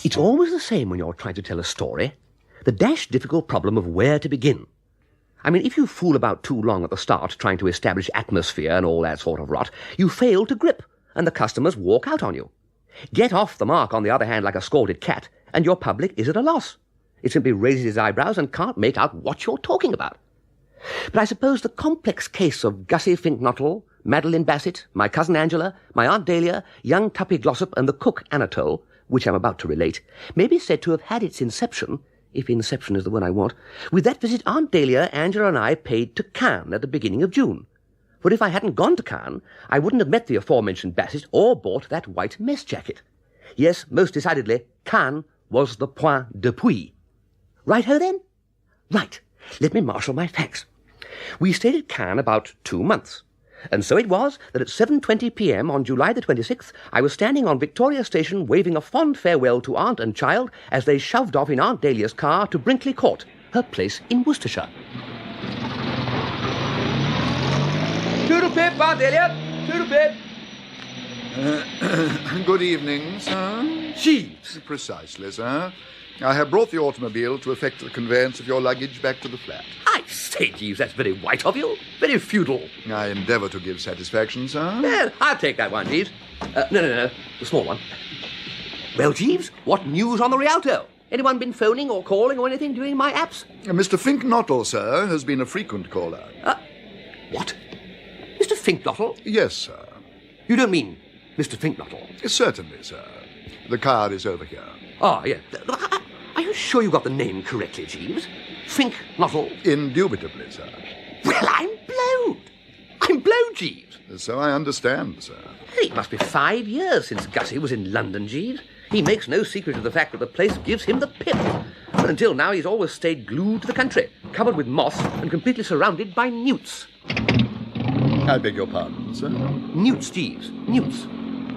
It's always the same when you're trying to tell a story. The dash difficult problem of where to begin. I mean, if you fool about too long at the start trying to establish atmosphere and all that sort of rot, you fail to grip, and the customers walk out on you. Get off the mark, on the other hand, like a scalded cat, and your public is at a loss. It simply raises its eyebrows and can't make out what you're talking about. But I suppose the complex case of Gussie Fink-Nottle, Madeline Bassett, my cousin Angela, my Aunt Dahlia, young Tuppy Glossop, and the cook Anatole, which I'm about to relate, may be said to have had its inception, if inception is the word I want, with that visit Aunt Dahlia, Angela, and I paid to Cannes at the beginning of June. For if I hadn't gone to Cannes, I wouldn't have met the aforementioned Bassett or bought that white mess jacket. Yes, most decidedly, Cannes was the point d'appui. Right-ho, then? Right. Let me marshal my facts. We stayed at Cannes about 2 months. And so it was that at 7:20 p.m. on July the 26th, I was standing on Victoria Station waving a fond farewell to aunt and child as they shoved off in Aunt Dahlia's car to Brinkley Court, her place in Worcestershire. Toodle-pip, Aunt Dahlia! Toodle-pip! Good evening, sir. Jeeves! Precisely, sir. I have brought the automobile to effect the conveyance of your luggage back to the flat. I say, Jeeves, that's very white of you. Very feudal. I endeavour to give satisfaction, sir. Well, I'll take that one, Jeeves. No. The small one. Well, Jeeves, what news on the Rialto? Anyone been phoning or calling or anything during my apps? Mr. Fink-Nottle, sir, has been a frequent caller. What? Mr. Fink-Nottle? Yes, sir. You don't mean Mr. Fink-Nottle? Certainly, sir. The car is over here. Oh, yeah. Are you sure you got the name correctly, Jeeves? Fink-Nottle? Indubitably, sir. Well, I'm blowed. I'm blowed, Jeeves. So I understand, sir. It must be 5 years since Gussie was in London, Jeeves. He makes no secret of the fact that the place gives him the pip. But until now, he's always stayed glued to the country, covered with moss and completely surrounded by newts. I beg your pardon, sir? Newts, Jeeves. Newts.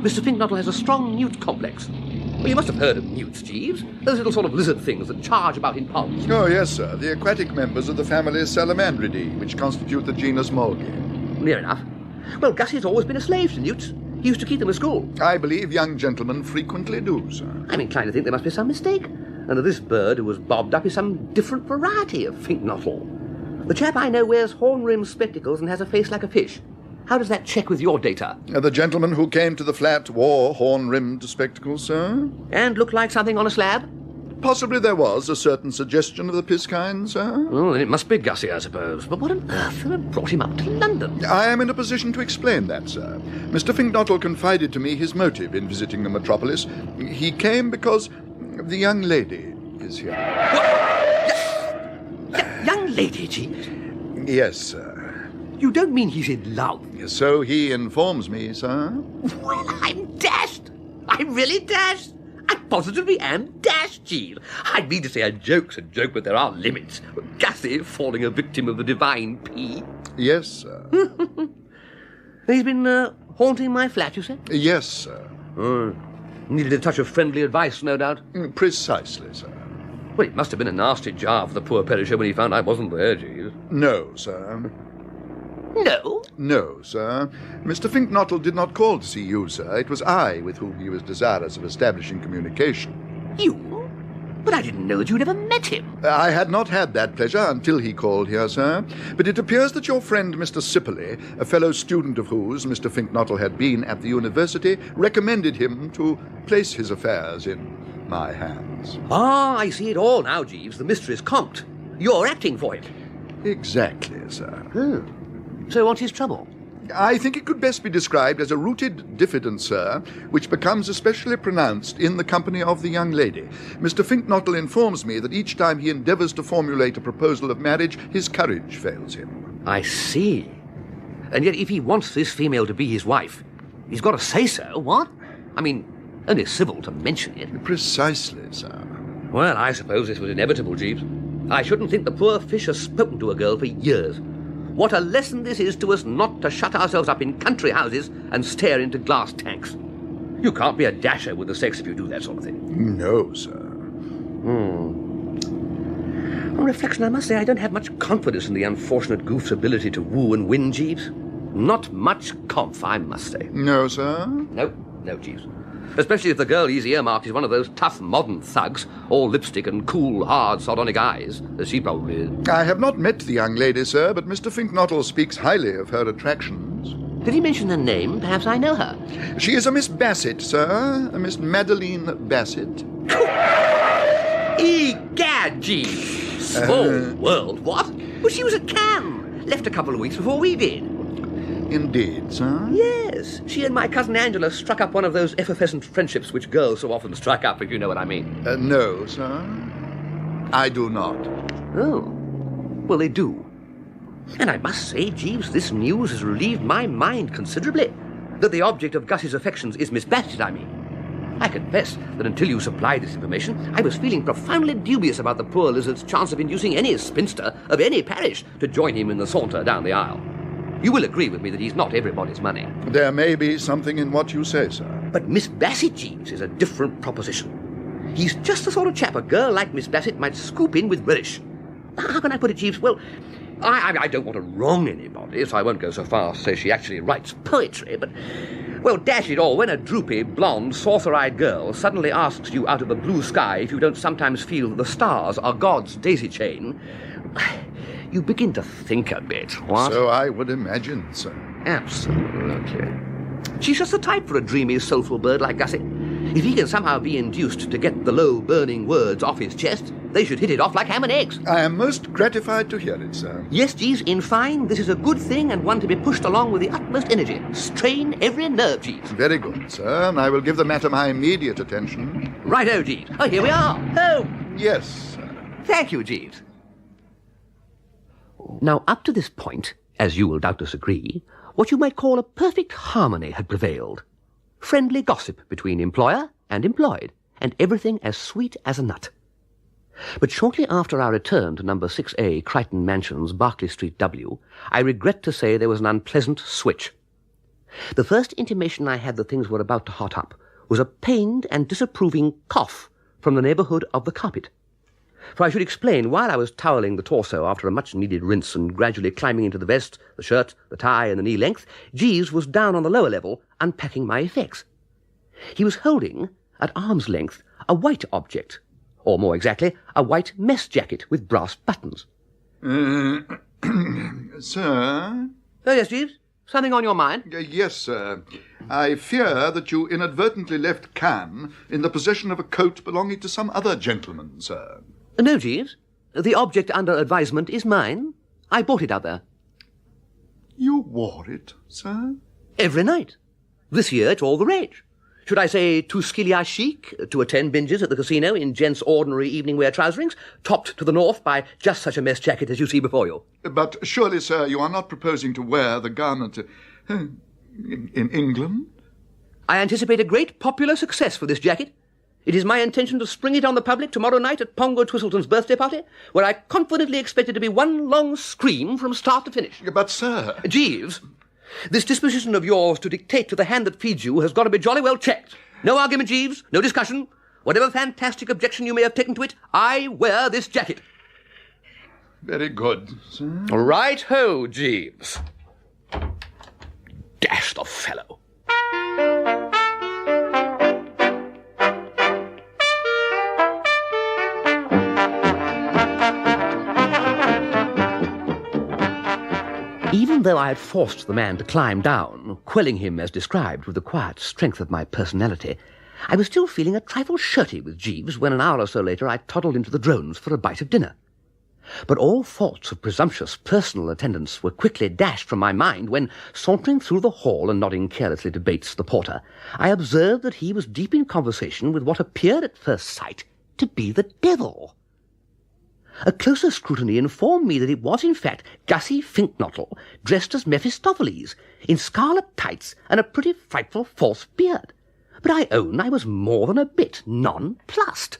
Mr. Fink-Nottle has a strong newt complex. Well, you must have heard of newts, Jeeves. Those little sort of lizard things that charge about in ponds. Oh, yes, sir. The aquatic members of the family Salamandridae, which constitute the genus Molgi. Near enough. Well, Gussie's always been a slave to newts. He used to keep them at school. I believe young gentlemen frequently do, sir. I'm inclined to think there must be some mistake, and that this bird who was bobbed up is some different variety of Fink-Nottle. The chap I know wears horn-rimmed spectacles and has a face like a fish. How does that check with your data? The gentleman who came to the flat wore horn-rimmed spectacles, sir. And looked like something on a slab? Possibly there was a certain suggestion of the piss kind, sir. Oh, then it must be Gussie, I suppose. But what on earth had brought him up to London? I am in a position to explain that, sir. Mr. Fink-Nottle confided to me his motive in visiting the metropolis. He came because the young lady is here. Young lady, Jeeves? Yes, sir. You don't mean he's in love? So he informs me, sir. Well, I'm dashed. I'm really dashed. I positively am dashed, Jeeves. I mean to say a joke's a joke, but there are limits. Gussie falling a victim of the divine pea. Yes, sir. He's been haunting my flat, you say? Yes, sir. Needed a touch of friendly advice, no doubt. Precisely, sir. Well, it must have been a nasty jar for the poor perisher when he found I wasn't there, Jeeves. No, sir. No? No, sir. Mr. Fink-Nottle did not call to see you, sir. It was I with whom he was desirous of establishing communication. You? But I didn't know that you'd ever met him. I had not had that pleasure until he called here, sir. But it appears that your friend, Mr. Sipperley, a fellow student of whose Mr. Fink-Nottle had been at the university, recommended him to place his affairs in my hands. Ah, I see it all now, Jeeves. The mystery's comped. You're acting for it. Exactly, sir. So what's his trouble? I think it could best be described as a rooted diffidence, sir, which becomes especially pronounced in the company of the young lady. Mr. Fink-Nottle informs me that each time he endeavours to formulate a proposal of marriage, his courage fails him. I see. And yet if he wants this female to be his wife, he's got to say so, what? I mean, only civil to mention it. Precisely, sir. Well, I suppose this was inevitable, Jeeves. I shouldn't think the poor fish has spoken to a girl for years. What a lesson this is to us not to shut ourselves up in country houses and stare into glass tanks. You can't be a dasher with the sex if you do that sort of thing. No, sir. On reflection, I must say I don't have much confidence in the unfortunate goof's ability to woo and win, Jeeves. Not much conf, I must say. No, sir? No, No, Jeeves. Especially if the girl he's earmarked is one of those tough modern thugs, all lipstick and cool, hard, sardonic eyes, as she probably is. I have not met the young lady, sir, but Mr. Fink-Nottle speaks highly of her attractions. Did he mention her name? Perhaps I know her. She is a Miss Bassett, sir. A Miss Madeline Bassett. Egad, Jeeves! Small world, what? Well, she was at Cannes. Left a couple of weeks before we did. Indeed, sir? Yes. She and my cousin Angela struck up one of those effervescent friendships which girls so often strike up, if you know what I mean. No, sir. I do not. Oh. Well, they do. And I must say, Jeeves, this news has relieved my mind considerably. That the object of Gussie's affections is Miss Bassett, I mean. I confess that until you supplied this information, I was feeling profoundly dubious about the poor lizard's chance of inducing any spinster of any parish to join him in the saunter down the aisle. You will agree with me that he's not everybody's money. There may be something in what you say, sir. But Miss Bassett, Jeeves, is a different proposition. He's just the sort of chap a girl like Miss Bassett might scoop in with relish. How can I put it, Jeeves? Well, I don't want to wrong anybody, so I won't go so far as to say she actually writes poetry, but, well, dash it all, when a droopy, blonde, saucer-eyed girl suddenly asks you out of the blue sky if you don't sometimes feel that the stars are God's daisy chain, you begin to think a bit, what? So I would imagine, sir. Absolutely. She's just the type for a dreamy, soulful bird like Gussie. If he can somehow be induced to get the low, burning words off his chest, they should hit it off like ham and eggs. I am most gratified to hear it, sir. Yes, Jeeves, in fine, this is a good thing and one to be pushed along with the utmost energy. Strain every nerve, Jeeves. Very good, sir. I will give the matter my immediate attention. Righto, Jeeves. Oh, here we are. Home. Yes, sir. Thank you, Jeeves. Now, up to this point, as you will doubtless agree, what you might call a perfect harmony had prevailed. Friendly gossip between employer and employed, and everything as sweet as a nut. But shortly after our return to number 6A Crichton Mansions, Berkeley Street, W, I regret to say there was an unpleasant switch. The first intimation I had that things were about to hot up was a pained and disapproving cough from the neighbourhood of the carpet. For I should explain, while I was toweling the torso after a much-needed rinse and gradually climbing into the vest, the shirt, the tie, and the knee length, Jeeves was down on the lower level, unpacking my effects. He was holding, at arm's length, a white object, or more exactly, a white mess jacket with brass buttons. Sir? Oh, yes, Jeeves? Something on your mind? Yes, sir. I fear that you inadvertently left Cannes in the possession of a coat belonging to some other gentleman, sir. No, Jeeves. The object under advisement is mine. I bought it out there. You wore it, sir? Every night. This year it's all the rage. Should I say tout ce qu'il y a chic, to attend binges at the casino in gents' ordinary evening wear trouserings, topped to the north by just such a mess jacket as you see before you? But surely, sir, you are not proposing to wear the garment in England? I anticipate a great popular success for this jacket. It is my intention to spring it on the public tomorrow night at Pongo Twistleton's birthday party, where I confidently expect it to be one long scream from start to finish. But, sir... Jeeves, this disposition of yours to dictate to the hand that feeds you has got to be jolly well checked. No argument, Jeeves, no discussion. Whatever fantastic objection you may have taken to it, I wear this jacket. Very good, sir. Right-ho, Jeeves. Dash the fellow. Even though I had forced the man to climb down, quelling him as described with the quiet strength of my personality, I was still feeling a trifle shirty with Jeeves when an hour or so later I toddled into the drones for a bite of dinner. But all thoughts of presumptuous personal attendance were quickly dashed from my mind when, sauntering through the hall and nodding carelessly to Bates the porter, I observed that he was deep in conversation with what appeared at first sight to be the devil. A closer scrutiny informed me that it was, in fact, Gussie Fink-Nottle, dressed as Mephistopheles, in scarlet tights and a pretty frightful false beard. But I own I was more than a bit nonplussed.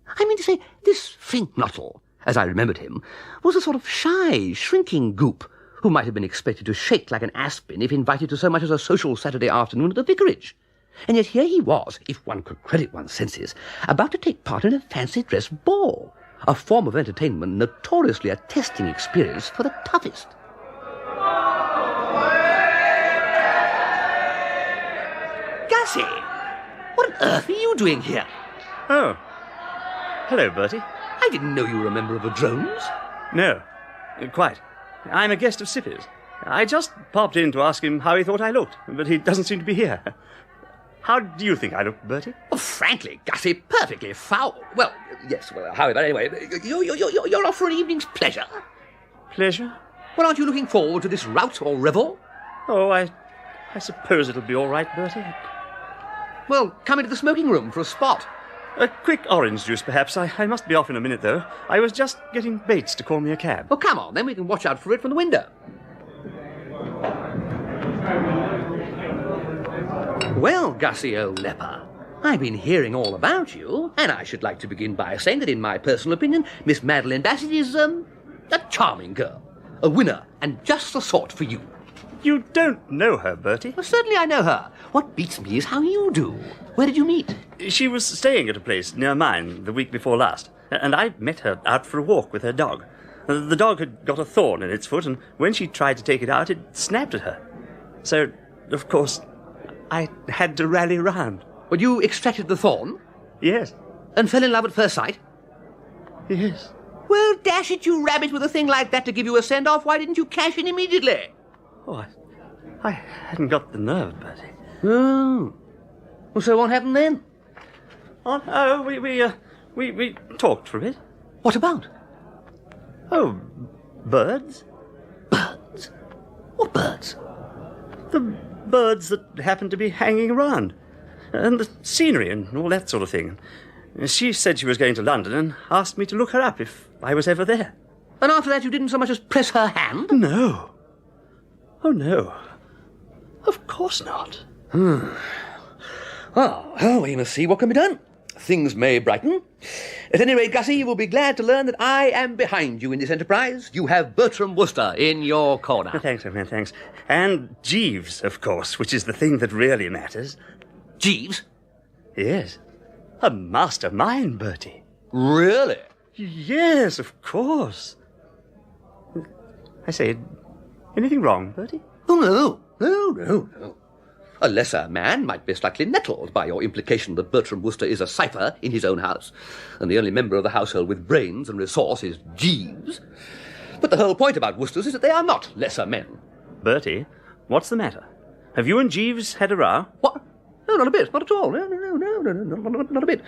I mean to say, this Fink-Nottle, as I remembered him, was a sort of shy, shrinking goop who might have been expected to shake like an aspen if invited to so much as a social Saturday afternoon at the vicarage. And yet here he was, if one could credit one's senses, about to take part in a fancy dress ball, a form of entertainment notoriously a testing experience for the toughest. Gussie! What on earth are you doing here? Oh. Hello, Bertie. I didn't know you were a member of the drones. No, quite. I'm a guest of Sippy's. I just popped in to ask him how he thought I looked, but he doesn't seem to be here. How do you think I look, Bertie? Well, frankly, Gussie, perfectly foul. Well, yes, however, anyway, you're off for an evening's pleasure. Pleasure? Well, aren't you looking forward to this rout or revel? Oh, I suppose it'll be all right, Bertie. Well, come into the smoking room for a spot. A quick orange juice, perhaps. I must be off in a minute, though. I was just getting Bates to call me a cab. Well, come on, then we can watch out for it from the window. Well, Gussie, old leper, I've been hearing all about you, and I should like to begin by saying that in my personal opinion, Miss Madeline Bassett is, a charming girl. A winner, and just the sort for you. You don't know her, Bertie? Well, certainly I know her. What beats me is how you do. Where did you meet? She was staying at a place near mine the week before last, and I met her out for a walk with her dog. The dog had got a thorn in its foot, and when she tried to take it out, it snapped at her. So, of course, I had to rally round. Well, you extracted the thorn? Yes. And fell in love at first sight? Yes. Well, dash it, you rabbit, with a thing like that to give you a send-off. Why didn't you cash in immediately? Oh, I hadn't got the nerve, Bertie. Oh. Well, so what happened then? Oh, we talked for a bit. What about? Oh, birds. Birds? What birds? The birds that happened to be hanging around. And the scenery and all that sort of thing. She said she was going to London and asked me to look her up if I was ever there. And after that you didn't so much as press her hand? No. Oh, no. Of course not. Well, we must see what can be done. Things may brighten. At any rate, Gussie, you will be glad to learn that I am behind you in this enterprise. You have Bertram Wooster in your corner. Thanks, man, thanks. And Jeeves, of course, which is the thing that really matters. Jeeves? Yes. A mastermind, Bertie. Really? Yes, of course. I say, anything wrong, Bertie? Oh, no. A lesser man might be slightly nettled by your implication that Bertram Wooster is a cipher in his own house, and the only member of the household with brains and resource is Jeeves. But the whole point about Woosters is that they are not lesser men. Bertie, what's the matter? Have you and Jeeves had a row? What? No, not a bit, not at all. No, not a bit.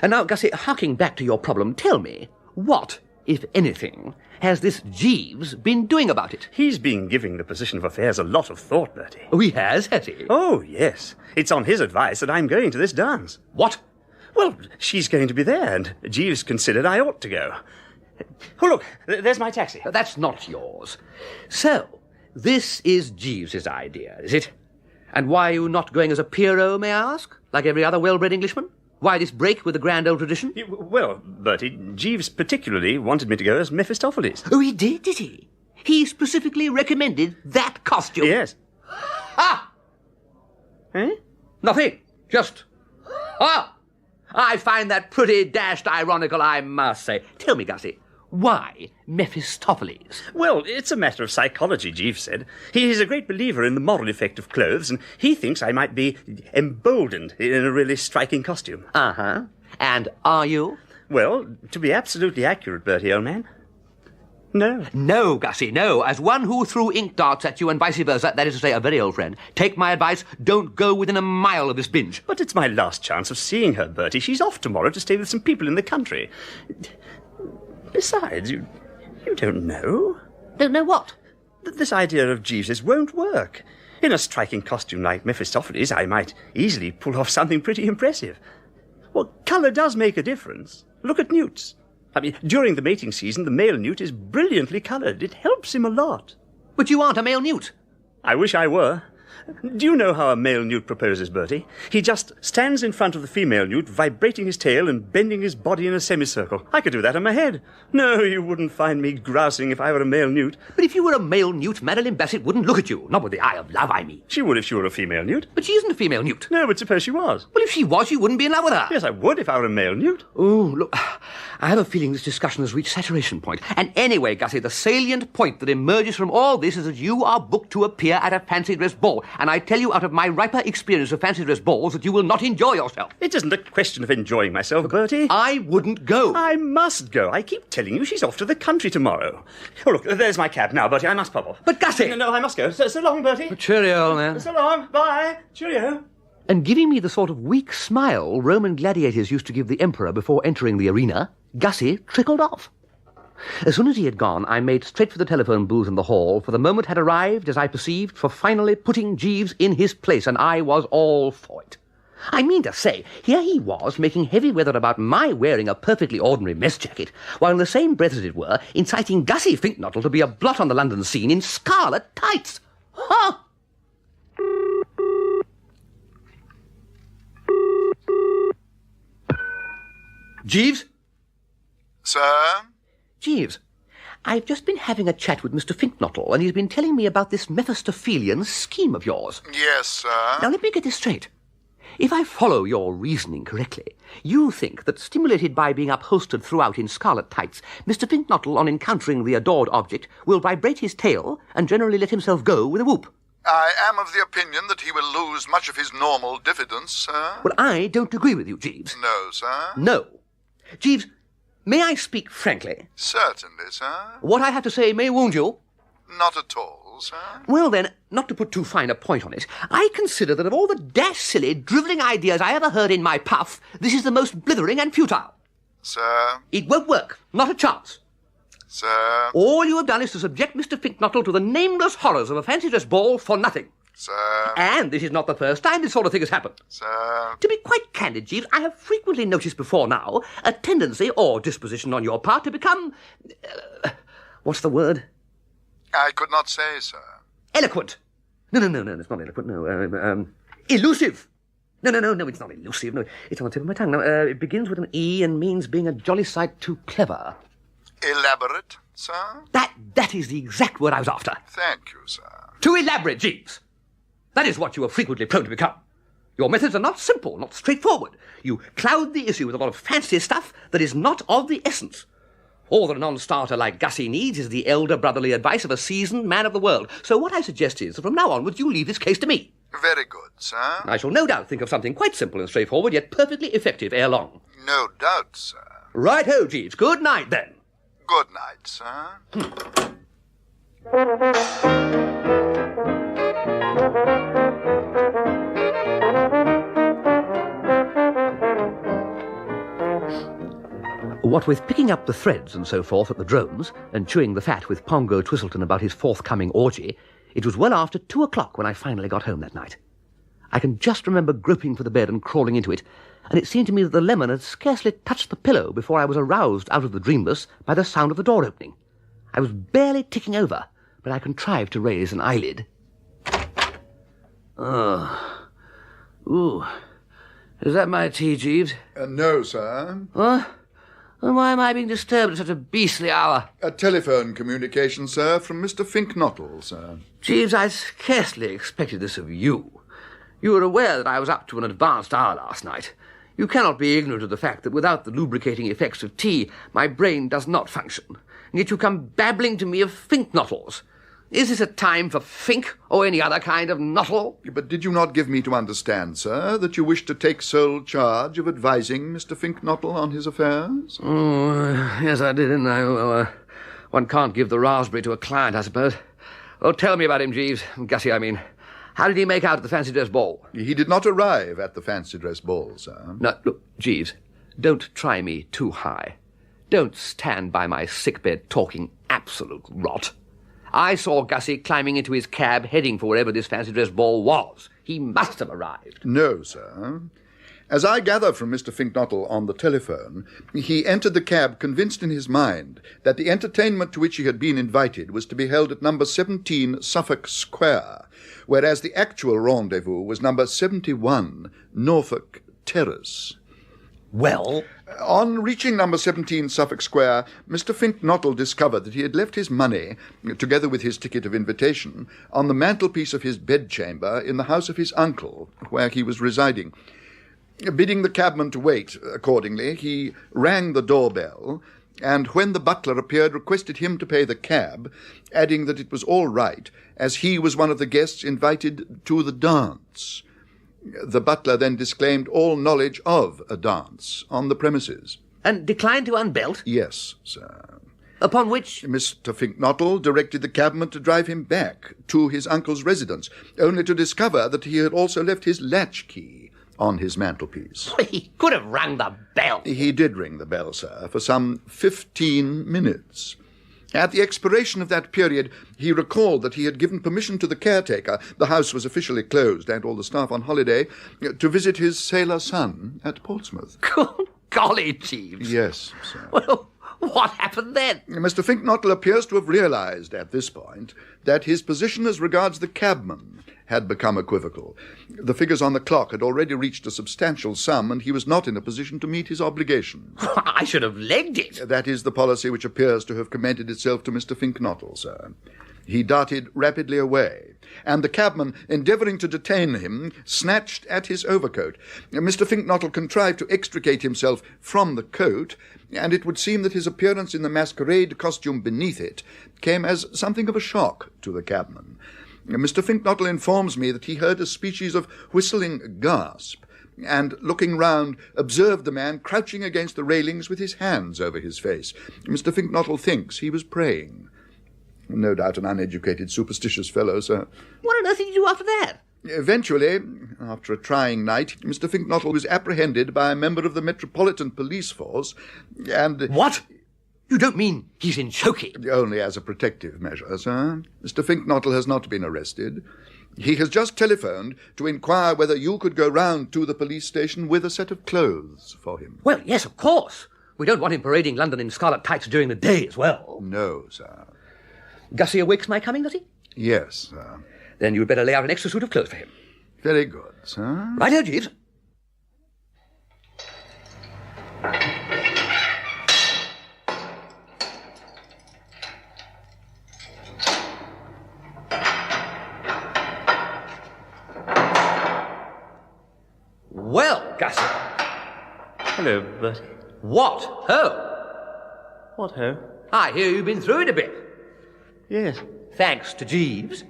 And now, Gussie, harking back to your problem, tell me, what, if anything, has this Jeeves been doing about it? He's been giving the position of affairs a lot of thought, Bertie. Oh, he has he? Oh, yes. It's on his advice that I'm going to this dance. What? Well, she's going to be there, and Jeeves considered I ought to go. Oh, look, there's my taxi. That's not yours. So, this is Jeeves's idea, is it? And why are you not going as a Pierrot, may I ask? Like every other well-bred Englishman? Why this break with the grand old tradition? Well, Bertie, Jeeves particularly wanted me to go as Mephistopheles. Oh, he did he? He specifically recommended that costume? Yes. Ah! Eh? Nothing. Just... Ah! I find that pretty dashed ironical, I must say. Tell me, Gussie, why Mephistopheles? Well, it's a matter of psychology, Jeeves said. He's a great believer in the moral effect of clothes, and he thinks I might be emboldened in a really striking costume. Uh-huh. And are you? Well, to be absolutely accurate, Bertie, old man, no. No, Gussie, no. As one who threw ink darts at you and vice versa, that is to say, a very old friend, take my advice, don't go within a mile of this binge. But it's my last chance of seeing her, Bertie. She's off tomorrow to stay with some people in the country. Besides, you don't know. Don't know what? This idea of Jeeves's won't work. In a striking costume like Mephistopheles, I might easily pull off something pretty impressive. Well, colour does make a difference. Look at newts. I mean, during the mating season, the male newt is brilliantly coloured. It helps him a lot. But you aren't a male newt. I wish I were. Do you know how a male newt proposes, Bertie? He just stands in front of the female newt, vibrating his tail and bending his body in a semicircle. I could do that on my head. No, you wouldn't find me grousing if I were a male newt. But if you were a male newt, Madeline Bassett wouldn't look at you. Not with the eye of love, I mean. She would if she were a female newt. But she isn't a female newt. No, but suppose she was. Well, if she was, you wouldn't be in love with her. Yes, I would if I were a male newt. Oh, look, I have a feeling this discussion has reached saturation point. And anyway, Gussie, the salient point that emerges from all this is that you are booked to appear at a fancy dress ball Fink-Nottle, and I tell you out of my riper experience of fancy dress balls that you will not enjoy yourself. It isn't a question of enjoying myself, Bertie. I wouldn't go. I must go. I keep telling you she's off to the country tomorrow. Oh, look, there's my cab now, Bertie. I must pop off. But Gussie! No, I must go. So long, Bertie. Cheerio, old man. So long. Bye. Cheerio. And giving me the sort of weak smile Roman gladiators used to give the emperor before entering the arena, Gussie trickled off. As soon as he had gone, I made straight for the telephone booth in the hall, for the moment had arrived, as I perceived, for finally putting Jeeves in his place, and I was all for it. I mean to say, here he was, making heavy weather about my wearing a perfectly ordinary mess jacket, while in the same breath, as it were, inciting Gussie Fink-Nottle to be a blot on the London scene in scarlet tights. Ha! Jeeves? Sir? Jeeves, I've just been having a chat with Mr. Fink-Nottle, and he's been telling me about this Mephistophelian scheme of yours. Yes, sir. Now, let me get this straight. If I follow your reasoning correctly, you think that, stimulated by being upholstered throughout in scarlet tights, Mr. Fink-Nottle, on encountering the adored object, will vibrate his tail and generally let himself go with a whoop. I am of the opinion that he will lose much of his normal diffidence, sir. Well, I don't agree with you, Jeeves. No, sir. No. Jeeves, may I speak frankly? Certainly, sir. What I have to say may wound you. Not at all, sir. Well, then, not to put too fine a point on it, I consider that of all the dash silly, drivelling ideas I ever heard in my puff, this is the most blithering and futile. Sir. It won't work. Not a chance. Sir. All you have done is to subject Mr. Fink-Nottle to the nameless horrors of a fancy dress ball for nothing. Sir. And this is not the first time this sort of thing has happened. Sir. To be quite candid, Jeeves, I have frequently noticed before now a tendency or disposition on your part to become... what's the word? I could not say, sir. Eloquent. No, it's not eloquent, no. Elusive. No, it's not elusive. No, it's on the tip of my tongue. Now, it begins with an E and means being a jolly sight too clever. Elaborate, sir? That is the exact word I was after. Thank you, sir. Too elaborate, Jeeves. That is what you are frequently prone to become. Your methods are not simple, not straightforward. You cloud the issue with a lot of fancy stuff that is not of the essence. All that a non-starter like Gussie needs is the elder brotherly advice of a seasoned man of the world. So what I suggest is that from now onwards you leave this case to me. Very good, sir. I shall no doubt think of something quite simple and straightforward, yet perfectly effective ere long. No doubt, sir. Right-ho, Jeeves. Good night, then. Good night, sir. What with picking up the threads and so forth at the drones, and chewing the fat with Pongo Twistleton about his forthcoming orgy, it was well after 2 o'clock when I finally got home that night. I can just remember groping for the bed and crawling into it, and it seemed to me that the lemon had scarcely touched the pillow before I was aroused out of the dreamless by the sound of the door opening. I was barely ticking over, but I contrived to raise an eyelid. Ooh. Is that my tea, Jeeves? No, sir. What? And why am I being disturbed at such a beastly hour? A telephone communication, sir, from Mr. Fink-Nottle, sir. Jeeves, I scarcely expected this of you. You were aware that I was up to an advanced hour last night. You cannot be ignorant of the fact that without the lubricating effects of tea, my brain does not function. And yet you come babbling to me of Fink-Nottles. Is this a time for Fink or any other kind of Nottle? But did you not give me to understand, sir, that you wish to take sole charge of advising Mr. Fink-Nottle on his affairs? Oh, yes, I did, didn't I? Well, one can't give the raspberry to a client, I suppose. Well, tell me about him, Jeeves. Gussie, I mean. How did he make out at the fancy dress ball? He did not arrive at the fancy dress ball, sir. No, look, Jeeves, don't try me too high. Don't stand by my sickbed talking absolute rot. I saw Gussie climbing into his cab, heading for wherever this fancy dress ball was. He must have arrived. No, sir. As I gather from Mr. Fink-Nottle on the telephone, he entered the cab convinced in his mind that the entertainment to which he had been invited was to be held at number 17 Suffolk Square, whereas the actual rendezvous was number 71 Norfolk Terrace. Well? On reaching number 17 Suffolk Square, Mr. Fink-Nottle discovered that he had left his money, together with his ticket of invitation, on the mantelpiece of his bedchamber in the house of his uncle, where he was residing. Bidding the cabman to wait, accordingly, he rang the doorbell, and when the butler appeared, requested him to pay the cab, adding that it was all right, as he was one of the guests invited to the dance. The butler then disclaimed all knowledge of a dance on the premises. And declined to unbelt? Yes, sir. Upon which... Mr. Fink-Nottle directed the cabman to drive him back to his uncle's residence, only to discover that he had also left his latchkey on his mantelpiece. He could have rung the bell. He did ring the bell, sir, for some 15 minutes. At the expiration of that period, he recalled that he had given permission to the caretaker, the house was officially closed and all the staff on holiday, to visit his sailor son at Portsmouth. Golly, Jeeves. Yes, sir. Well, what happened then? Mr. Fink-Nottle appears to have realized at this point that his position as regards the cabman had become equivocal. The figures on the clock had already reached a substantial sum, and he was not in a position to meet his obligations. I should have legged it. That is the policy which appears to have commended itself to Mr. Fink-Nottle, sir. He darted rapidly away, and the cabman, endeavouring to detain him, snatched at his overcoat. Mr. Fink-Nottle contrived to extricate himself from the coat, and it would seem that his appearance in the masquerade costume beneath it came as something of a shock to the cabman. Mr. Fink-Nottle informs me that he heard a species of whistling gasp, and, looking round, observed the man crouching against the railings with his hands over his face. Mr. Fink-Nottle thinks he was praying. No doubt an uneducated, superstitious fellow, sir. What on earth did you do after that? Eventually, after a trying night, Mr. Fink-Nottle was apprehended by a member of the Metropolitan Police Force, and... What? You don't mean he's in choking? Only as a protective measure, sir. Mr. Fink-Nottle has not been arrested. He has just telephoned to inquire whether you could go round to the police station with a set of clothes for him. Well, yes, of course. We don't want him parading London in scarlet tights during the day as well. No, sir. Gussie awakes my coming, does he? Yes, sir. Then you'd better lay out an extra suit of clothes for him. Very good, sir. Righto, Jeeves. Well, Gussie. Hello, Bertie. What ho? What ho? I hear you've been through it a bit. Yes. Thanks to Jeeves.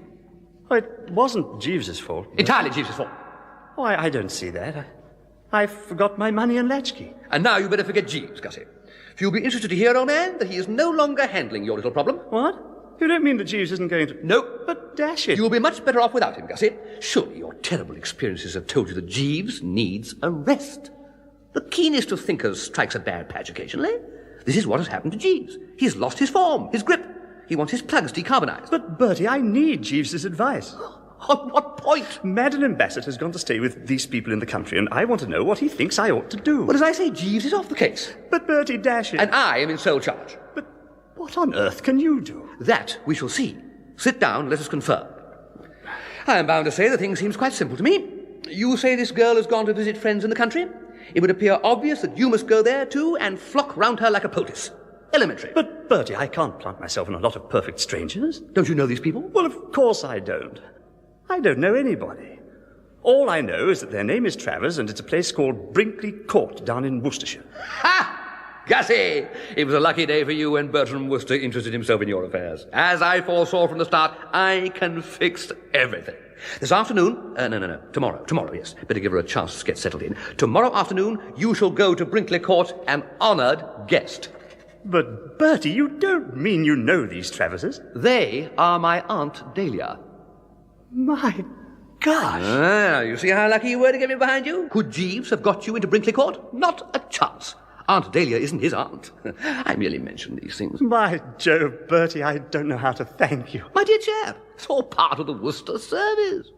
Oh, it wasn't Jeeves's fault. Entirely Jeeves' fault. Oh, I don't see that. I forgot my money and latchkey. And now you better forget Jeeves, Gussie. For you'll be interested to hear, old man, that he is no longer handling your little problem. What? You don't mean that Jeeves isn't going to... No. But dash it. You'll be much better off without him, Gussie. Surely your terrible experiences have told you that Jeeves needs a rest. The keenest of thinkers strikes a bad patch occasionally. This is what has happened to Jeeves. He's lost his form, his grip. He wants his plugs decarbonized. But, Bertie, I need Jeeves's advice. On what point? Madeline Bassett has gone to stay with these people in the country, and I want to know what he thinks I ought to do. Well, as I say, Jeeves is off the case. But, Bertie, dash it. And I am in sole charge. But what on earth can you do? That we shall see. Sit down and let us confer. I am bound to say the thing seems quite simple to me. You say this girl has gone to visit friends in the country. It would appear obvious that you must go there too and flock round her like a poultice. Elementary. But, Bertie, I can't plant myself in a lot of perfect strangers. Don't you know these people? Well, of course I don't. I don't know anybody. All I know is that their name is Travers, and it's a place called Brinkley Court down in Worcestershire. Ha! Gussie! It was a lucky day for you when Bertie Wooster interested himself in your affairs. As I foresaw from the start, I can fix everything. This afternoon... No. Tomorrow, yes. Better give her a chance to get settled in. Tomorrow afternoon, you shall go to Brinkley Court, an honoured guest. But, Bertie, you don't mean you know these Traverses? They are my Aunt Dahlia. My gosh! Ah, you see how lucky you were to get me behind you? Could Jeeves have got you into Brinkley Court? Not a chance. Aunt Dahlia isn't his aunt. I merely mention these things. My Jove, Bertie, I don't know how to thank you. My dear chap, it's all part of the Wooster service.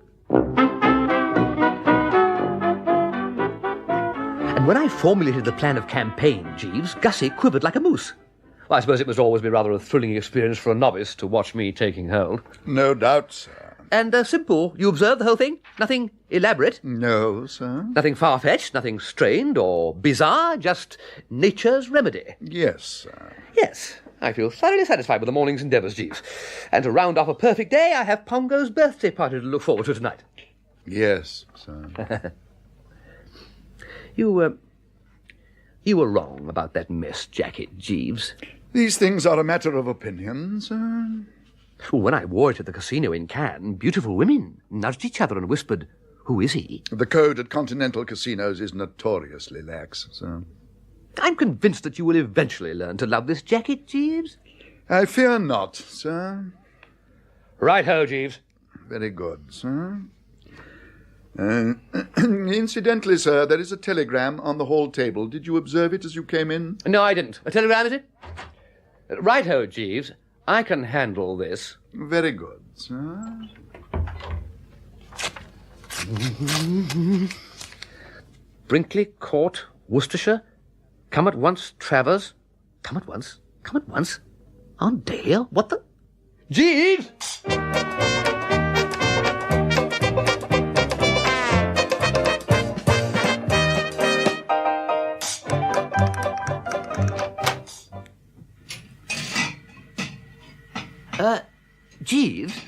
And when I formulated the plan of campaign, Jeeves, Gussie quivered like a moose. Well, I suppose it must always be rather a thrilling experience for a novice to watch me taking hold. No doubt, sir. And simple. You observed the whole thing? Nothing elaborate? No, sir. Nothing far-fetched, nothing strained or bizarre, just nature's remedy? Yes, sir. Yes. I feel thoroughly satisfied with the morning's endeavours, Jeeves. And to round off a perfect day, I have Pongo's birthday party to look forward to tonight. Yes, sir. You You were wrong about that mess jacket, Jeeves. These things are a matter of opinion, sir. When I wore it at the casino in Cannes, beautiful women nudged each other and whispered, "Who is he?" The code at continental casinos is notoriously lax, sir. I'm convinced that you will eventually learn to love this jacket, Jeeves. I fear not, sir. Right-ho, Jeeves. Very good, sir. Incidentally, sir, there is a telegram on the hall table. Did you observe it as you came in? No, I didn't. A telegram, is it? Right-ho, Jeeves. I can handle this. Very good, sir. Brinkley Court, Worcestershire. Come at once, Travers. Come at once? Come at once? Aunt Dahlia? What the... Jeeves! Jeeves?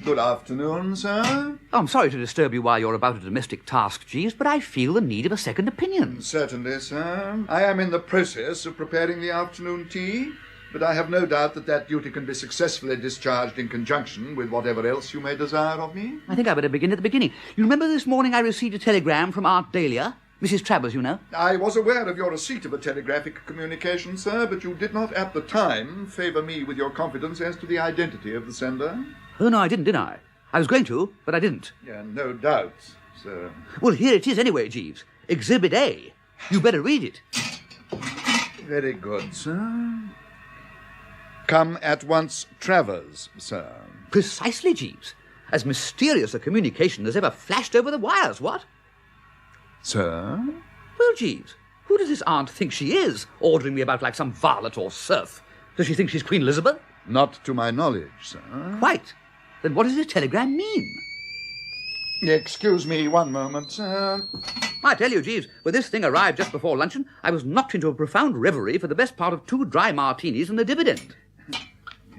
Good afternoon, sir. I'm sorry to disturb you while you're about a domestic task, Jeeves, but I feel the need of a second opinion. Certainly, sir. I am in the process of preparing the afternoon tea, but I have no doubt that that duty can be successfully discharged in conjunction with whatever else you may desire of me. I think I better begin at the beginning. You remember this morning I received a telegram from Aunt Dahlia? Mrs. Travers, you know. I was aware of your receipt of a telegraphic communication, sir, but you did not at the time favour me with your confidence as to the identity of the sender. Oh, no, I didn't I? I was going to, but I didn't. Yeah, no doubt, sir. Well, here it is anyway, Jeeves. Exhibit A. You better read it. Very good, sir. Come at once, Travers, sir. Precisely, Jeeves. As mysterious a communication as ever flashed over the wires, what? Sir? Well, Jeeves, who does this aunt think she is, ordering me about like some varlet or serf? Does she think she's Queen Elizabeth? Not to my knowledge, sir. Quite. Then what does this telegram mean? Excuse me one moment, sir. I tell you, Jeeves, when this thing arrived just before luncheon, I was knocked into a profound reverie for the best part of 2 dry martinis and a dividend.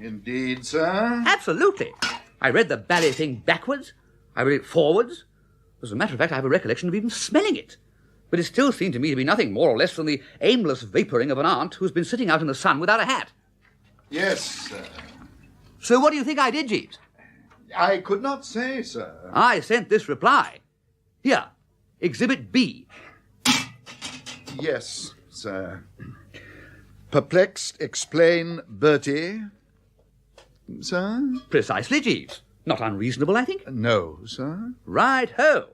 Indeed, sir. Absolutely. I read the bally thing backwards. I read it forwards. As a matter of fact, I have a recollection of even smelling it. But it still seemed to me to be nothing more or less than the aimless vapouring of an aunt who's been sitting out in the sun without a hat. Yes, sir. So what do you think I did, Jeeves? I could not say, sir. I sent this reply. Here, Exhibit B. Yes, sir. Perplexed, explain, Bertie. Sir? Precisely, Jeeves. Not unreasonable, I think. No, sir. Right-ho.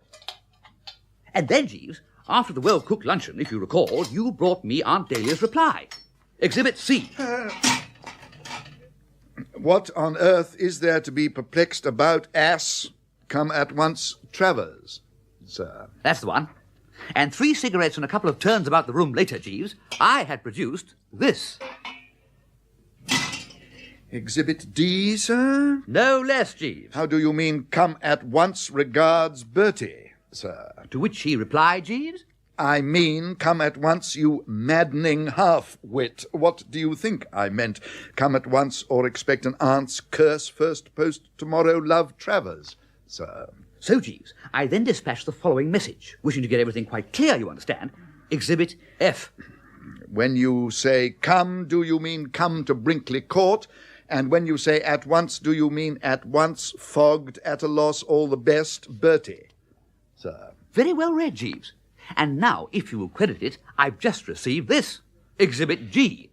And then, Jeeves, after the well-cooked luncheon, if you recall, you brought me Aunt Dahlia's reply. Exhibit C. What on earth is there to be perplexed about, ass? Come at once, Travers, sir. That's the one. And 3 cigarettes and a couple of turns about the room later, Jeeves, I had produced this. Exhibit D, sir? No less, Jeeves. How do you mean, come at once, regards, Bertie, sir? To which he replied, Jeeves? I mean, come at once, you maddening half-wit. What do you think I meant? Come at once, or expect an aunt's curse first post tomorrow, love Travers, sir. So, Jeeves, I then dispatched the following message, wishing to get everything quite clear, you understand. Exhibit F. When you say come, do you mean come to Brinkley Court? And when you say at once, do you mean at once, fogged, at a loss, all the best, Bertie, sir? Very well read, Jeeves. And now, if you will credit it, I've just received this. Exhibit G.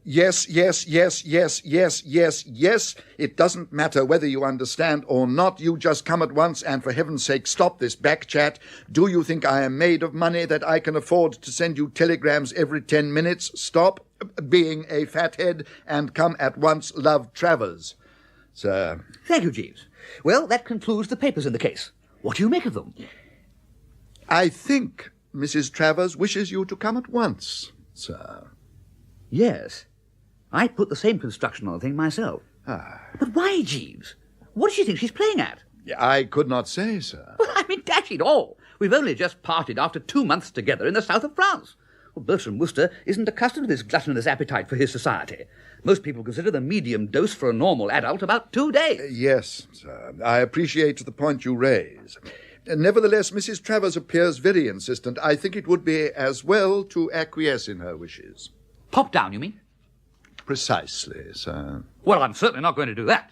Yes, yes, yes, yes, yes, yes, yes. It doesn't matter whether you understand or not. You just come at once and, for heaven's sake, stop this back chat. Do you think I am made of money that I can afford to send you telegrams every 10 minutes? Stop being a fathead and come at once, love Travers, sir. Thank you, Jeeves. Well, that concludes the papers in the case. What do you make of them? I think Mrs. Travers wishes you to come at once, sir. Yes. I put the same construction on the thing myself. But why, Jeeves? What does she think she's playing at? I could not say, sir. Well, I mean, dash it all. We've only just parted after 2 months together in the south of France. Well, Bertie Wooster isn't accustomed to this gluttonous appetite for his society. Most people consider the medium dose for a normal adult about 2 days. Yes, sir. I appreciate the point you raise. Nevertheless, Mrs. Travers appears very insistent. I think it would be as well to acquiesce in her wishes. Pop down, you mean? Precisely, sir. Well, I'm certainly not going to do that.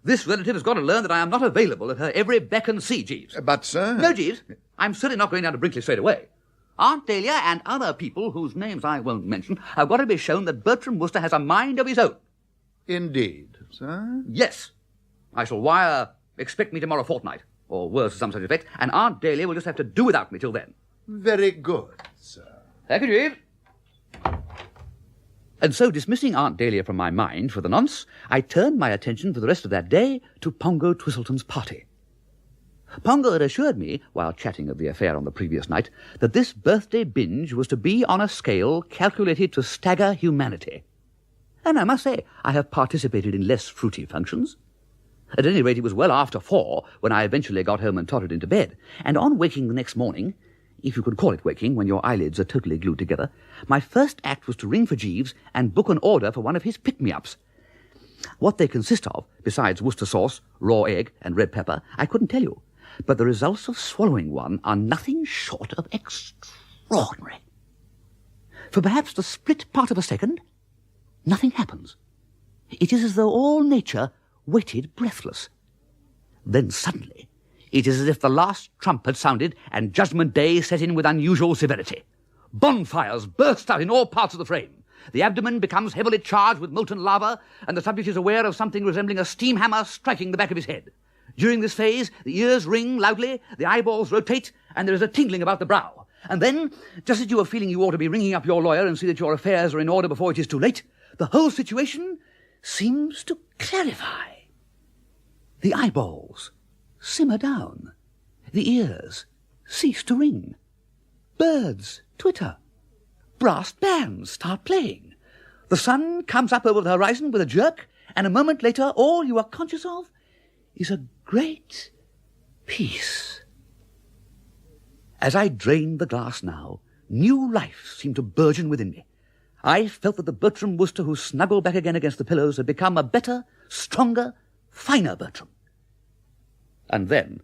This relative has got to learn that I am not available at her every beck and see, Jeeves. But, sir... No, Jeeves, I'm certainly not going down to Brinkley straight away. Aunt Dahlia and other people, whose names I won't mention, have got to be shown that Bertram Wooster has a mind of his own. Indeed, sir? Yes. I shall wire, expect me tomorrow fortnight, or words to some such effect, and Aunt Dahlia will just have to do without me till then. Very good, sir. Thank you, Jeeves. And so, dismissing Aunt Dahlia from my mind for the nonce, I turned my attention for the rest of that day to Pongo Twistleton's party. Pongo had assured me, while chatting of the affair on the previous night, that this birthday binge was to be on a scale calculated to stagger humanity. And I must say, I have participated in less fruity functions. At any rate, it was well after 4 when I eventually got home and tottered into bed, and on waking the next morning, if you could call it waking when your eyelids are totally glued together, my first act was to ring for Jeeves and book an order for one of his pick-me-ups. What they consist of, besides Worcester sauce, raw egg, and red pepper, I couldn't tell you, but the results of swallowing one are nothing short of extraordinary. For perhaps the split part of a second, nothing happens. It is as though all nature waited breathless. Then suddenly, it is as if the last trump had sounded and Judgment Day set in with unusual severity. Bonfires burst out in all parts of the frame. The abdomen becomes heavily charged with molten lava, and the subject is aware of something resembling a steam hammer striking the back of his head. During this phase, the ears ring loudly, the eyeballs rotate, and there is a tingling about the brow. And then, just as you are feeling you ought to be ringing up your lawyer and see that your affairs are in order before it is too late, the whole situation seems to clarify. The eyeballs simmer down. The ears cease to ring. Birds twitter. Brass bands start playing. The sun comes up over the horizon with a jerk, and a moment later all you are conscious of is a great peace. As I drained the glass now, new life seemed to burgeon within me. I felt that the Bertram Wooster who snuggled back again against the pillows had become a better, stronger, finer Bertram. And then,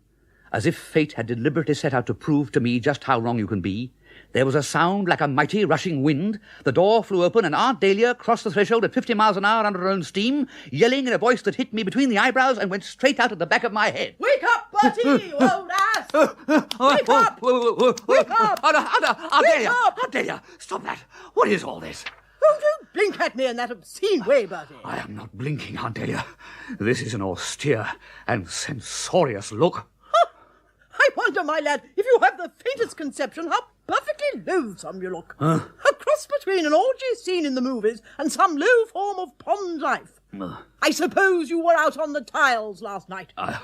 as if fate had deliberately set out to prove to me just how wrong you can be, there was a sound like a mighty rushing wind, the door flew open, and Aunt Dahlia crossed the threshold at 50 miles an hour under her own steam, yelling in a voice that hit me between the eyebrows and went straight out at the back of my head. Wake up, Bertie, you old ass! Wake up! Wake up! Aunt Dahlia! Aunt Dahlia, stop that! What is all this? Oh, don't blink at me in that obscene way, Bertie. I am not blinking, Aunt Dahlia. This is an austere and censorious look. I wonder, my lad, if you have the faintest conception how perfectly loathsome you look. A cross between an orgy scene in the movies and some low form of pond life. I suppose you were out on the tiles last night. I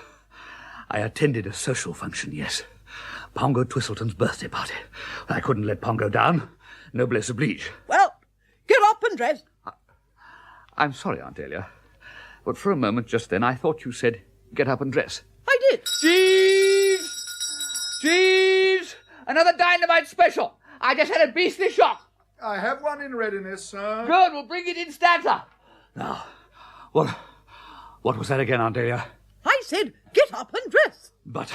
attended a social function, yes. Pongo Twistleton's birthday party. I couldn't let Pongo down. Noblesse oblige. Well, get up and dress. I'm sorry, Aunt Dahlia, but for a moment just then I thought you said, get up and dress. I did. Jeeves! Jeeves! Another dynamite special. I just had a beastly shock. I have one in readiness, sir. Good, we'll bring it instanter. Now, what was that again, Aunt Dahlia? I said, get up and dress. But...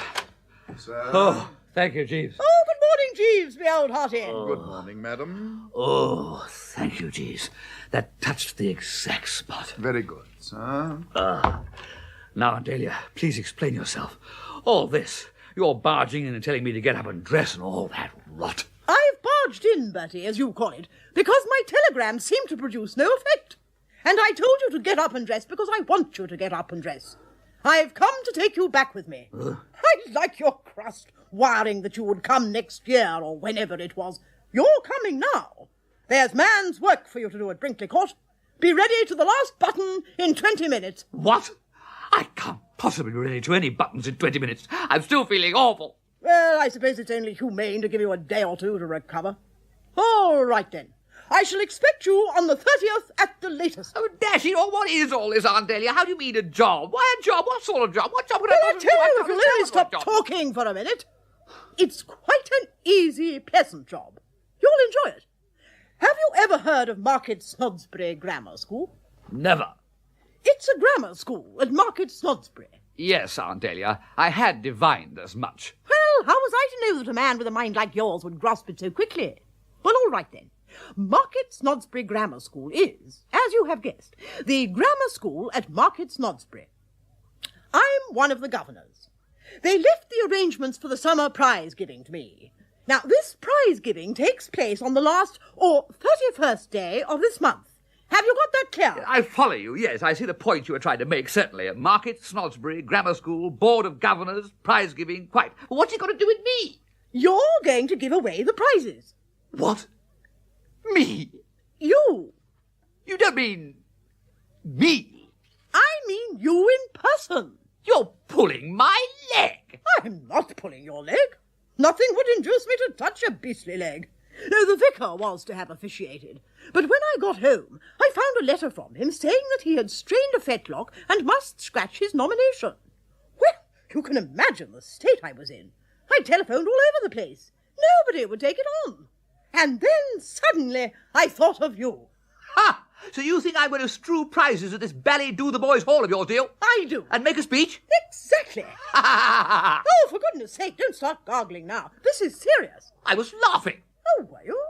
Sir. Oh, thank you, Jeeves. Oh, good morning, Jeeves, me old hearty. Good morning, madam. Oh, thank you, Jeeves. That touched the exact spot. Very good, sir. Now, Aunt Dahlia, please explain yourself. All this, you're barging in and telling me to get up and dress and all that rot. I've barged in, Bertie, as you call it, because my telegrams seem to produce no effect. And I told you to get up and dress because I want you to get up and dress. I've come to take you back with me. I like your crust, wiring that you would come next year or whenever it was. You're coming now. There's man's work for you to do at Brinkley Court. Be ready to the last button in 20 minutes. What? I can't possibly be ready to any buttons in 20 minutes. I'm still feeling awful. Well, I suppose it's only humane to give you a day or two to recover. All right, then. I shall expect you on the 30th at the latest. Oh, dash it all, what is all this, Aunt Dahlia? How do you mean a job? Why a job? What sort of job? What job would Well, I I possibly tell do? you, if you'll only stop talking for a minute. It's quite an easy, pleasant job. You'll enjoy it. Have you ever heard of Market Snodsbury Grammar School? Never. It's a grammar school at Market Snodsbury. Yes, Aunt Dahlia, I had divined as much. Well, Well, how was I to know that a man with a mind like yours would grasp it so quickly? Well, all right then. Market Snodsbury Grammar School is, as you have guessed, the grammar school at Market Snodsbury. I'm one of the governors. They left the arrangements for the summer prize-giving to me. Now, this prize-giving takes place on the last or 31st day of this month. Have you got that clear? I follow you, yes. I see the point you were trying to make, certainly. Market, Snodsbury, Grammar School, Board of Governors, prize-giving, quite. But what's it got to do with me? You're going to give away the prizes. What? Me? You. You don't mean me? I mean you in person. You're pulling my leg. I'm not pulling your leg. Nothing would induce me to touch a beastly leg. No, the vicar was to have officiated. But when I got home, I found a letter from him saying that he had strained a fetlock and must scratch his nomination. Well, you can imagine the state I was in. I telephoned all over the place. Nobody would take it on. And then suddenly I thought of you. Ha! So you think I'm going to strew prizes at this bally-do-the-boys hall of yours, do you? I do. And make a speech? Exactly. Oh, for goodness sake, don't start gargling now. This is serious. I was laughing. Oh, were you?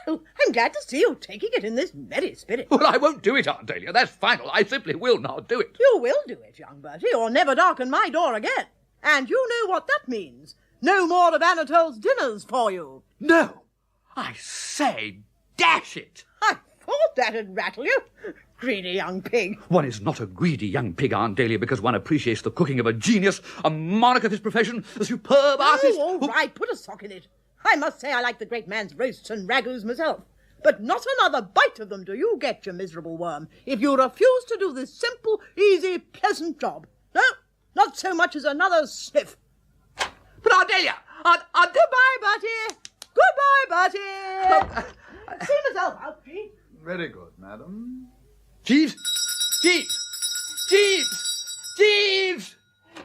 Well, I'm glad to see you taking it in this merry spirit. Well, I won't do it, Aunt Dahlia. That's final. I simply will not do it. You will do it, young Bertie, or never darken my door again. And you know what that means. No more of Anatole's dinners for you. No. I say, dash it. I thought that'd rattle you. Greedy young pig. One is not a greedy young pig, Aunt Dahlia, because one appreciates the cooking of a genius, a monarch of his profession, a superb artist. Oh, all right, put a sock in it. I must say I like the great man's roasts and ragouts myself. But not another bite of them do you get, you miserable worm, if you refuse to do this simple, easy, pleasant job. No, not so much as another sniff. But Aunt Dahlia, Aunt Goodbye, Bertie. Goodbye, Bertie. See myself out, Jeeves. Very good, madam. Jeeves! Jeeves! Jeeves! Jeeves!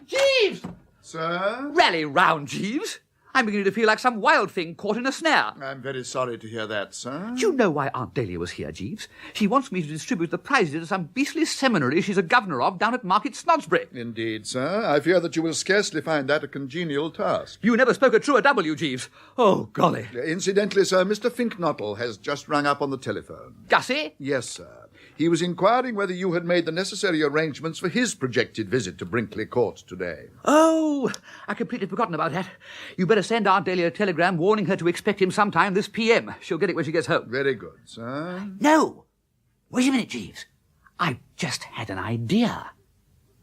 Jeeves! Sir? Rally round, Jeeves. I'm beginning to feel like some wild thing caught in a snare. I'm very sorry to hear that, sir. Do you know why Aunt Dahlia was here, Jeeves? She wants me to distribute the prizes to some beastly seminary she's a governor of down at Market Snodsbury. Indeed, sir. I fear that you will scarcely find that a congenial task. You never spoke a truer W, Jeeves. Oh, golly. Incidentally, sir, Mr. Fink-Nottle has just rung up on the telephone. Gussie? Yes, sir. He was inquiring whether you had made the necessary arrangements for his projected visit to Brinkley Court today. Oh, I completely forgotten about that. You better send Aunt Dahlia a telegram warning her to expect him sometime this PM. She'll get it when she gets home. Very good, sir. No. Wait a minute, Jeeves. I've just had an idea.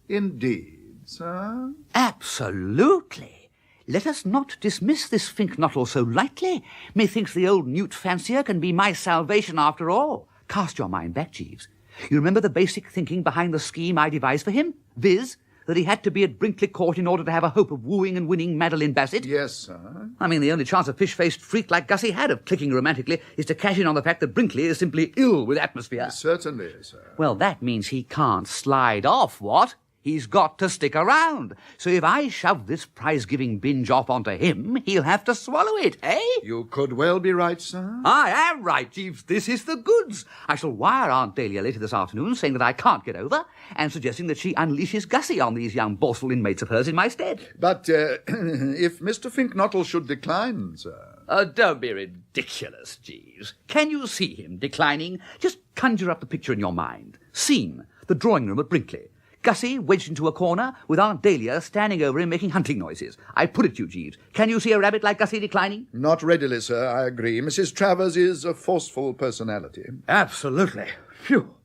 Indeed, sir. Absolutely. Let us not dismiss this Fink-Nottle so lightly. Methinks the old newt fancier can be my salvation after all. Cast your mind back, Jeeves. You remember the basic thinking behind the scheme I devised for him? Viz., that he had to be at Brinkley Court in order to have a hope of wooing and winning Madeline Bassett? Yes, sir. I mean, the only chance a fish-faced freak like Gussie had of clicking romantically is to cash in on the fact that Brinkley is simply ill with atmosphere. Certainly, sir. Well, that means he can't slide off, what? He's got to stick around. So if I shove this prize-giving binge off onto him, he'll have to swallow it, eh? You could well be right, sir. I am right, Jeeves. This is the goods. I shall wire Aunt Dahlia later this afternoon saying that I can't get over and suggesting that she unleashes Gussie on these young borstal inmates of hers in my stead. But if Mr. Fink-Nottle should decline, sir... Don't be ridiculous, Jeeves. Can you see him declining? Just conjure up the picture in your mind. Scene, the drawing room at Brinkley. Gussie wedged into a corner with Aunt Dahlia standing over him making hunting noises. I put it to you, Jeeves. Can you see a rabbit like Gussie declining? Not readily, sir, I agree. Mrs. Travers is a forceful personality. Absolutely. Phew.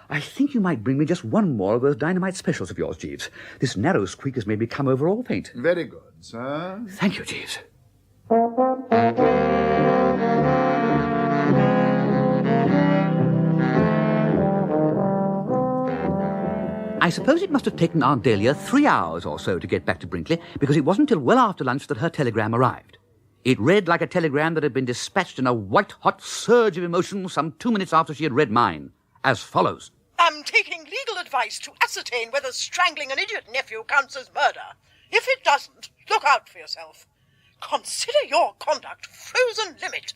I think you might bring me just one more of those dynamite specials of yours, Jeeves. This narrow squeak has made me come over all paint. Very good, sir. Thank you, Jeeves. I suppose it must have taken Aunt Dahlia 3 hours or so to get back to Brinkley, because it wasn't till well after lunch that her telegram arrived. It read like a telegram that had been dispatched in a white-hot surge of emotion some 2 minutes after she had read mine, as follows. I'm taking legal advice to ascertain whether strangling an idiot nephew counts as murder. If it doesn't, look out for yourself. Consider your conduct frozen limit.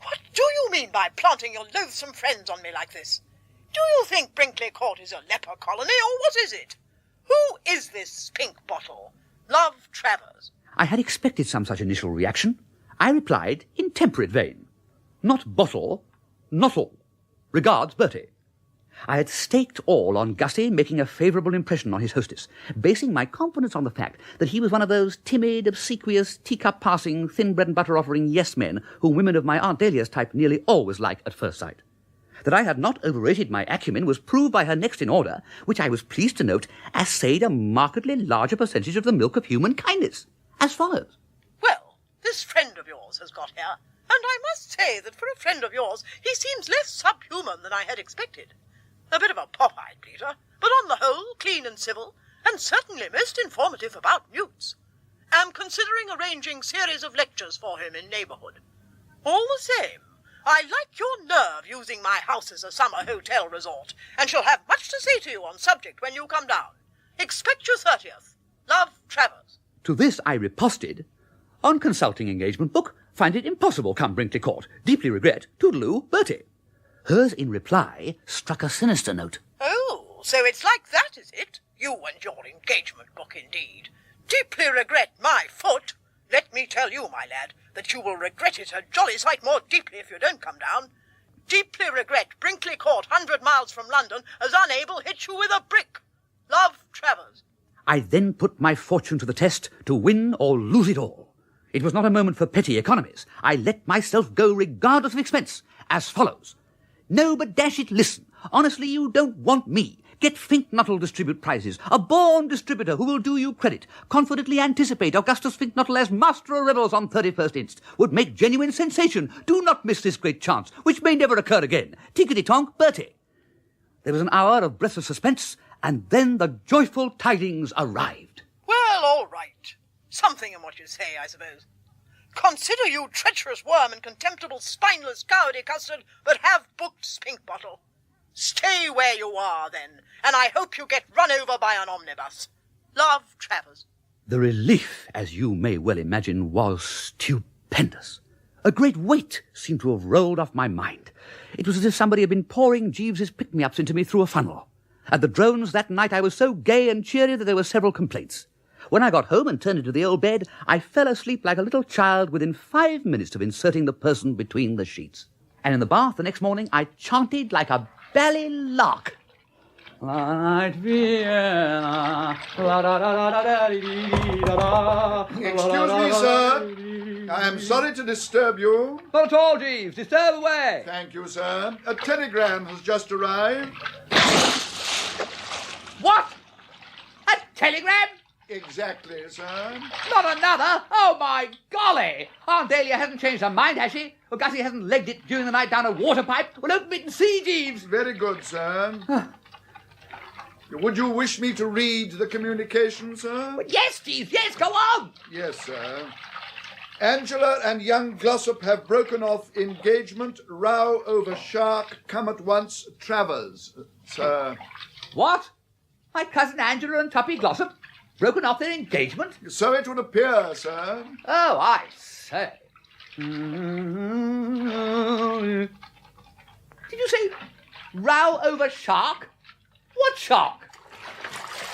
What do you mean by planting your loathsome friends on me like this? Do you think Brinkley Court is a leper colony, or what is it? Who is this pink bottle? Love Travers. I had expected some such initial reaction. I replied in temperate vein. Not bottle, not all. Regards, Bertie. I had staked all on Gussie making a favourable impression on his hostess, basing my confidence on the fact that he was one of those timid, obsequious, teacup-passing, thin bread-and-butter-offering yes-men whom women of my Aunt Dahlia's type nearly always like at first sight. That I had not overrated my acumen was proved by her next in order, which I was pleased to note assayed a markedly larger percentage of the milk of human kindness, as follows. Well, this friend of yours has got here, and I must say that for a friend of yours he seems less subhuman than I had expected. A bit of a pop-eyed bleater, but on the whole clean and civil, and certainly most informative about newts. Am considering arranging series of lectures for him in neighbourhood. All the same, I like your nerve using my house as a summer hotel resort, and shall have much to say to you on subject when you come down. Expect you 30th. Love, Travers. To this I riposted. On consulting engagement book, find it impossible come Brinkley Court. Deeply regret, toodaloo, Bertie. Hers in reply struck a sinister note. Oh, so it's like that, is it? You and your engagement book, indeed. Deeply regret my foot. Let me tell you, my lad, that you will regret it a jolly sight more deeply if you don't come down. Deeply regret Brinkley Court, 100 miles from London, as unable hit you with a brick. Love, Travers. I then put my fortune to the test to win or lose it all. It was not a moment for petty economies. I let myself go regardless of expense, as follows. No, but dash it, listen. Honestly, you don't want me. Get Fink-Nottle distribute prizes. A born distributor who will do you credit. Confidently anticipate Augustus Fink-Nottle as Master of Revels on 31st inst. Would make genuine sensation. Do not miss this great chance, which may never occur again. Tickety-tonk, Bertie. There was an hour of breathless suspense, and then the joyful tidings arrived. Well, all right. Something in what you say, I suppose. Consider you treacherous worm and contemptible spineless cowardly custard that have booked Spink Bottle. Stay where you are, then, and I hope you get run over by an omnibus. Love, Travers. The relief, as you may well imagine, was stupendous. A great weight seemed to have rolled off my mind. It was as if somebody had been pouring Jeeves's pick-me-ups into me through a funnel. At the drones that night I was so gay and cheery that there were several complaints. When I got home and turned into the old bed, I fell asleep like a little child within 5 minutes of inserting the person between the sheets. And in the bath the next morning, I chanted like a bally lark. Excuse me, sir. I am sorry to disturb you. Not at all, Jeeves. Disturb away. Thank you, sir. A telegram has just arrived. What? A telegram? Exactly, sir. Not another? Oh, my golly! Aunt Dahlia hasn't changed her mind, has she? Or Gussie hasn't legged it during the night down a water pipe? Well, open it and see, Jeeves. Very good, sir. Would you wish me to read the communication, sir? Well, yes, Jeeves, yes, go on! Yes, sir. Angela and young Glossop have broken off engagement. Row over shark. Come at once. Travers, sir. What? My cousin Angela and Tuppy Glossop? Broken off their engagement? So it would appear, sir. Oh, I say. Did you say row over shark? What shark?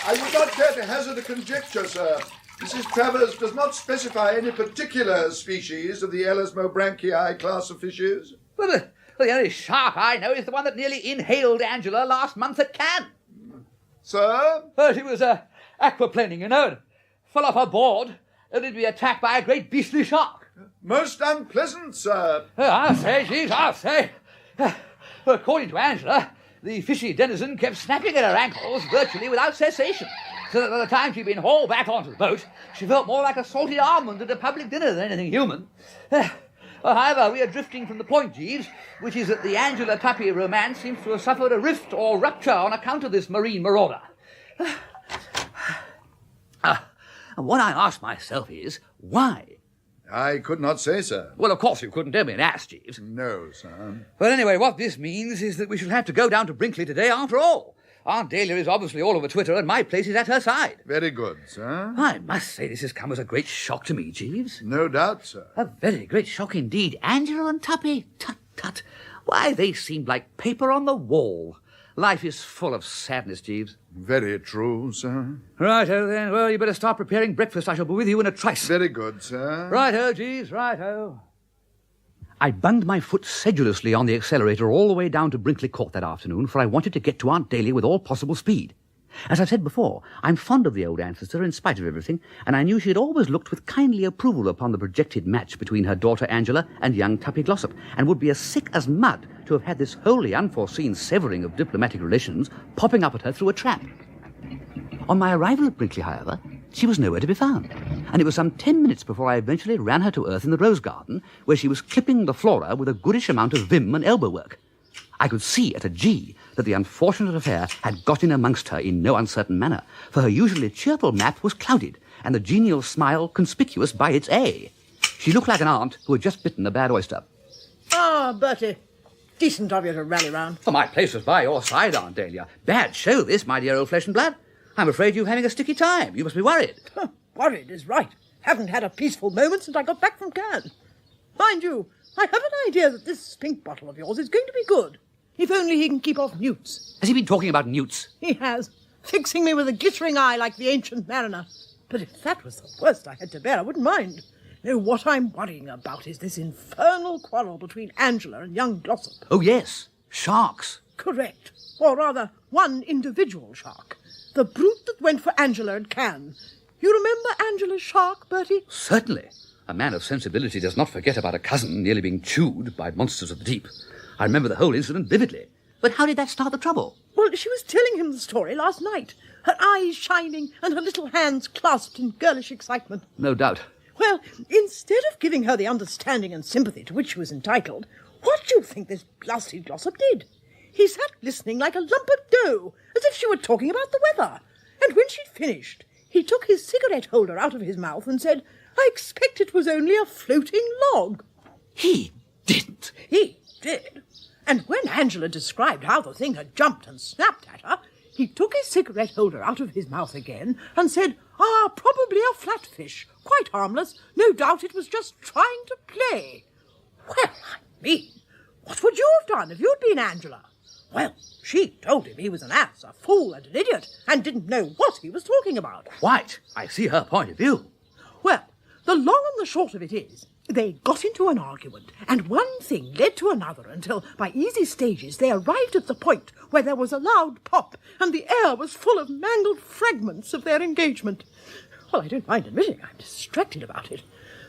I would not care to hazard a conjecture, sir. Mrs. Travers does not specify any particular species of the Elasmobranchii class of fishes. Well, the only shark I know is the one that nearly inhaled Angela last month at Cannes. Sir? She was aquaplaning, you know, and fell off her board, only to be attacked by a great beastly shark. Most unpleasant, sir. I'll say, Jeeves, I'll say. According to Angela, the fishy denizen kept snapping at her ankles virtually without cessation, so that by the time she'd been hauled back onto the boat, she felt more like a salted almond at a public dinner than anything human. However, we are drifting from the point, Jeeves, which is that the Angela-Tuppy romance seems to have suffered a rift or rupture on account of this marine marauder. And what I ask myself is, why? I could not say, sir. Well, of course you couldn't. Don't be an ass, Jeeves. No, sir. But anyway, what this means is that we shall have to go down to Brinkley today after all. Aunt Dahlia is obviously all over Twitter, and my place is at her side. Very good, sir. I must say this has come as a great shock to me, Jeeves. No doubt, sir. A very great shock indeed. Angela and Tuppy. Tut, tut. Why, they seemed like paper on the wall. Life is full of sadness, Jeeves. Very true, sir. Righto, then. Well, you better start preparing breakfast. I shall be with you in a trice. Very good, sir. Righto, Jeeves, righto. I bunged my foot sedulously on the accelerator all the way down to Brinkley Court that afternoon, for I wanted to get to Aunt Dahlia with all possible speed. As I've said before, I'm fond of the old ancestor in spite of everything, and I knew she had always looked with kindly approval upon the projected match between her daughter Angela and young Tuppy Glossop, and would be as sick as mud to have had this wholly unforeseen severing of diplomatic relations popping up at her through a trap. On my arrival at Brinkley, however, she was nowhere to be found, and it was some 10 minutes before I eventually ran her to earth in the rose garden, where she was clipping the flora with a goodish amount of vim and elbow work. I could see at a G that the unfortunate affair had got in amongst her in no uncertain manner, for her usually cheerful map was clouded, and the genial smile conspicuous by its A. She looked like an aunt who had just bitten a bad oyster. Ah, Bertie. Decent of you to rally round. Oh, my place was by your side, Aunt Dahlia. Bad show, this, my dear old flesh and blood. I'm afraid you're having a sticky time. You must be worried. Worried is right. Haven't had a peaceful moment since I got back from Cannes. Mind you, I have an idea that this pink bottle of yours is going to be good. If only he can keep off newts. Has he been talking about newts? He has. Fixing me with a glittering eye like the ancient mariner. But if that was the worst I had to bear, I wouldn't mind. No, what I'm worrying about is this infernal quarrel between Angela and young Glossop. Oh, yes. Sharks. Correct. Or rather, one individual shark. The brute that went for Angela at Cannes. You remember Angela's shark, Bertie? Certainly. A man of sensibility does not forget about a cousin nearly being chewed by monsters of the deep. I remember the whole incident vividly. But how did that start the trouble? Well, she was telling him the story last night. Her eyes shining and her little hands clasped in girlish excitement. No doubt. Well, instead of giving her the understanding and sympathy to which she was entitled, what do you think this blasted Glossop did? He sat listening like a lump of dough, as if she were talking about the weather. And when she'd finished, he took his cigarette holder out of his mouth and said, "I expect it was only a floating log." He didn't. He did. And when Angela described how the thing had jumped and snapped at her, he took his cigarette holder out of his mouth again and said, "Probably a flatfish. Quite harmless. No doubt it was just trying to play." Well, I mean, what would you have done if you'd been Angela? Well, she told him he was an ass, a fool and an idiot, and didn't know what he was talking about. Quite. I see her point of view. Well, the long and the short of it is, they got into an argument, and one thing led to another until, by easy stages, they arrived at the point where there was a loud pop, and the air was full of mangled fragments of their engagement. Well, I don't mind admitting I'm distracted about it.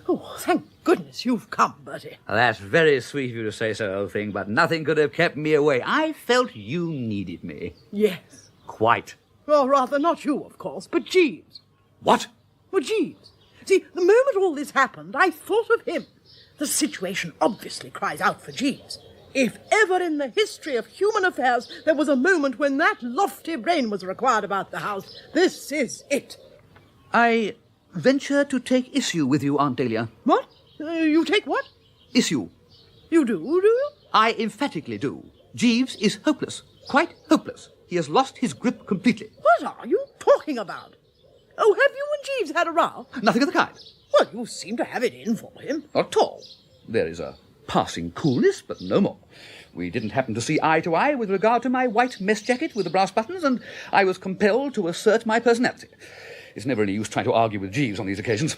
Oh, thank goodness you've come, Bertie. That's very sweet of you to say so, old thing, but nothing could have kept me away. I felt you needed me. Yes. Quite. Well, rather not you, of course, but Jeeves. What? Well, Jeeves. See, the moment all this happened, I thought of him. The situation obviously cries out for Jeeves. If ever in the history of human affairs there was a moment when that lofty brain was required about the house, this is it. I venture to take issue with you, Aunt Dahlia. What? You take what? Issue. You do you? I emphatically do. Jeeves is hopeless. Quite hopeless. He has lost his grip completely. What are you talking about? Oh, have you and Jeeves had a row? Nothing of the kind. Well, you seem to have it in for him. Not at all. There is a passing coolness, but no more. We didn't happen to see eye to eye with regard to my white mess jacket with the brass buttons, and I was compelled to assert my personality. It's never any use trying to argue with Jeeves on these occasions.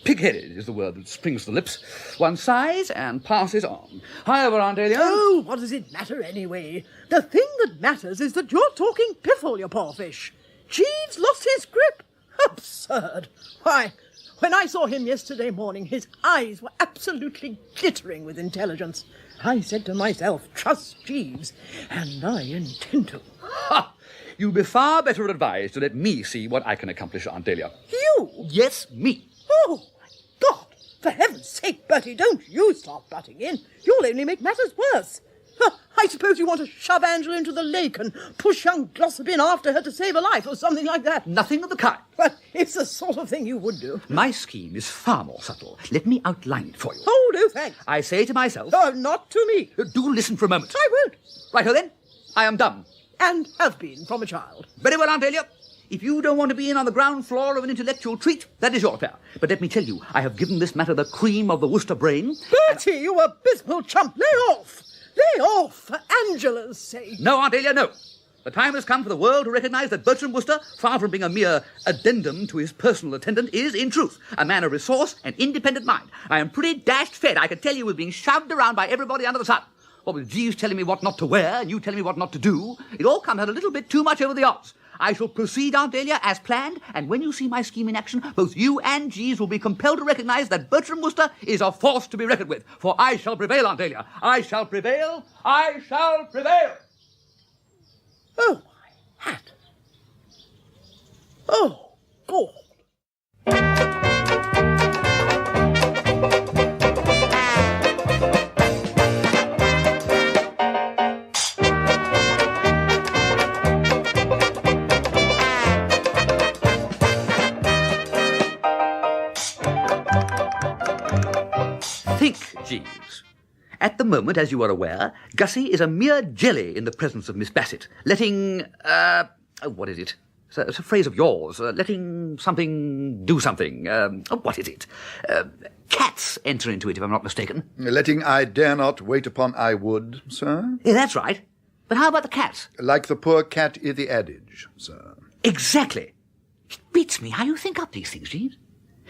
Pig-headed is the word that springs to the lips. One sighs and passes on. However, Aunt Dahlia... Oh, what does it matter anyway? The thing that matters is that you're talking piffle, you poor fish. Jeeves lost his grip. Absurd. Why, when I saw him yesterday morning, his eyes were absolutely glittering with intelligence. I said to myself, trust Jeeves, and I intend to. Ha! You'd be far better advised to let me see what I can accomplish, Aunt Dahlia. You? Yes, me. Oh, my God! For heaven's sake, Bertie, don't you start butting in. You'll only make matters worse. I suppose you want to shove Angela into the lake and push young Glossop in after her to save her life or something like that. Nothing of the kind. But it's the sort of thing you would do. My scheme is far more subtle. Let me outline it for you. Oh, no, thanks. I say to myself... Oh, not to me. Do listen for a moment. I won't. Righto then. I am dumb. And have been from a child. Very well, Aunt Dahlia. If you don't want to be in on the ground floor of an intellectual treat, that is your affair. But let me tell you, I have given this matter the cream of the Wooster brain. Bertie, you abysmal chump, lay off. Lay off, for Angela's sake. No, Aunt Dahlia, no. The time has come for the world to recognise that Bertram Wooster, far from being a mere addendum to his personal attendant, is, in truth, a man of resource and independent mind. I am pretty dashed fed, I can tell you, with being shoved around by everybody under the sun. What with Jeeves telling me what not to wear and you telling me what not to do, it all comes out a little bit too much over the odds. I shall proceed, Aunt Dahlia, as planned, and when you see my scheme in action, both you and Jeeves will be compelled to recognise that Bertram Wooster is a force to be reckoned with. For I shall prevail, Aunt Dahlia. I shall prevail. I shall prevail. Oh, my hat. Oh, God. Think, Jeeves. At the moment, as you are aware, Gussie is a mere jelly in the presence of Miss Bassett, letting, what is it? It's a phrase of yours. Letting something do something. What is it? Cats enter into it, if I'm not mistaken. Letting I dare not wait upon I would, sir? Yeah, that's right. But how about the cats? Like the poor cat i' the adage, sir. Exactly. It beats me how you think up these things, Jeeves.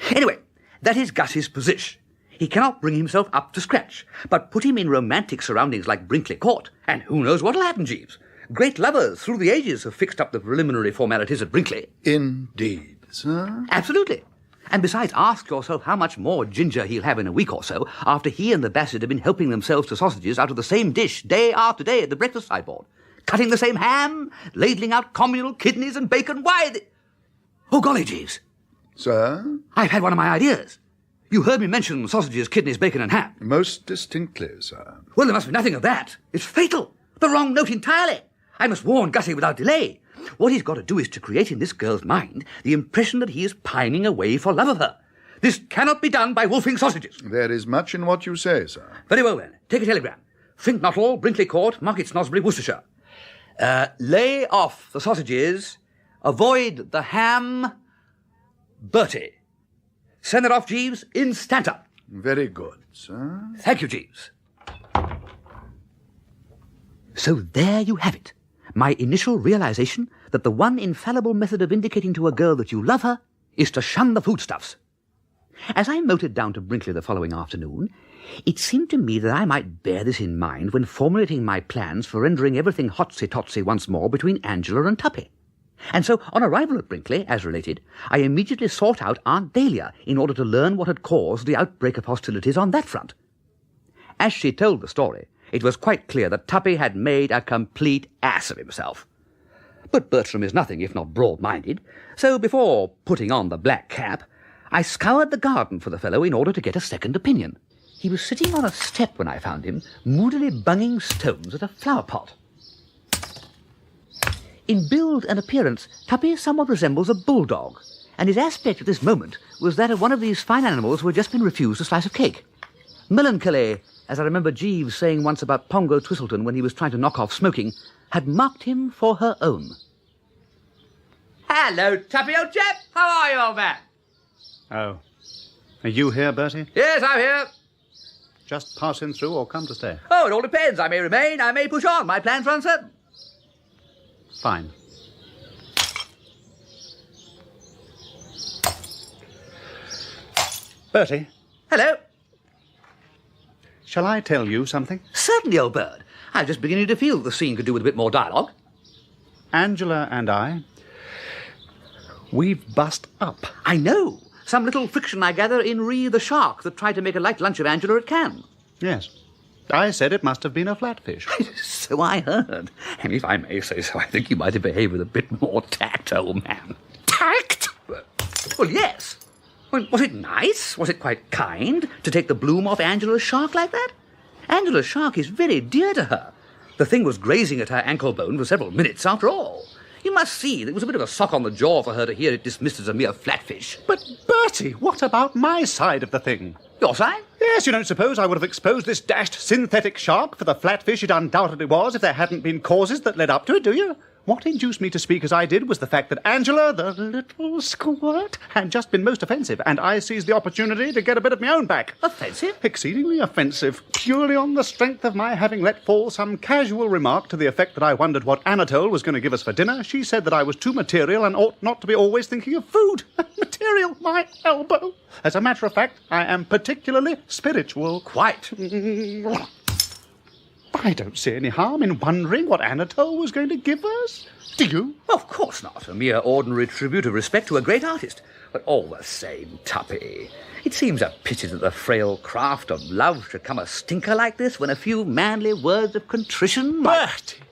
Anyway, that is Gussie's position. He cannot bring himself up to scratch, but put him in romantic surroundings like Brinkley Court, and who knows what'll happen, Jeeves. Great lovers through the ages have fixed up the preliminary formalities at Brinkley. Indeed, sir. Absolutely. And besides, ask yourself how much more ginger he'll have in a week or so after he and the Bassett have been helping themselves to sausages out of the same dish day after day at the breakfast sideboard. Cutting the same ham, ladling out communal kidneys and bacon. Why, Oh, golly, Jeeves. Sir? I've had one of my ideas. You heard me mention sausages, kidneys, bacon and ham. Most distinctly, sir. Well, there must be nothing of that. It's fatal. The wrong note entirely. I must warn Gussie without delay. What he's got to do is to create in this girl's mind the impression that he is pining away for love of her. This cannot be done by wolfing sausages. There is much in what you say, sir. Very well, then. Take a telegram. Fink-Nottle, Brinkley Court, Market Snosbury, Worcestershire. Lay off the sausages. Avoid the ham. Bertie. Send it off, Jeeves, instanter. Very good, sir. Thank you, Jeeves. So there you have it. My initial realization that the one infallible method of indicating to a girl that you love her is to shun the foodstuffs. As I motored down to Brinkley the following afternoon, it seemed to me that I might bear this in mind when formulating my plans for rendering everything hotsy-totsy once more between Angela and Tuppy. And so, on arrival at Brinkley, as related, I immediately sought out Aunt Dahlia in order to learn what had caused the outbreak of hostilities on that front. As she told the story, it was quite clear that Tuppy had made a complete ass of himself. But Bertram is nothing if not broad-minded, so before putting on the black cap, I scoured the garden for the fellow in order to get a second opinion. He was sitting on a step when I found him, moodily bunging stones at a flower pot. In build and appearance, Tuppy somewhat resembles a bulldog, and his aspect at this moment was that of one of these fine animals who had just been refused a slice of cake. Melancholy, as I remember Jeeves saying once about Pongo Twistleton when he was trying to knock off smoking, had marked him for her own. Hello, Tuppy, old chap. How are you, old man? Oh. Are you here, Bertie? Yes, I'm here. Just passing through or come to stay? Oh, it all depends. I may remain, I may push on. My plans are uncertain. Fine. Bertie, Hello. shall I tell you something? Certainly, old bird. I was just beginning to feel that the scene could do with a bit more dialogue. Angela and I, we've bust up. I know. Some little friction, I gather, in Ree the shark that tried to make a light lunch of Angela at Cannes. Yes. I said it must have been a flatfish. So I heard. And if I may say so, I think you might have behaved with a bit more tact, old man. Tact? Well, yes. Well, was it nice? Was it quite kind to take the bloom off Angela's shark like that? Angela's shark is very dear to her. The thing was grazing at her ankle bone for several minutes after all. You must see that it was a bit of a sock on the jaw for her to hear it dismissed as a mere flatfish. But, Bertie, what about my side of the thing? Your side? Yes, you don't suppose I would have exposed this dashed synthetic shark for the flatfish it undoubtedly was if there hadn't been causes that led up to it, do you? What induced me to speak as I did was the fact that Angela, the little squirt, had just been most offensive, and I seized the opportunity to get a bit of my own back. Offensive? Exceedingly offensive, purely on the strength of my having let fall some casual remark to the effect that I wondered what Anatole was going to give us for dinner. She said that I was too material and ought not to be always thinking of food. Material, my elbow. As a matter of fact, I am particularly spiritual. Quite. I don't see any harm in wondering what Anatole was going to give us. Do you? Of course not. A mere ordinary tribute of respect to a great artist. But all the same, Tuppy, it seems a pity that the frail craft of love should come a stinker like this when a few manly words of contrition might... Bertie,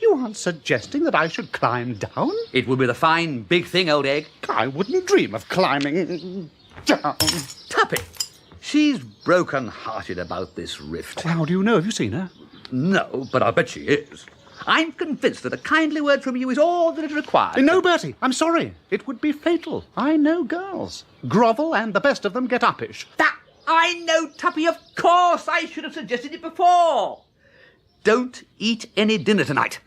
you aren't suggesting that I should climb down? It would be the fine big thing, old egg. I wouldn't dream of climbing down. Tuppy, she's broken-hearted about this rift. How do you know? Have you seen her? No, but I'll bet she is. I'm convinced that a kindly word from you is all that it requires. No, Bertie, I'm sorry. It would be fatal. I know girls. Grovel, and the best of them get uppish. That I know, Tuppy, of course. I should have suggested it before. Don't eat any dinner tonight.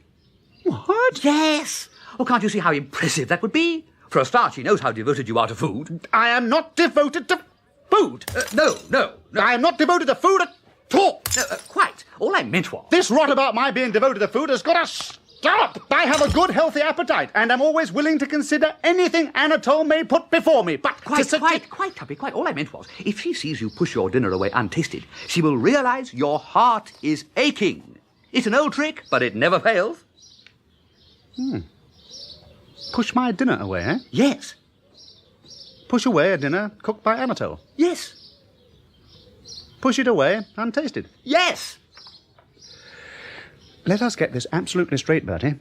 What? Yes. Oh, can't you see how impressive that would be? For a start, she knows how devoted you are to food. I am not devoted to food. No. I am not devoted to food at all. Quite. All I meant was... This rot about my being devoted to food has got to stop. I have a good, healthy appetite, and am always willing to consider anything Anatole may put before me. But Quite, Tuppy, quite. All I meant was, if she sees you push your dinner away untasted, she will realise your heart is aching. It's an old trick, but it never fails. Push my dinner away, eh? Yes. Push away a dinner cooked by Anatole. Yes. Push it away untasted. Yes. Let us get this absolutely straight, Bertie.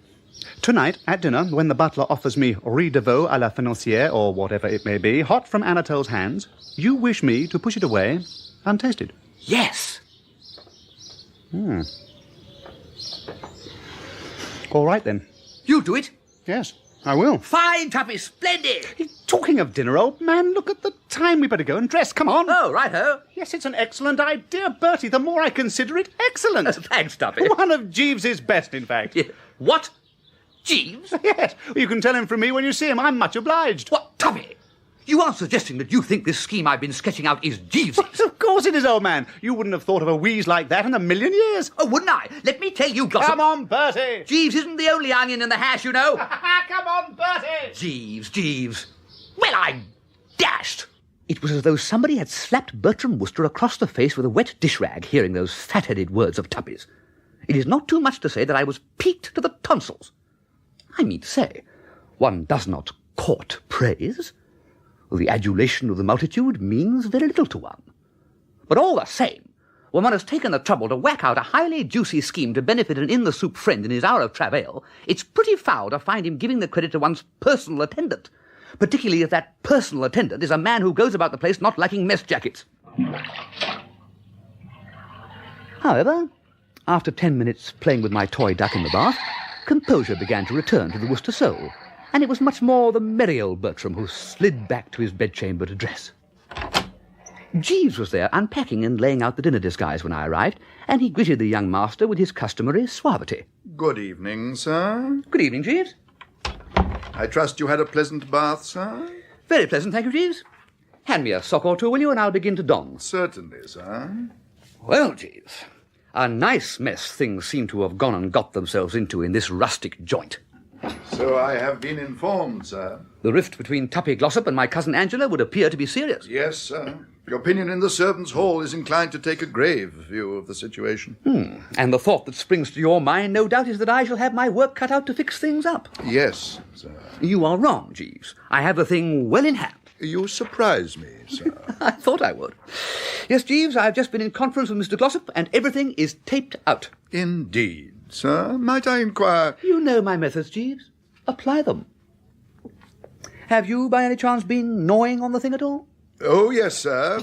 Tonight, at dinner, when the butler offers me riz de veau à la financière, or whatever it may be, hot from Anatole's hands, you wish me to push it away untasted. Yes. All right, then. You do it. Yes, I will. Fine, Tuppy, splendid. Talking of dinner, old man, look at the time. We better go and dress. Come on. Oh, righto. Yes, it's an excellent idea, Bertie. The more I consider it, excellent. Thanks, Tuppy. One of Jeeves's best, in fact. Yeah. What? Jeeves? Yes, you can tell him from me when you see him. I'm much obliged. What, Tuppy? You are suggesting that you think this scheme I've been sketching out is Jeeves's? Of course it is, old man. You wouldn't have thought of a wheeze like that in a million years. Oh, wouldn't I? Let me tell you, Glossop. Come on, Bertie. Jeeves isn't the only onion in the hash, you know. Come on, Bertie. Jeeves. Well, I'm dashed. It was as though somebody had slapped Bertram Wooster across the face with a wet dish rag, hearing those fat-headed words of Tuppy's. It is not too much to say that I was piqued to the tonsils. I mean to say, one does not court praise. The adulation of the multitude means very little to one. But all the same, when one has taken the trouble to whack out a highly juicy scheme to benefit an in-the-soup friend in his hour of travail, it's pretty foul to find him giving the credit to one's personal attendant, particularly if that personal attendant is a man who goes about the place not liking mess jackets. However, after 10 minutes playing with my toy duck in the bath, composure began to return to the Wooster soul, and it was much more the merry old Bertram who slid back to his bedchamber to dress. Jeeves was there unpacking and laying out the dinner disguise when I arrived, and he greeted the young master with his customary suavity. Good evening, sir. Good evening, Jeeves. I trust you had a pleasant bath, sir? Very pleasant, thank you, Jeeves. Hand me a sock or two, will you, and I'll begin to don. Certainly, sir. Well, Jeeves, a nice mess things seem to have gone and got themselves into in this rustic joint. So I have been informed, sir. The rift between Tuppy Glossop and my cousin Angela would appear to be serious. Yes, sir. The opinion in the servants' hall is inclined to take a grave view of the situation. And the thought that springs to your mind, no doubt, is that I shall have my work cut out to fix things up. Yes, sir. You are wrong, Jeeves. I have the thing well in hand. You surprise me, sir. I thought I would. Yes, Jeeves, I've just been in conference with Mr. Glossop, and everything is taped out. Indeed, sir. Might I inquire... You know my methods, Jeeves. Apply them. Have you, by any chance, been gnawing on the thing at all? Oh, yes, sir.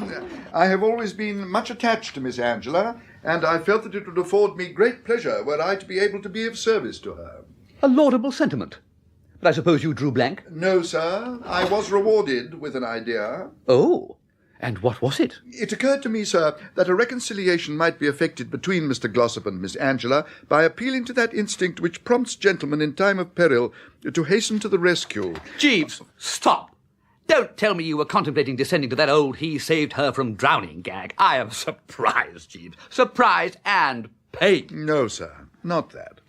I have always been much attached to Miss Angela, and I felt that it would afford me great pleasure were I to be able to be of service to her. A laudable sentiment. But I suppose you drew blank? No, sir. I was rewarded with an idea. Oh, And what was it? It occurred to me, sir, that a reconciliation might be effected between Mr. Glossop and Miss Angela by appealing to that instinct which prompts gentlemen in time of peril to hasten to the rescue. Jeeves, stop! Don't tell me you were contemplating descending to that old he saved her from drowning gag. I am surprised, Jeeves. Surprised and pained. No, sir, not that.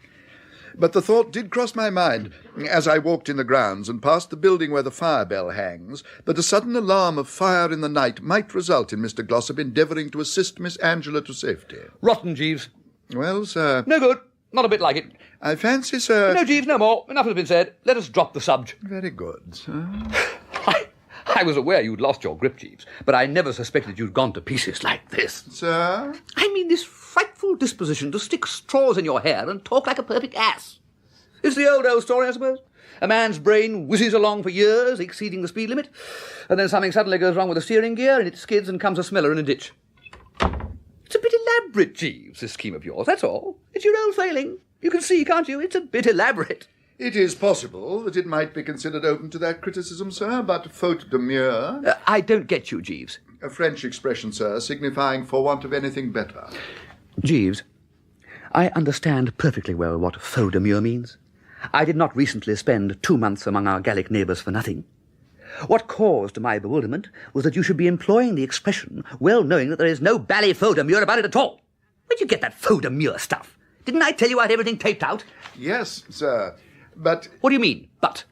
But the thought did cross my mind as I walked in the grounds and passed the building where the fire bell hangs, that a sudden alarm of fire in the night might result in Mr. Glossop endeavouring to assist Miss Angela to safety. Rotten, Jeeves. Well, sir... No good. Not a bit like it. I fancy, sir... No, Jeeves, no more. Enough has been said. Let us drop the subject. Very good, sir. I was aware you'd lost your grip, Jeeves, but I never suspected you'd gone to pieces like this. Sir? I mean, this frightful disposition to stick straws in your hair and talk like a perfect ass. It's the old story, I suppose. A man's brain whizzes along for years, exceeding the speed limit, and then something suddenly goes wrong with the steering gear, and it skids and comes a smeller in a ditch. It's a bit elaborate, Jeeves, this scheme of yours, that's all. It's your old failing. You can see, can't you? It's a bit elaborate. It is possible that it might be considered open to that criticism, sir, but faute de mieux... I don't get you, Jeeves. A French expression, sir, signifying for want of anything better. Jeeves, I understand perfectly well what faute de mieux means. I did not recently spend 2 months among our Gallic neighbours for nothing. What caused my bewilderment was that you should be employing the expression well knowing that there is no bally faute de mieux about it at all. Where'd you get that faute de mieux stuff? Didn't I tell you I had everything taped out? Yes, sir, but... What do you mean, but?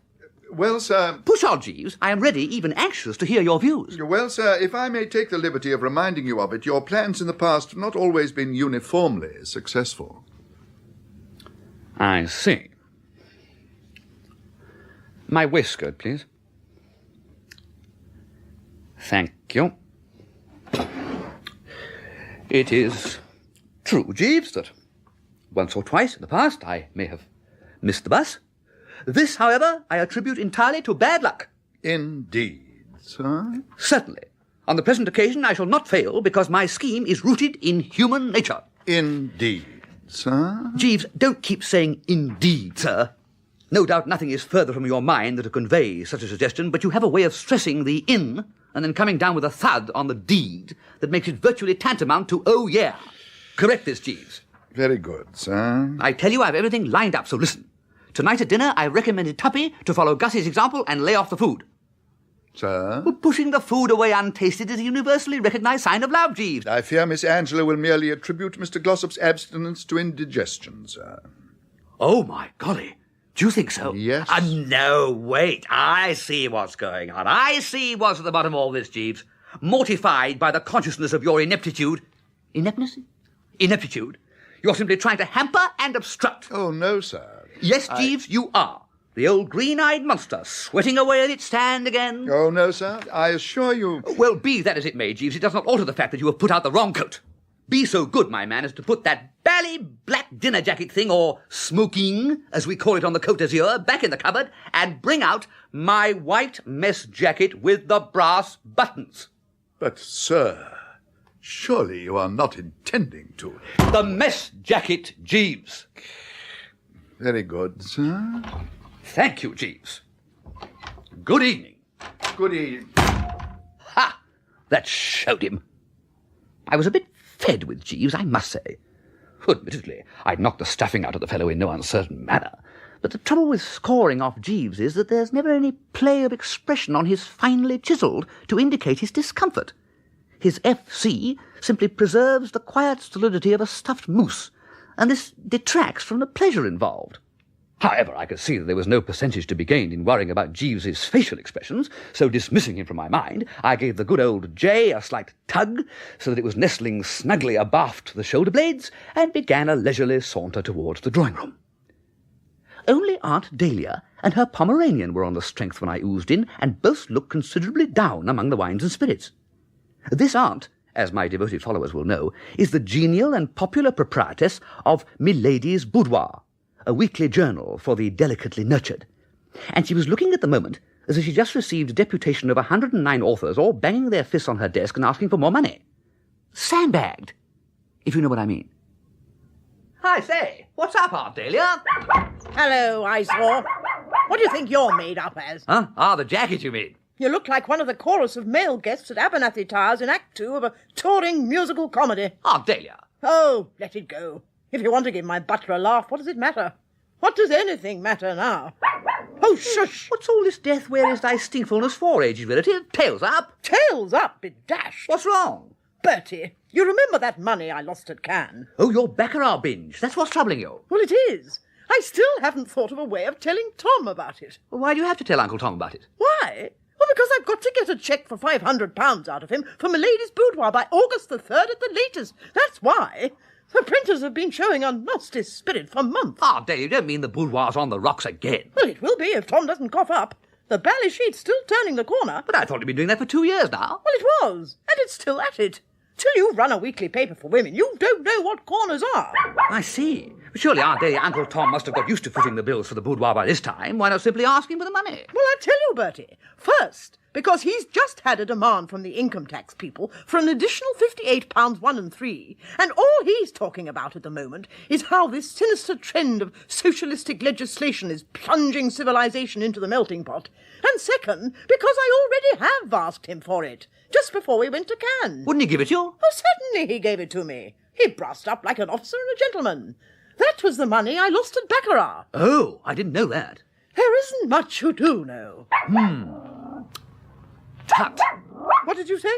Well, sir... Push on, Jeeves. I am ready, even anxious, to hear your views. Well, sir, if I may take the liberty of reminding you of it, your plans in the past have not always been uniformly successful. I see. My waistcoat, please. Thank you. It is true, Jeeves, that once or twice in the past I may have missed the bus. This, however, I attribute entirely to bad luck. Indeed, sir? Certainly. On the present occasion I shall not fail because my scheme is rooted in human nature. Indeed, sir? Jeeves, don't keep saying indeed, sir. No doubt nothing is further from your mind than to convey such a suggestion, but you have a way of stressing the in and then coming down with a thud on the deed that makes it virtually tantamount to oh yeah. Correct this, Jeeves. Very good, sir. I tell you I have everything lined up, so listen. Tonight at dinner I recommended Tuppy to follow Gussie's example and lay off the food. Sir? Pushing the food away untasted is a universally recognised sign of love, Jeeves. I fear Miss Angela will merely attribute Mr. Glossop's abstinence to indigestion, sir. Oh, my golly. Do you think so? Yes. No, wait. I see what's going on. I see what's at the bottom of all this, Jeeves. Mortified by the consciousness of your ineptitude. Ineptitude? Ineptitude. You're simply trying to hamper and obstruct. Oh, no, sir. Yes, Jeeves, you are. The old green-eyed monster, sweating away at its stand again. Oh, no, sir. I assure you... Well, be that as it may, Jeeves, it does not alter the fact that you have put out the wrong coat. Be so good, my man, as to put that bally black dinner jacket thing, or smoking, as we call it on the Côte d'Azur, back in the cupboard, and bring out my white mess jacket with the brass buttons. But, sir, surely you are not intending to... The mess jacket, Jeeves. Very good, sir. Thank you, Jeeves. Good evening. Good evening. Ha! That showed him. I was a bit fed with Jeeves, I must say. Admittedly, I'd knocked the stuffing out of the fellow in no uncertain manner, but the trouble with scoring off Jeeves is that there's never any play of expression on his finely chiselled to indicate his discomfort. His FC simply preserves the quiet solidity of a stuffed moose, and this detracts from the pleasure involved. However, I could see that there was no percentage to be gained in worrying about Jeeves's facial expressions, so dismissing him from my mind, I gave the good old J a slight tug, so that it was nestling snugly abaft the shoulder blades, and began a leisurely saunter towards the drawing-room. Only Aunt Dahlia and her Pomeranian were on the strength when I oozed in, and both looked considerably down among the wines and spirits. This aunt, as my devoted followers will know, is the genial and popular proprietress of Milady's Boudoir, a weekly journal for the delicately nurtured. And she was looking at the moment as if she just received a deputation of 109 authors all banging their fists on her desk and asking for more money. Sandbagged, if you know what I mean. I say, what's up, Aunt Dahlia? Hello, Eyesore. What do you think you're made up as? Huh? Ah, the jacket, you mean? You look like one of the chorus of male guests at Abernathy Towers in Act 2 of a touring musical comedy. Aunt Dahlia. Oh, let it go. If you want to give my butler a laugh, what does it matter? What does anything matter now? Oh, shush! What's all this death where is thy stinkfulness for, aged relative? Tails up? Tails up, be dashed! What's wrong? Bertie, you remember that money I lost at Cannes? Oh, your baccarat binge. That's what's troubling you. Well, it is. I still haven't thought of a way of telling Tom about it. Well, why do you have to tell Uncle Tom about it? Why? Well, because I've got to get a cheque for £500 out of him for Milady's boudoir by August the 3rd at the latest. That's why. The printers have been showing a nasty spirit for months. Aunt Dahlia, you don't mean the boudoir's on the rocks again? Well, it will be if Tom doesn't cough up. The bally sheet's still turning the corner. But I thought you'd been doing that for 2 years now. Well, it was, and it's still at it. Till you run a weekly paper for women, you don't know what corners are. I see. Surely, Aunt Dahlia, Uncle Tom must have got used to footing the bills for the boudoir by this time. Why not simply ask him for the money? Well, I tell you, Bertie. First, because he's just had a demand from the income tax people for an additional £58 1 and 3, and all he's talking about at the moment is how this sinister trend of socialistic legislation is plunging civilization into the melting pot. And second, because I already have asked him for it, just before we went to Cannes. Wouldn't he give it you? Oh, certainly he gave it to me. He brassed up like an officer and a gentleman. That was the money I lost at baccarat. Oh, I didn't know that. There isn't much you do know. Tut. What did you say?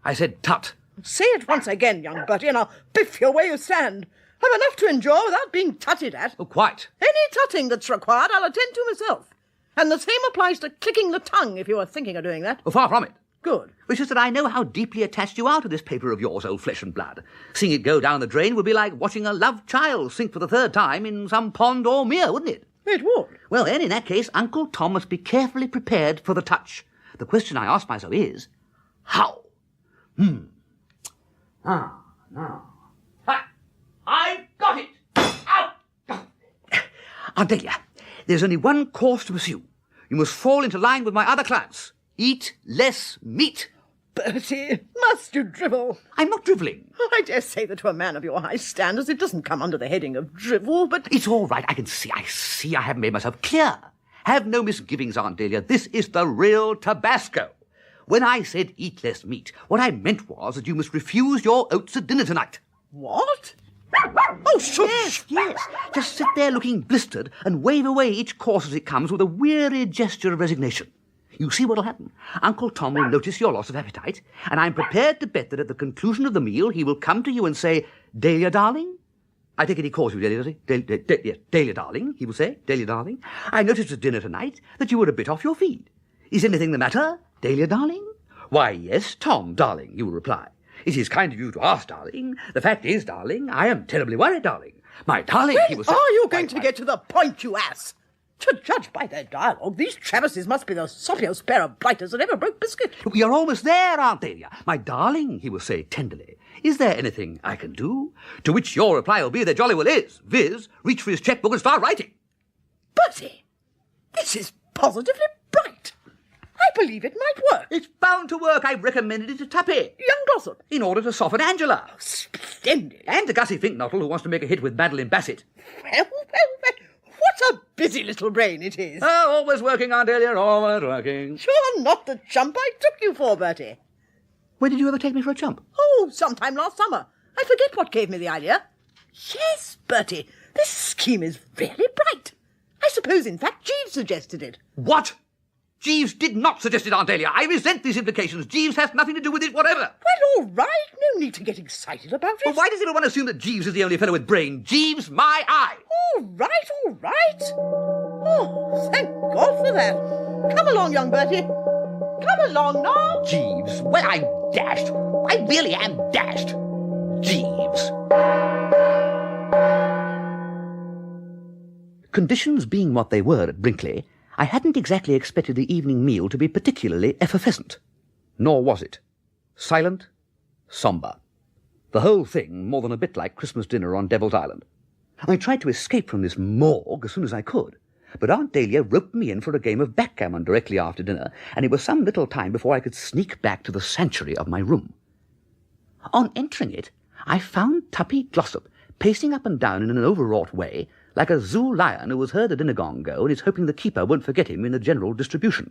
I said tut. Say it once again, young Bertie, and I'll biff you where you stand. I've enough to endure without being tutted at. Oh, quite. Any tutting that's required, I'll attend to myself. And the same applies to clicking the tongue, if you were thinking of doing that. Oh, far from it. Good. It's just that I know how deeply attached you are to this paper of yours, old flesh and blood. Seeing it go down the drain would be like watching a loved child sink for the 3rd time in some pond or mere, wouldn't it? It would. Well, then, in that case, Uncle Tom must be carefully prepared for the touch. The question I ask myself is, how? Now. I've got it! Out! Aunt Dahlia, there's only one course to pursue. You must fall into line with my other clients. Eat less meat. Bertie, must you drivel? I'm not drivelling. I dare say that to a man of your high standards it doesn't come under the heading of drivel, but... It's all right. I see I haven't made myself clear. Have no misgivings, Aunt Dahlia. This is the real Tabasco. When I said eat less meat, what I meant was that you must refuse your oats at dinner tonight. What? Oh, shush! Yes. Just sit there looking blistered and wave away each course as it comes with a weary gesture of resignation. You see what'll happen. Uncle Tom will notice your loss of appetite, and I'm prepared to bet that at the conclusion of the meal he will come to you and say, Dahlia, darling? I take it he calls you Dahlia, does he? Yes, Dahlia, darling, he will say. Dahlia, darling, I noticed at dinner tonight that you were a bit off your feed. Is anything the matter, Dahlia, darling? Why, yes, Tom, darling, you will reply. It is kind of you to ask, darling. The fact is, darling, I am terribly worried, darling. My darling, he will say... Are you going to get to the point, you ass? To judge by their dialogue, these Travises must be the soppiest pair of blighters that ever broke biscuit. We are almost there, Aunt Dahlia. My darling, he will say tenderly, is there anything I can do? To which your reply will be there jolly well is, viz., reach for his checkbook and start writing. Bertie, this is positively bright. I believe it might work. It's bound to work. I recommended it to Tuppy. Young gossip. In order to soften Angela. Oh, splendid. And to Gussie Fink-Nottle, who wants to make a hit with Madeline Bassett. Well, what a busy little brain it is. Oh, always working, Aunt Dahlia, always working. You're not the chump I took you for, Bertie. When did you ever take me for a chump? Oh, sometime last summer. I forget what gave me the idea. Yes, Bertie, this scheme is really bright. I suppose, in fact, Jeeves suggested it. What? Jeeves did not suggest it, Aunt Dahlia. I resent these implications. Jeeves has nothing to do with it whatever. Well, all right. No need to get excited about it. Well, why does everyone assume that Jeeves is the only fellow with brain? Jeeves, my eye. All right, all right. Oh, thank God for that. Come along, young Bertie. Come along now. Jeeves. Well, I'm dashed. I really am dashed. Jeeves. Conditions being what they were at Brinkley, I hadn't exactly expected the evening meal to be particularly effervescent. Nor was it. Silent, sombre. The whole thing more than a bit like Christmas dinner on Devil's Island. I tried to escape from this morgue as soon as I could, but Aunt Dahlia roped me in for a game of backgammon directly after dinner, and it was some little time before I could sneak back to the sanctuary of my room. On entering it, I found Tuppy Glossop pacing up and down in an overwrought way, like a zoo lion who has heard the dinner gong go and is hoping the keeper won't forget him in the general distribution.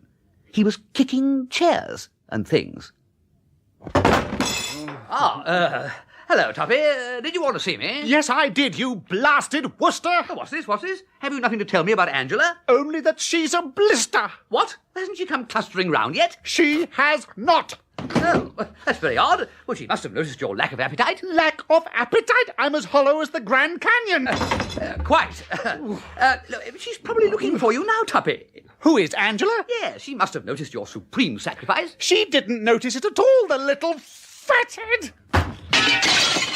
He was kicking chairs and things. Hello, Tuppy. Did you want to see me? Yes, I did, you blasted Wooster. Oh, what's this? Have you nothing to tell me about Angela? Only that she's a blister. What? Hasn't she come clustering round yet? She has not. Oh, that's very odd. Well, she must have noticed your lack of appetite. Lack of appetite? I'm as hollow as the Grand Canyon. Quite. She's probably looking for you now, Tuppy. Who is Angela? Yes, she must have noticed your supreme sacrifice. She didn't notice it at all, the little fathead.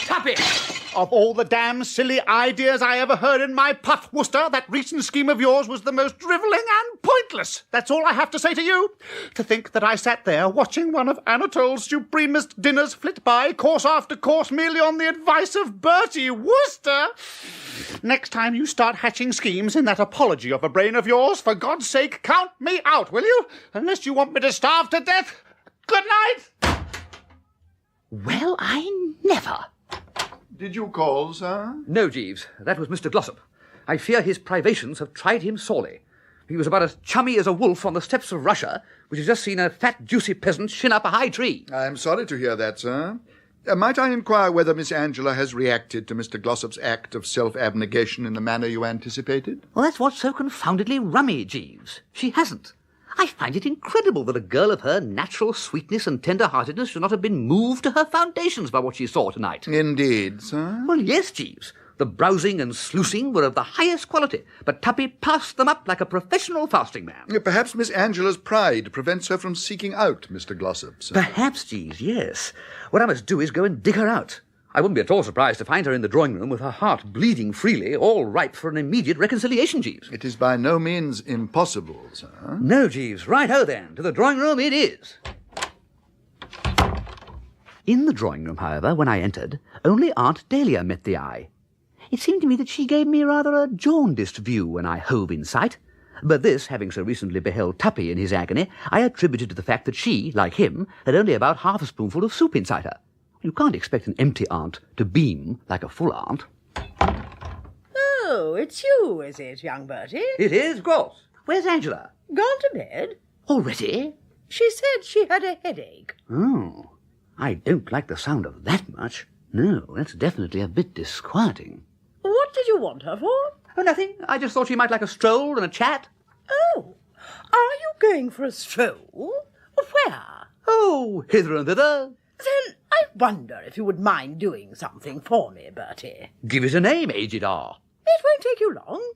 Tuppy! Of all the damn silly ideas I ever heard in my puff, Wooster, that recent scheme of yours was the most drivelling and pointless. That's all I have to say to you. To think that I sat there watching one of Anatole's supremest dinners flit by, course after course, merely on the advice of Bertie Wooster. Next time you start hatching schemes in that apology of a brain of yours, for God's sake, count me out, will you? Unless you want me to starve to death. Good night. Well, I never. Did you call, sir? No, Jeeves. That was Mr. Glossop. I fear his privations have tried him sorely. He was about as chummy as a wolf on the steppes of Russia, which has just seen a fat, juicy peasant shin up a high tree. I'm sorry to hear that, sir. Might I inquire whether Miss Angela has reacted to Mr. Glossop's act of self-abnegation in the manner you anticipated? Well, that's what's so confoundedly rummy, Jeeves. She hasn't. I find it incredible that a girl of her natural sweetness and tender-heartedness should not have been moved to her foundations by what she saw tonight. Indeed, sir. Well, yes, Jeeves. The browsing and sluicing were of the highest quality, but Tuppy passed them up like a professional fasting man. Perhaps Miss Angela's pride prevents her from seeking out Mr. Glossop, sir. Perhaps, Jeeves, yes. What I must do is go and dig her out. I wouldn't be at all surprised to find her in the drawing-room with her heart bleeding freely, all ripe for an immediate reconciliation, Jeeves. It is by no means impossible, sir. No, Jeeves. Right-ho, then. To the drawing-room it is. In the drawing-room, however, when I entered, only Aunt Dahlia met the eye. It seemed to me that she gave me rather a jaundiced view when I hove in sight. But this, having so recently beheld Tuppy in his agony, I attributed to the fact that she, like him, had only about half a spoonful of soup inside her. You can't expect an empty aunt to beam like a full aunt. Oh, it's you, is it, young Bertie? It is, of course. Where's Angela? Gone to bed? Already? She said she had a headache. Oh, I don't like the sound of that much. No, that's definitely a bit disquieting. What did you want her for? Oh, nothing. I just thought she might like a stroll and a chat. Oh, are you going for a stroll? Where? Oh, hither and thither. Then I wonder if you would mind doing something for me, Bertie. Give it a name, Aged R. It won't take you long.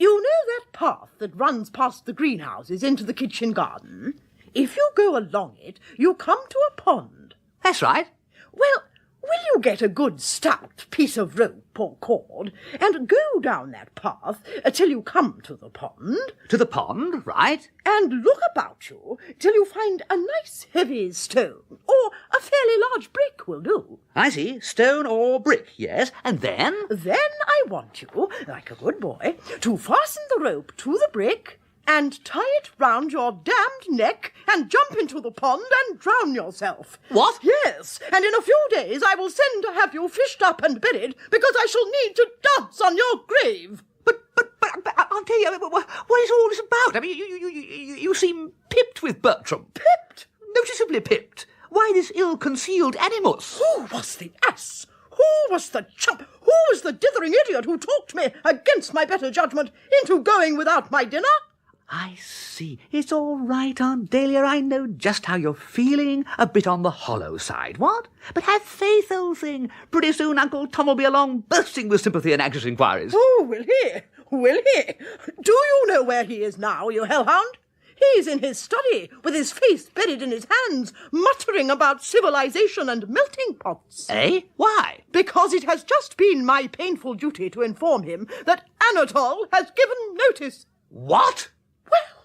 You know that path that runs past the greenhouses into the kitchen garden? If you go along it, you come to a pond. That's right. Well, will you get a good stout piece of rope or cord and go down that path till you come to the pond? To the pond, right? And look about you till you find a nice heavy stone, or a fairly large brick will do. I see. Stone or brick, yes. And then? Then I want you, like a good boy, to fasten the rope to the brick and tie it round your damned neck and jump into the pond and drown yourself. What? Yes, and in a few days I will send to have you fished up and buried because I shall need to dance on your grave. But I'll tell you, what is all this about? I mean, you seem pipped with Bertram. Pipped? Noticeably pipped. Why this ill-concealed animus? Who was the ass? Who was the chump? Who was the dithering idiot who talked me, against my better judgment, into going without my dinner? I see. It's all right, Aunt Dahlia. I know just how you're feeling. A bit on the hollow side, what? But have faith, old thing. Pretty soon Uncle Tom will be along bursting with sympathy and anxious inquiries. Oh, will he? Will he? Do you know where he is now, you hellhound? He's in his study, with his face buried in his hands, muttering about civilization and melting pots. Eh? Why? Because it has just been my painful duty to inform him that Anatole has given notice. What? Well,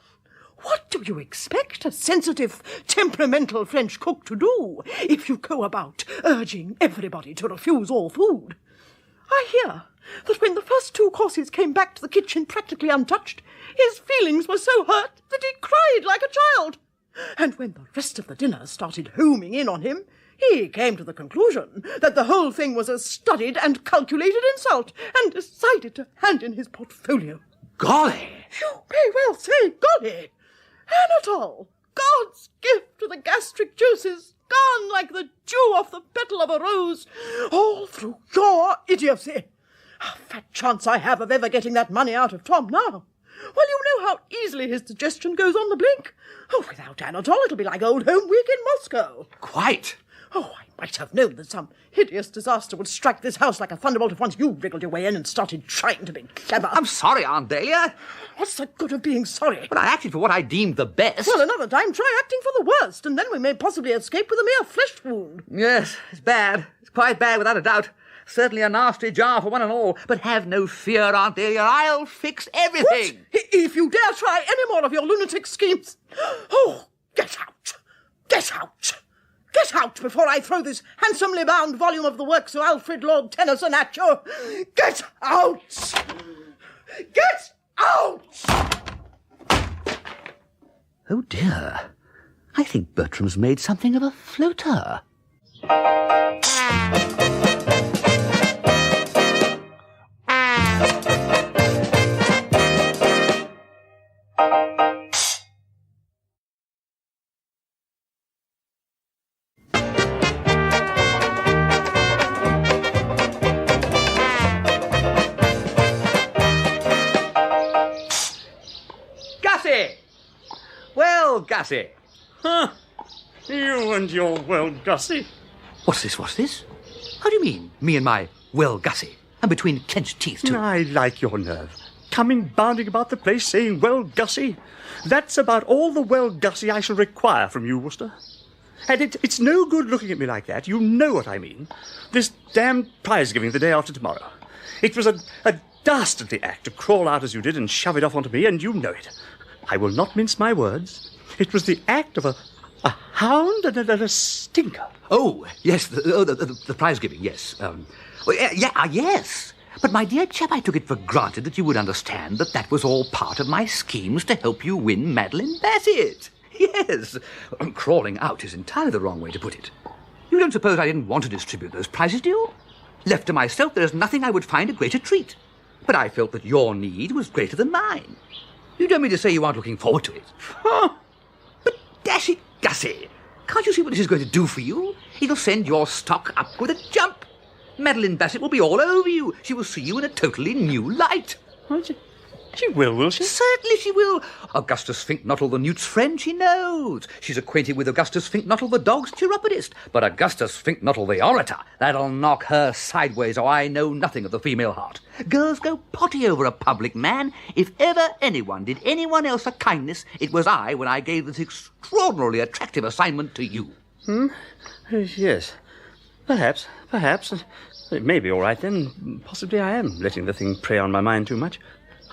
what do you expect a sensitive, temperamental French cook to do if you go about urging everybody to refuse all food? I hear that when the first 2 courses came back to the kitchen practically untouched, his feelings were so hurt that he cried like a child. And when the rest of the dinner started homing in on him, he came to the conclusion that the whole thing was a studied and calculated insult, and decided to hand in his portfolio. Golly! You may well say golly! Anatole! God's gift to the gastric juices, gone like the dew off the petal of a rose, all through your idiocy. A fat chance I have of ever getting that money out of Tom now. Well, you know how easily his digestion goes on the blink. Oh, without Anatole, it'll be like old home week in Moscow. Quite. Oh, I might have known that some hideous disaster would strike this house like a thunderbolt if once you wriggled your way in and started trying to be clever. I'm sorry, Aunt Dahlia. What's the good of being sorry? But I acted for what I deemed the best. Well, another time try acting for the worst, and then we may possibly escape with a mere flesh wound. Yes, it's bad. It's quite bad, without a doubt. Certainly a nasty jar for one and all. But have no fear, Aunt Dahlia. I'll fix everything. What? If you dare try any more of your lunatic schemes... Oh, get out! Get out! Get out before I throw this handsomely bound volume of the works of Alfred Lord Tennyson at you! Get out! Get out! Oh, dear. I think Bertram's made something of a floater. Gussie! Well, Gussie. Huh? You and your well, Gussie. What's this? How do you mean, me and my well, Gussie? And between clenched teeth, too. I like your nerve. Coming bounding about the place saying, well, Gussie. That's about all the well, Gussie I shall require from you, Wooster. And it's no good looking at me like that. You know what I mean. This damned prize-giving the day after tomorrow. It was a dastardly act to crawl out as you did and shove it off onto me, and you know it. I will not mince my words. It was the act of a hound and a stinker. Oh, yes, the prize-giving, yes. Yes. But, my dear chap, I took it for granted that you would understand that was all part of my schemes to help you win Madeline Bassett. Yes. Crawling out is entirely the wrong way to put it. You don't suppose I didn't want to distribute those prizes, do you? Left to myself, there is nothing I would find a greater treat. But I felt that your need was greater than mine. You don't mean to say you aren't looking forward to it? Huh? But dash it, Gussie, can't you see what this is going to do for you? It'll send your stock up with a jump. Madeline Bassett will be all over you. She will see you in a totally new light. She will she? Certainly she will. Augustus Fink-Nottle, the newt's friend, she knows. She's acquainted with Augustus Fink-Nottle, the dog's chiropodist. But Augustus Fink-Nottle, the orator, that'll knock her sideways, or I know nothing of the female heart. Girls go potty over a public man. If ever anyone did anyone else a kindness, it was I when I gave this extraordinarily attractive assignment to you. Yes. Perhaps. It may be all right then. Possibly I am letting the thing prey on my mind too much.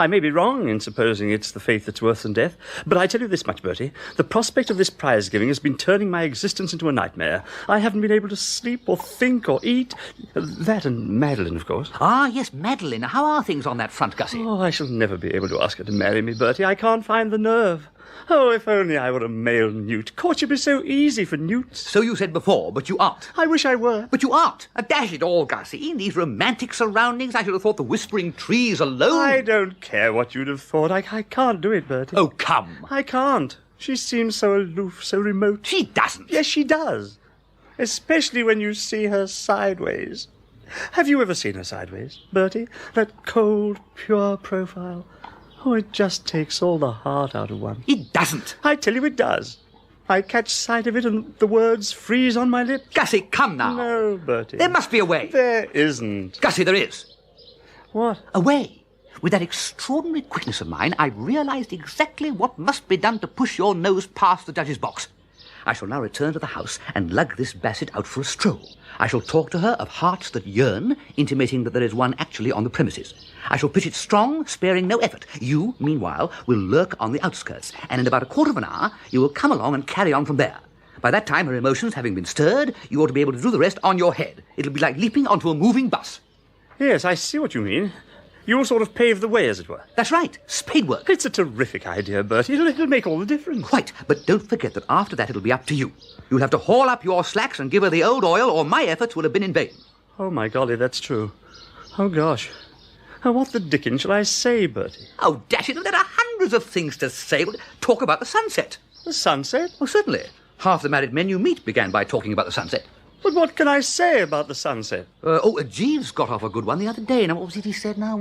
I may be wrong in supposing it's the faith that's worse than death, but I tell you this much, Bertie. The prospect of this prize-giving has been turning my existence into a nightmare. I haven't been able to sleep or think or eat. That and Madeline, of course. Ah, yes, Madeline. How are things on that front, Gussie? Oh, I shall never be able to ask her to marry me, Bertie. I can't find the nerve. Oh, if only I were a male newt. Courtship is so easy for newts. So you said before, but you aren't. I wish I were. But you aren't. Dash it all, Gussie. In these romantic surroundings, I should have thought the whispering trees alone... I don't care what you'd have thought. I can't do it, Bertie. Oh, come. I can't. She seems so aloof, so remote. She doesn't. Yes, she does. Especially when you see her sideways. Have you ever seen her sideways, Bertie? That cold, pure profile. Oh, it just takes all the heart out of one. It doesn't. I tell you it does. I catch sight of it and the words freeze on my lips. Gussie, come now. No, Bertie. There must be a way. There isn't. Gussie, there is. What? A way. With that extraordinary quickness of mine, I've realized exactly what must be done to push your nose past the judge's box. I shall now return to the house and lug this Bassett out for a stroll. I shall talk to her of hearts that yearn, intimating that there is one actually on the premises. I shall pitch it strong, sparing no effort. You, meanwhile, will lurk on the outskirts, and in about a quarter of an hour, you will come along and carry on from there. By that time, her emotions having been stirred, you ought to be able to do the rest on your head. It'll be like leaping onto a moving bus. Yes, I see what you mean. You'll sort of pave the way, as it were. That's right. Spade work. It's a terrific idea, Bertie. It'll make all the difference. Quite. But don't forget that after that it'll be up to you. You'll have to haul up your slacks and give her the old oil, or my efforts will have been in vain. Oh, my golly, that's true. Oh, gosh. What the dickens shall I say, Bertie? Oh, dash it, there are hundreds of things to say. Talk about the sunset. The sunset? Oh, certainly. Half the married men you meet began by talking about the sunset. But what can I say about the sunset? Jeeves got off a good one the other day. Now, what was it he said now?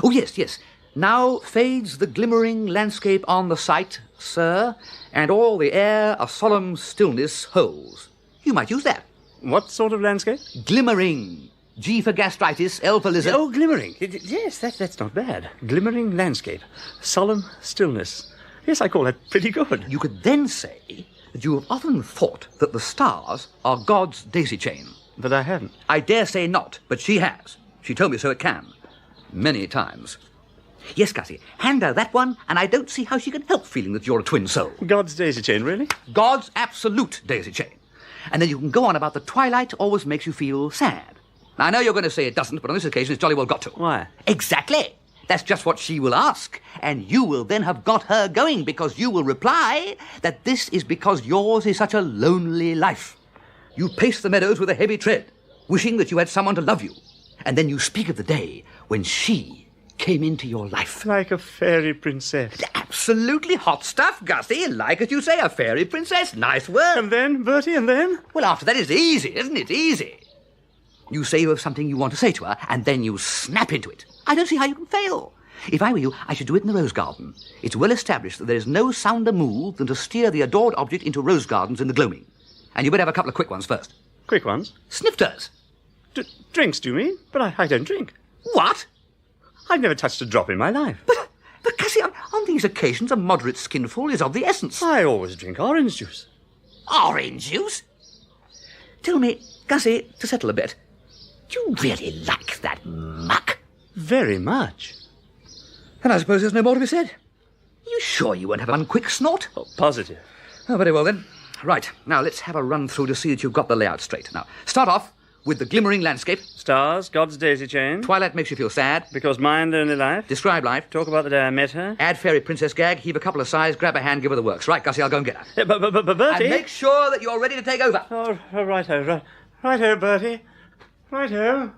Oh, yes. Now fades the glimmering landscape on the sight, sir, and all the air a solemn stillness holds. You might use that. What sort of landscape? Glimmering. G for gastritis, L for lizard. Oh, glimmering. Yes, that's not bad. Glimmering landscape. Solemn stillness. Yes, I call that pretty good. You could then say that you have often thought that the stars are God's daisy chain. But I haven't. I dare say not, but she has. She told me so it can. Many times. Yes, Gussie, hand her that one, and I don't see how she can help feeling that you're a twin soul. God's daisy chain, really? God's absolute daisy chain. And then you can go on about the twilight always makes you feel sad. Now, I know you're going to say it doesn't, but on this occasion it's jolly well got to. Why? Exactly. That's just what she will ask, and you will then have got her going, because you will reply that this is because yours is such a lonely life. You pace the meadows with a heavy tread, wishing that you had someone to love you, and then you speak of the day when she came into your life. Like a fairy princess. Absolutely hot stuff, Gussie. Like as you say, a fairy princess. Nice word. And then, Bertie, and then? Well, after that, it's easy, isn't it? Easy. You say you have something you want to say to her, and then you snap into it. I don't see how you can fail. If I were you, I should do it in the rose garden. It's well established that there is no sounder move than to steer the adored object into rose gardens in the gloaming. And you better have a couple of quick ones first. Quick ones? Snifters. Drinks, do you mean? But I don't drink. What? I've never touched a drop in my life. But Gussie, on these occasions, a moderate skinful is of the essence. I always drink orange juice. Orange juice? Tell me, Gussie, to settle a bit, do you really like that muck? Very much. And I suppose there's no more to be said. Are you sure you won't have one quick snort? Oh, positive. Oh, very well then. Right, now let's have a run through to see that you've got the layout straight. Now, start off with the glimmering landscape. Stars, God's daisy chain. Twilight makes you feel sad. Because mine only life. Describe life. Talk about the day I met her. Add fairy princess gag, heave a couple of sighs, grab a hand, give her the works. Right, Gussie, I'll go and get her. But Bertie... And make sure that you're ready to take over. Oh, righto, righto, Bertie. Righto.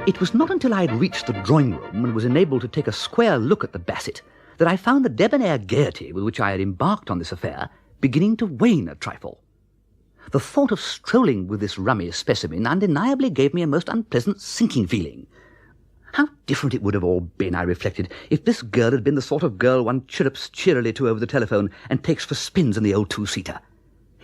It was not until I had reached the drawing room and was enabled to take a square look at the Bassett that I found the debonair gaiety with which I had embarked on this affair beginning to wane a trifle. The thought of strolling with this rummy specimen undeniably gave me a most unpleasant sinking feeling. How different it would have all been, I reflected, if this girl had been the sort of girl one chirrups cheerily to over the telephone and takes for spins in the old two-seater.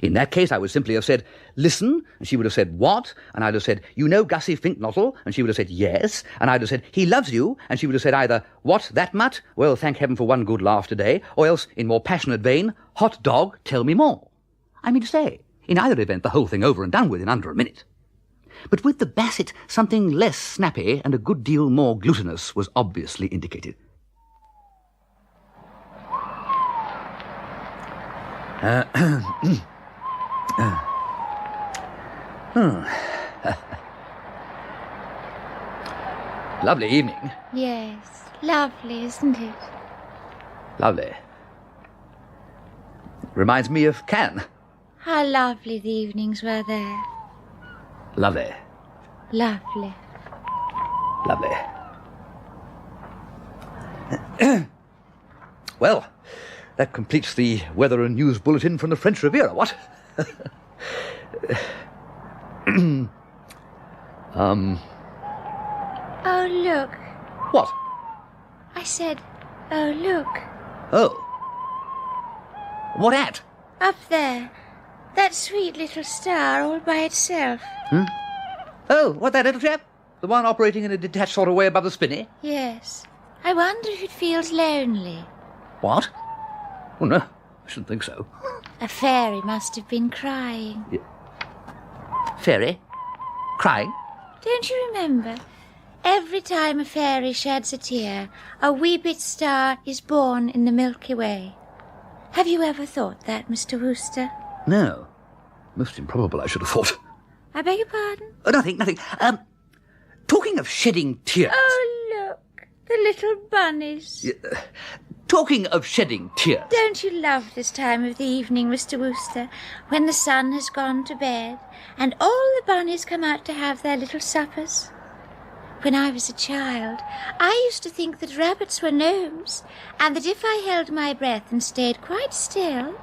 In that case, I would simply have said, listen, and she would have said, what? And I'd have said, you know Gussie Fink-Nottle? And she would have said, yes. And I'd have said, he loves you. And she would have said either, what, that mutt? Well, thank heaven for one good laugh today. Or else, in more passionate vein, hot dog, tell me more. I mean to say, in either event, the whole thing over and done with in under a minute. But with the Bassett, something less snappy and a good deal more glutinous was obviously indicated. Lovely evening. Yes, lovely, isn't it? Lovely. Reminds me of Cannes. How lovely the evenings were there. Lovely. Lovely. Lovely. Well, that completes the weather and news bulletin from the French Riviera, what? Oh, look. What? I said, oh, look. Oh. What at? Up there. That sweet little star all by itself. Oh, what, that little chap? The one operating in a detached sort of way above the spinney? Yes. I wonder if it feels lonely. What? Oh, no, I shouldn't think so. A fairy must have been crying. Fairy? Crying? Don't you remember? Every time a fairy sheds a tear, a wee bit star is born in the Milky Way. Have you ever thought that, Mr. Wooster? No. Most improbable, I should have thought. I beg your pardon? Oh, nothing. Talking of shedding tears... Oh, look, the little bunnies. Talking of shedding tears... Don't you love this time of the evening, Mr. Wooster, when the sun has gone to bed and all the bunnies come out to have their little suppers? When I was a child, I used to think that rabbits were gnomes, and that if I held my breath and stayed quite still,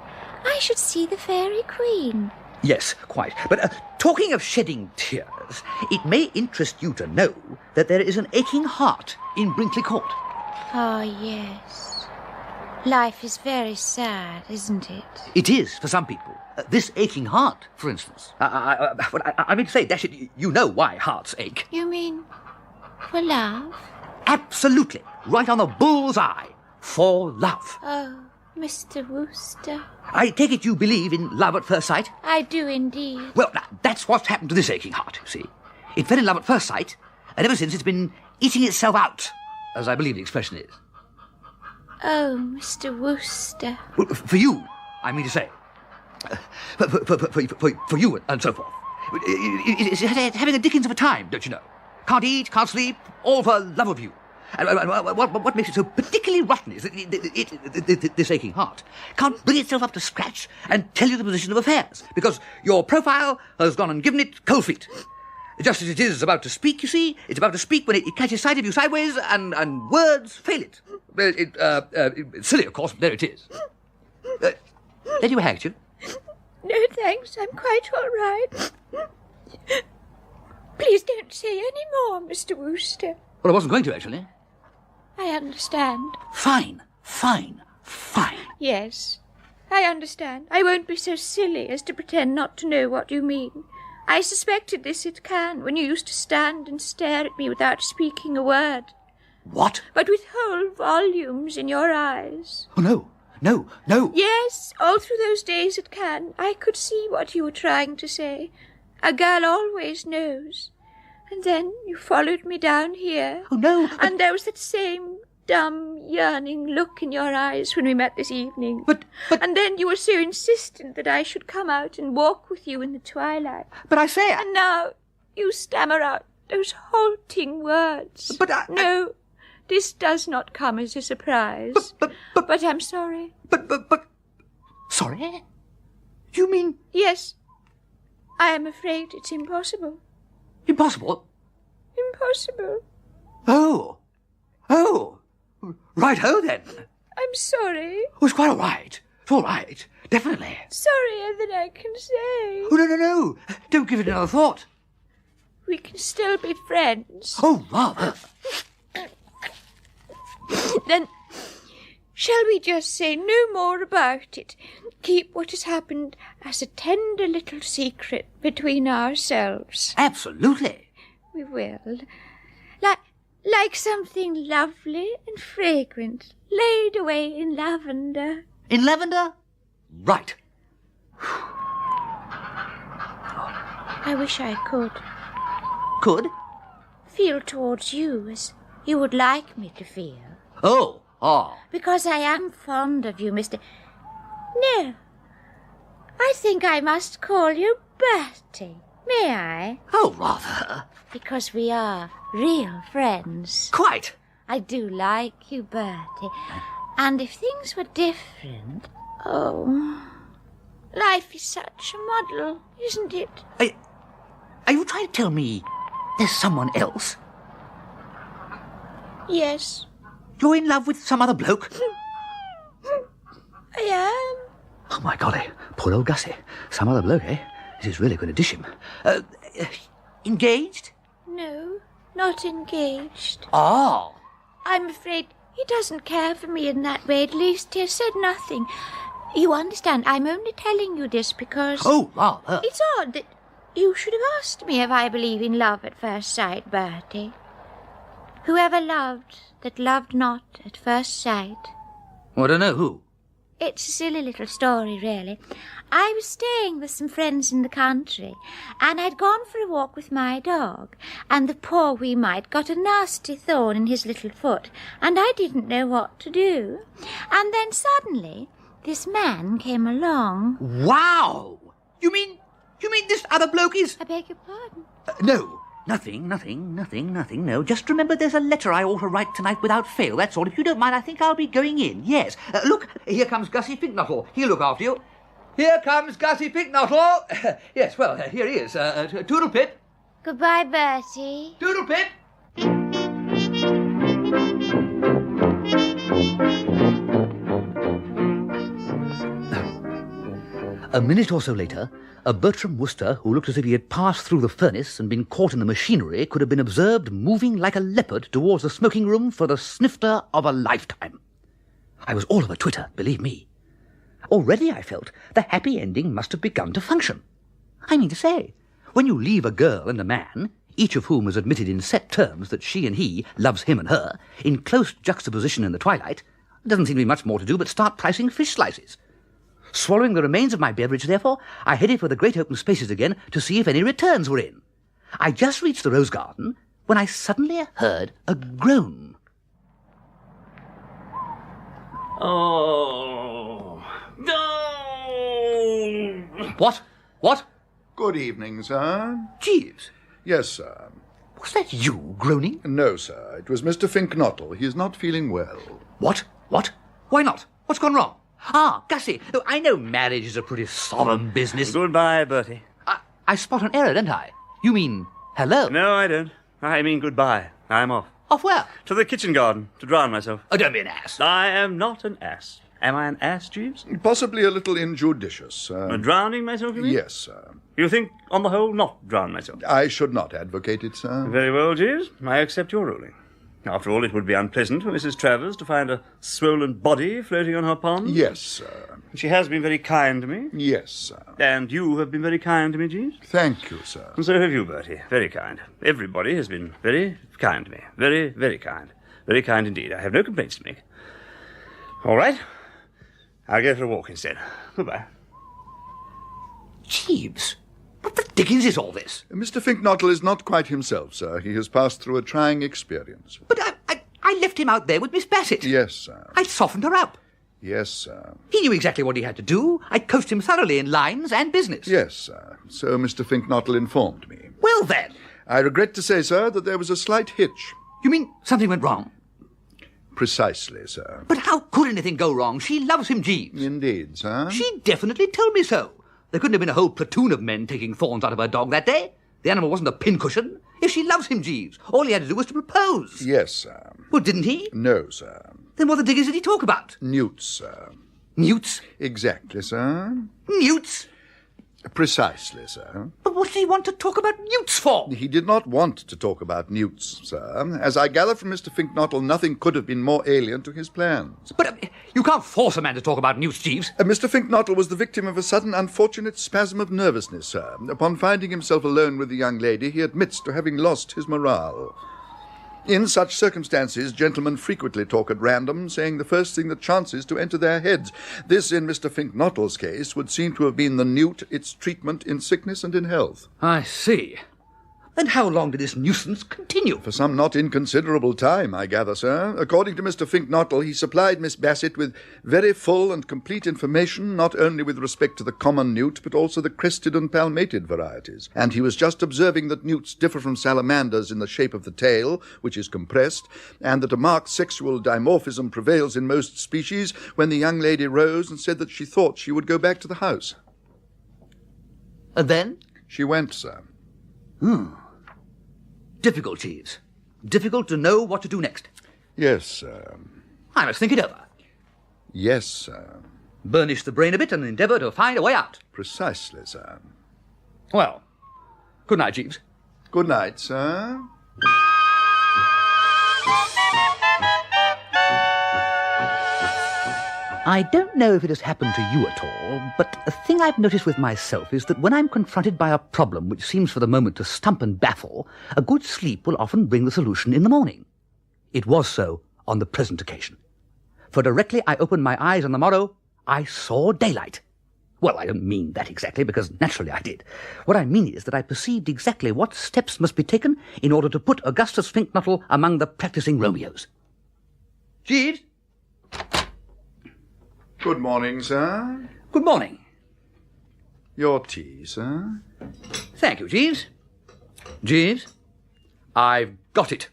I should see the fairy queen. Yes, quite. But talking of shedding tears, it may interest you to know that there is an aching heart in Brinkley Court. Oh, yes. Life is very sad, isn't it? It is for some people. This aching heart, for instance. I mean to say, dash it, you know why hearts ache. You mean for love? Absolutely. Right on the bull's eye. For love. Oh, Mr. Wooster. I take it you believe in love at first sight? I do indeed. Well, now, that's what's happened to this aching heart, you see. It fell in love at first sight, and ever since it's been eating itself out, as I believe the expression is. Oh, Mr. Wooster. Well, for you, I mean to say. For you and so forth. It's having a dickens of a time, don't you know? Can't eat, can't sleep, all for love of you. And what makes it so particularly rotten is that this aching heart can't bring itself up to scratch and tell you the position of affairs, because your profile has gone and given it cold feet. Just as it is about to speak, you see, it's about to speak when it catches sight of you sideways and words fail it. It's silly, of course, but there it is. Then you hanged you. No, thanks. I'm quite all right. Please don't say any more, Mr. Wooster. Well, I wasn't going to, actually. I understand. Fine. Yes, I understand. I won't be so silly as to pretend not to know what you mean. I suspected this at Cannes, when you used to stand and stare at me without speaking a word. What? But with whole volumes in your eyes. Oh, no. Yes, all through those days at Cannes, I could see what you were trying to say. A girl always knows. And then you followed me down here. Oh, no. And there was that same dumb, yearning look in your eyes when we met this evening. But... And then you were so insistent that I should come out and walk with you in the twilight. But I say... And now you stammer out those halting words. But No, this does not come as a surprise. But I'm sorry. But... Sorry? You mean... Yes, I am afraid it's impossible. Impossible? Impossible. Oh. Right-ho, then. I'm sorry. Oh, it's quite all right. It's all right. Definitely. Sorrier than I can say. Oh, no. Don't give it another thought. We can still be friends. Oh, rather. Then, shall we just say no more about it? Keep what has happened as a tender little secret between ourselves. Absolutely. We will. Like something lovely and fragrant, laid away in lavender. In lavender? Right. I wish I could. Could? Feel towards you as you would like me to feel. Oh. Because I am fond of you, Mr... No. I think I must call you Bertie. May I? Oh, rather. Because we are real friends. Quite. I do like you, Bertie. And if things were different... Oh... Life is such a muddle, isn't it? Are you trying to tell me there's someone else? Yes. You're in love with some other bloke? I am. Oh, my golly. Poor old Gussie. Some other bloke, eh? This is really going to dish him. Engaged? No, not engaged. Oh. I'm afraid he doesn't care for me in that way. At least he has said nothing. You understand, I'm only telling you this because... Oh, rather. It's odd that you should have asked me if I believe in love at first sight, Bertie. Whoever loved that loved not at first sight. I don't know who. It's a silly little story, really. I was staying with some friends in the country, and I'd gone for a walk with my dog, and the poor wee mite got a nasty thorn in his little foot, and I didn't know what to do. And then suddenly, this man came along. Wow! You mean this other bloke is... I beg your pardon? No. Nothing, no. Just remember there's a letter I ought to write tonight without fail, that's all. If you don't mind, I think I'll be going in, yes. Look, here comes Gussie Fink-Nottle. He'll look after you. Here comes Gussie Fink-Nottle. Yes, well, here he is. Toodle-pip. Goodbye, Bertie. Toodle-pip. A minute or so later, a Bertram Wooster who looked as if he had passed through the furnace and been caught in the machinery could have been observed moving like a leopard towards the smoking room for the snifter of a lifetime. I was all of a twitter, believe me. Already, I felt, the happy ending must have begun to function. I mean to say, when you leave a girl and a man, each of whom has admitted in set terms that she and he loves him and her, in close juxtaposition in the twilight, there doesn't seem to be much more to do but start pricing fish slices. Swallowing the remains of my beverage, therefore, I headed for the great open spaces again to see if any returns were in. I just reached the rose garden when I suddenly heard a groan. Oh. No! What? What? Good evening, sir. Jeeves, Yes, sir. was that you groaning? No, sir. It was Mr. Fink-Nottle. He is not feeling well. What? What? Why not? What's gone wrong? Ah, Gussie, I know marriage is a pretty solemn business. Goodbye, Bertie. I spot an error, don't I? You mean hello? No, I don't. I mean goodbye. I'm off. Off where? To the kitchen garden, to drown myself. Oh, don't be an ass. I am not an ass. Am I an ass, Jeeves? Possibly a little injudicious, sir. Drowning myself, you mean? Yes, sir. You think, on the whole, not drown myself? I should not advocate it, sir. Very well, Jeeves. I accept your ruling. After all, it would be unpleasant for Mrs. Travers to find a swollen body floating on her pond. Yes, sir. She has been very kind to me. Yes, sir. And you have been very kind to me, Jeeves. Thank you, sir. And so have you, Bertie. Very kind. Everybody has been very kind to me. Very, very kind. Very kind indeed. I have no complaints to make. All right. I'll go for a walk instead. Goodbye. Jeeves, what the dickens is all this? Mr. Fink-Nottle is not quite himself, sir. He has passed through a trying experience. But I left him out there with Miss Bassett. Yes, sir. I softened her up. Yes, sir. He knew exactly what he had to do. I coached him thoroughly in lines and business. Yes, sir. So Mr. Fink-Nottle informed me. Well, then. I regret to say, sir, that there was a slight hitch. You mean something went wrong? Precisely, sir. But how could anything go wrong? She loves him, Jeeves. Indeed, sir. She definitely told me so. There couldn't have been a whole platoon of men taking thorns out of her dog that day. The animal wasn't a pincushion. If she loves him, Jeeves, all he had to do was to propose. Yes, sir. Well, didn't he? No, sir. Then what the diggers did he talk about? Newts, sir. Newts? Exactly, sir. Newts? Precisely, sir. But what did he want to talk about newts for? He did not want to talk about newts, sir. As I gather from Mr. Fink-Nottle, nothing could have been more alien to his plans. But you can't force a man to talk about newts, Jeeves. Mr. Fink-Nottle was the victim of a sudden unfortunate spasm of nervousness, sir. Upon finding himself alone with the young lady, he admits to having lost his morale. In such circumstances, gentlemen frequently talk at random, saying the first thing that chances to enter their heads. This, in Mr. Fink-Nottle's case, would seem to have been the newt, its treatment in sickness and in health. I see. Then how long did this nuisance continue? For some not inconsiderable time, I gather, sir. According to Mr. Fink-Nottle, he supplied Miss Bassett with very full and complete information, not only with respect to the common newt, but also the crested and palmated varieties. And he was just observing that newts differ from salamanders in the shape of the tail, which is compressed, and that a marked sexual dimorphism prevails in most species, when the young lady rose and said that she thought she would go back to the house. And then? She went, sir. Difficult, Jeeves. Difficult to know what to do next. Yes, sir. I must think it over. Yes, sir. Burnish the brain a bit and endeavour to find a way out. Precisely, sir. Well, good night, Jeeves. Good night, sir. I don't know if it has happened to you at all, but a thing I've noticed with myself is that when I'm confronted by a problem which seems for the moment to stump and baffle, a good sleep will often bring the solution in the morning. It was so on the present occasion. For directly I opened my eyes on the morrow, I saw daylight. Well, I don't mean that exactly, because naturally I did. What I mean is that I perceived exactly what steps must be taken in order to put Augustus Fink-Nottle among the practising Romeos. Jeeves? Good morning, sir. Good morning. Your tea, sir. Thank you, Jeeves. Jeeves, I've got it.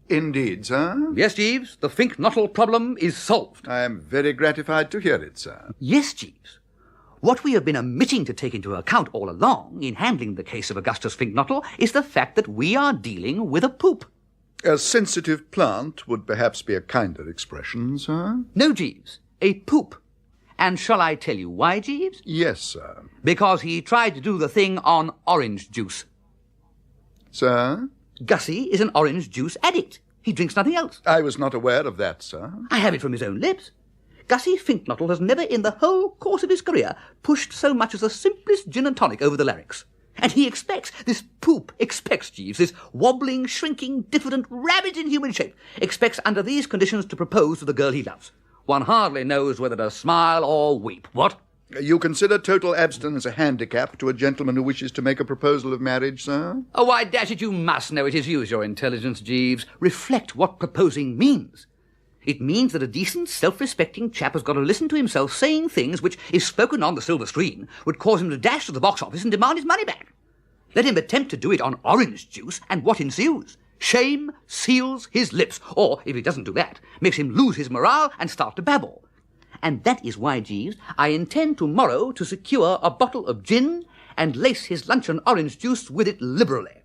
Indeed, sir. Yes, Jeeves, the Fink-Nottle problem is solved. I am very gratified to hear it, sir. Yes, Jeeves. What we have been omitting to take into account all along in handling the case of Augustus Fink-Nottle is the fact that we are dealing with a poop. A sensitive plant would perhaps be a kinder expression, sir. No, Jeeves, a poop. And shall I tell you why, Jeeves? Yes, sir. Because he tried to do the thing on orange juice. Sir? Gussie is an orange juice addict. He drinks nothing else. I was not aware of that, sir. I have it from his own lips. Gussie Fink-Nottle has never in the whole course of his career pushed so much as the simplest gin and tonic over the larynx. And he expects, this poop expects, Jeeves, this wobbling, shrinking, diffident rabbit in human shape, expects under these conditions to propose to the girl he loves. One hardly knows whether to smile or weep. What? You consider total abstinence a handicap to a gentleman who wishes to make a proposal of marriage, sir? Oh, why, dash it, you must know it is. Use your intelligence, Jeeves. Reflect what proposing means. It means that a decent, self-respecting chap has got to listen to himself saying things which, if spoken on the silver screen, would cause him to dash to the box office and demand his money back. Let him attempt to do it on orange juice, and what ensues? Shame seals his lips, or, if he doesn't do that, makes him lose his morale and start to babble. And that is why, Jeeves, I intend tomorrow to secure a bottle of gin and lace his luncheon orange juice with it liberally.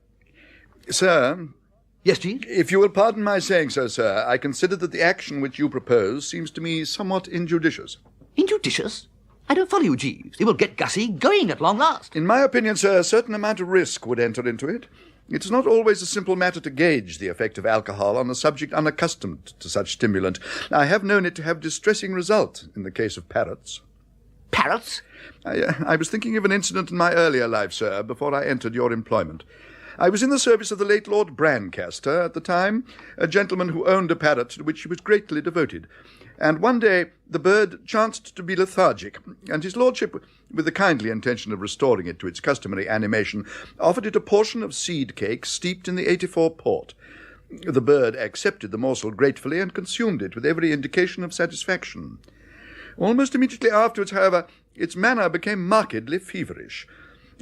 Sir? Yes, Jeeves? If you will pardon my saying so, sir, I consider that the action which you propose seems to me somewhat injudicious. Injudicious? I don't follow you, Jeeves. It will get Gussie going at long last. In my opinion, sir, a certain amount of risk would enter into it. It's not always a simple matter to gauge the effect of alcohol on a subject unaccustomed to such stimulant. I have known it to have distressing result in the case of parrots. Parrots? I was thinking of an incident in my earlier life, sir, before I entered your employment. I was in the service of the late Lord Brancaster at the time, a gentleman who owned a parrot to which he was greatly devoted. And one day the bird chanced to be lethargic, and his lordship, with the kindly intention of restoring it to its customary animation, offered it a portion of seed cake steeped in the 84 port. The bird accepted the morsel gratefully and consumed it with every indication of satisfaction. Almost immediately afterwards, however, its manner became markedly feverish.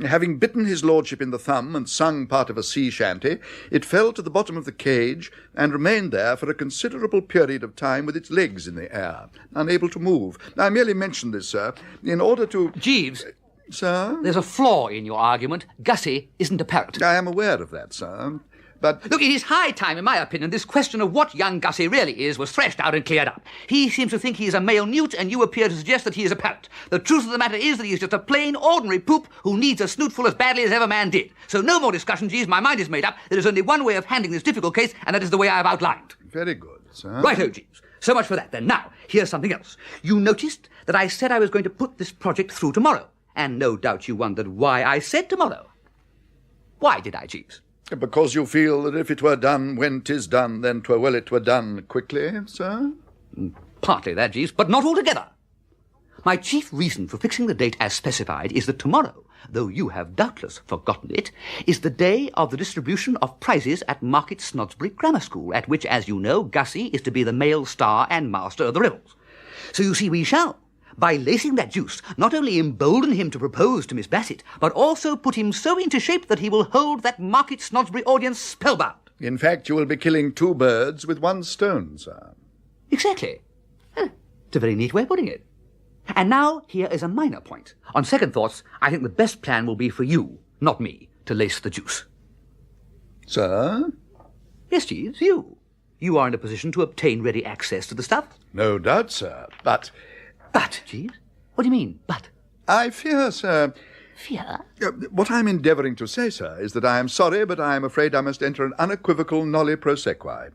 Having bitten his lordship in the thumb and sung part of a sea shanty, it fell to the bottom of the cage and remained there for a considerable period of time with its legs in the air, unable to move. I merely mention this, sir, in order to... Jeeves. Sir? There's a flaw in your argument. Gussie isn't a parrot. I am aware of that, sir. But... Look, it is high time, in my opinion, this question of what young Gussie really is was threshed out and cleared up. He seems to think he is a male newt, and you appear to suggest that he is a parrot. The truth of the matter is that he is just a plain, ordinary poop who needs a snootful as badly as ever man did. So no more discussion, Jeeves. My mind is made up. There is only one way of handling this difficult case, and that is the way I have outlined. Very good, sir. Righto, Jeeves. So much for that, then. Now, here's something else. You noticed that I said I was going to put this project through tomorrow, and no doubt you wondered why I said tomorrow. Why did I, Jeeves? Because you feel that if it were done when 'tis done, then 'twere well it were done quickly, sir? Partly that, Jeeves, but not altogether. My chief reason for fixing the date as specified is that tomorrow, though you have doubtless forgotten it, is the day of the distribution of prizes at Market Snodsbury Grammar School, at which, as you know, Gussie is to be the male star and master of the revels. So you see, we shall, by lacing that juice, not only embolden him to propose to Miss Bassett, but also put him so into shape that he will hold that Market Snodsbury audience spellbound. In fact, you will be killing two birds with one stone, sir. Exactly. It's a very neat way of putting it. And now, here is a minor point. On second thoughts, I think the best plan will be for you, not me, to lace the juice. Sir? Yes, Jeeves, you. You are in a position to obtain ready access to the stuff. No doubt, sir, but... But, Jeeves? What do you mean, but? I fear, sir... Fear? What I'm endeavouring to say, sir, is that I am sorry, but I am afraid I must enter an unequivocal nolli prosequi.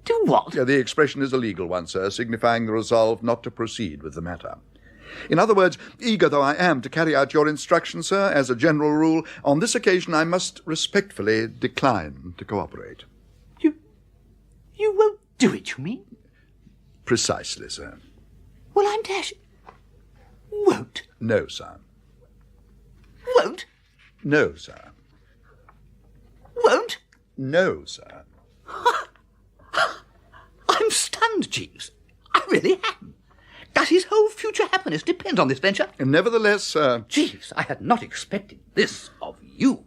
Do what? The expression is a legal one, sir, signifying the resolve not to proceed with the matter. In other words, eager though I am to carry out your instructions, sir, as a general rule, on this occasion I must respectfully decline to cooperate. You won't do it, you mean? Precisely, sir. Well, I'm dashed. Won't? No, sir. Won't? No, sir. Won't? No, sir. I'm stunned, Jeeves. I really am. Gussie's whole future happiness depends on this venture. Nevertheless, sir... Jeeves, I had not expected this of you.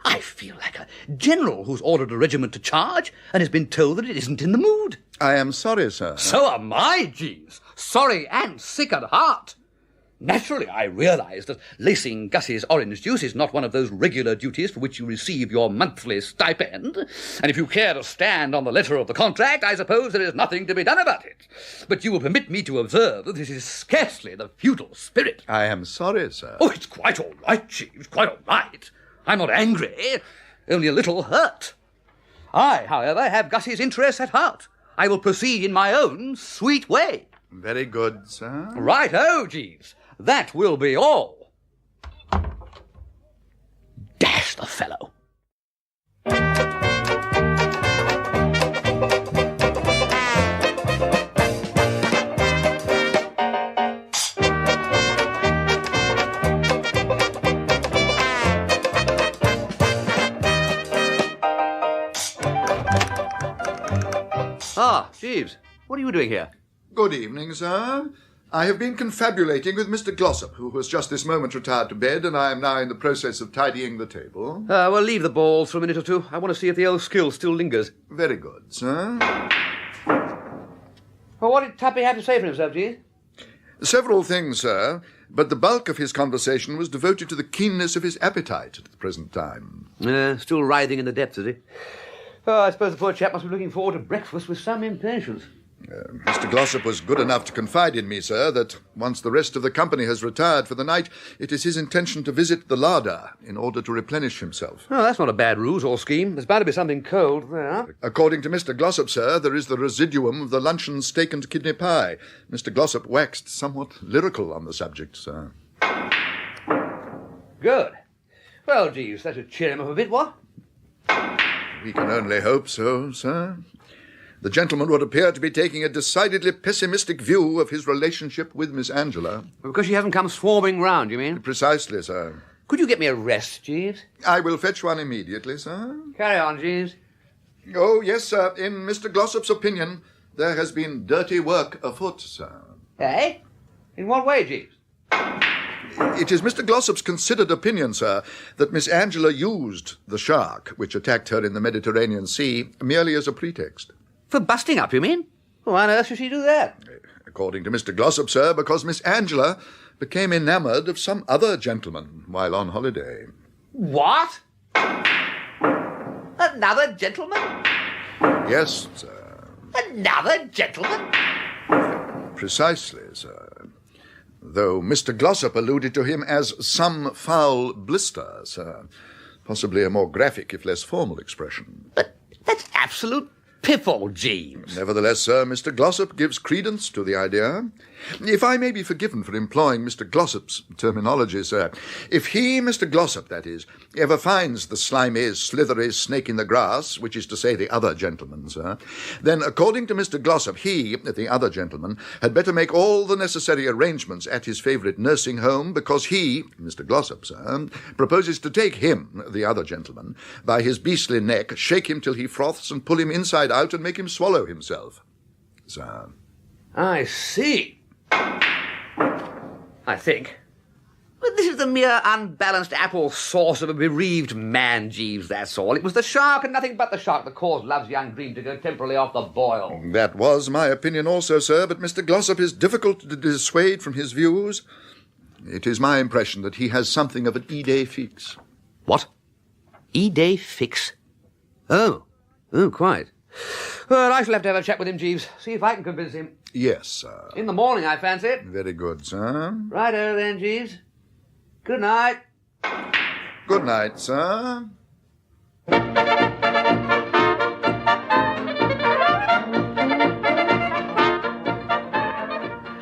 I feel like a general who's ordered a regiment to charge and has been told that it isn't in the mood. I am sorry, sir. So am I, Jeeves. Sorry and sick at heart. Naturally, I realise that lacing Gussie's orange juice is not one of those regular duties for which you receive your monthly stipend, and if you care to stand on the letter of the contract, I suppose there is nothing to be done about it. But you will permit me to observe that this is scarcely the feudal spirit. I am sorry, sir. Oh, it's quite all right, Jeeves, quite all right. I'm not angry, only a little hurt. I, however, have Gussie's interests at heart. I will proceed in my own sweet way. Very good, sir. Right-o, Jeeves. That will be all. Dash the fellow. Ah, Jeeves, what are you doing here? Good evening, sir. I have been confabulating with Mr. Glossop, who has just this moment retired to bed, and I am now in the process of tidying the table. Well, leave the balls for a minute or two. I want to see if the old skill still lingers. Very good, sir. Well, what did Tuppy have to say for himself, Jeeves? Several things, sir, but the bulk of his conversation was devoted to the keenness of his appetite at the present time. Still writhing in the depths, is he? Oh, I suppose the poor chap must be looking forward to breakfast with some impatience. Mr. Glossop was good enough to confide in me, sir, that once the rest of the company has retired for the night, it is his intention to visit the larder in order to replenish himself. Oh, that's not a bad ruse or scheme. There's bound to be something cold there. According to Mr. Glossop, sir, there is the residuum of the luncheon steak and kidney pie. Mr. Glossop waxed somewhat lyrical on the subject, sir. Good. Well, Jeeves, that should cheer him up a bit, what? We can only hope so, sir. The gentleman would appear to be taking a decidedly pessimistic view of his relationship with Miss Angela. Because she hasn't come swarming round, you mean? Precisely, sir. Could you get me a rest, Jeeves? I will fetch one immediately, sir. Carry on, Jeeves. Oh, yes, sir. In Mr. Glossop's opinion, there has been dirty work afoot, sir. Eh? In what way, Jeeves? It is Mr. Glossop's considered opinion, sir, that Miss Angela used the shark which attacked her in the Mediterranean Sea merely as a pretext. For busting up, you mean? Why on earth should she do that? According to Mr. Glossop, sir, because Miss Angela became enamoured of some other gentleman while on holiday. What? Another gentleman? Yes, sir. Another gentleman? Precisely, sir. Though Mr. Glossop alluded to him as some foul blister, sir. Possibly a more graphic, if less formal expression. But that's absolute piffle, Jeeves. Nevertheless, sir, Mr. Glossop gives credence to the idea. If I may be forgiven for employing Mr. Glossop's terminology, sir, if he, Mr. Glossop, that is, ever finds the slimy, slithery snake in the grass, which is to say the other gentleman, sir, then, according to Mr. Glossop, he, the other gentleman, had better make all the necessary arrangements at his favourite nursing home, because he, Mr. Glossop, sir, proposes to take him, the other gentleman, by his beastly neck, shake him till he froths, and pull him inside out and make him swallow himself, sir. I see. I think. But this is the mere unbalanced apple sauce of a bereaved man, Jeeves, that's all. It was the shark and nothing but the shark that caused Love's young dream to go temporarily off the boil. That was my opinion also, sir, but Mr. Glossop is difficult to dissuade from his views. It is my impression that he has something of an idée fixe. What? Idée fixe? Oh, quite. Well, I shall have to have a chat with him, Jeeves. See if I can convince him. Yes, sir. In the morning, I fancy. Very good, sir. Righto then, Jeeves. Good night. Good night, sir.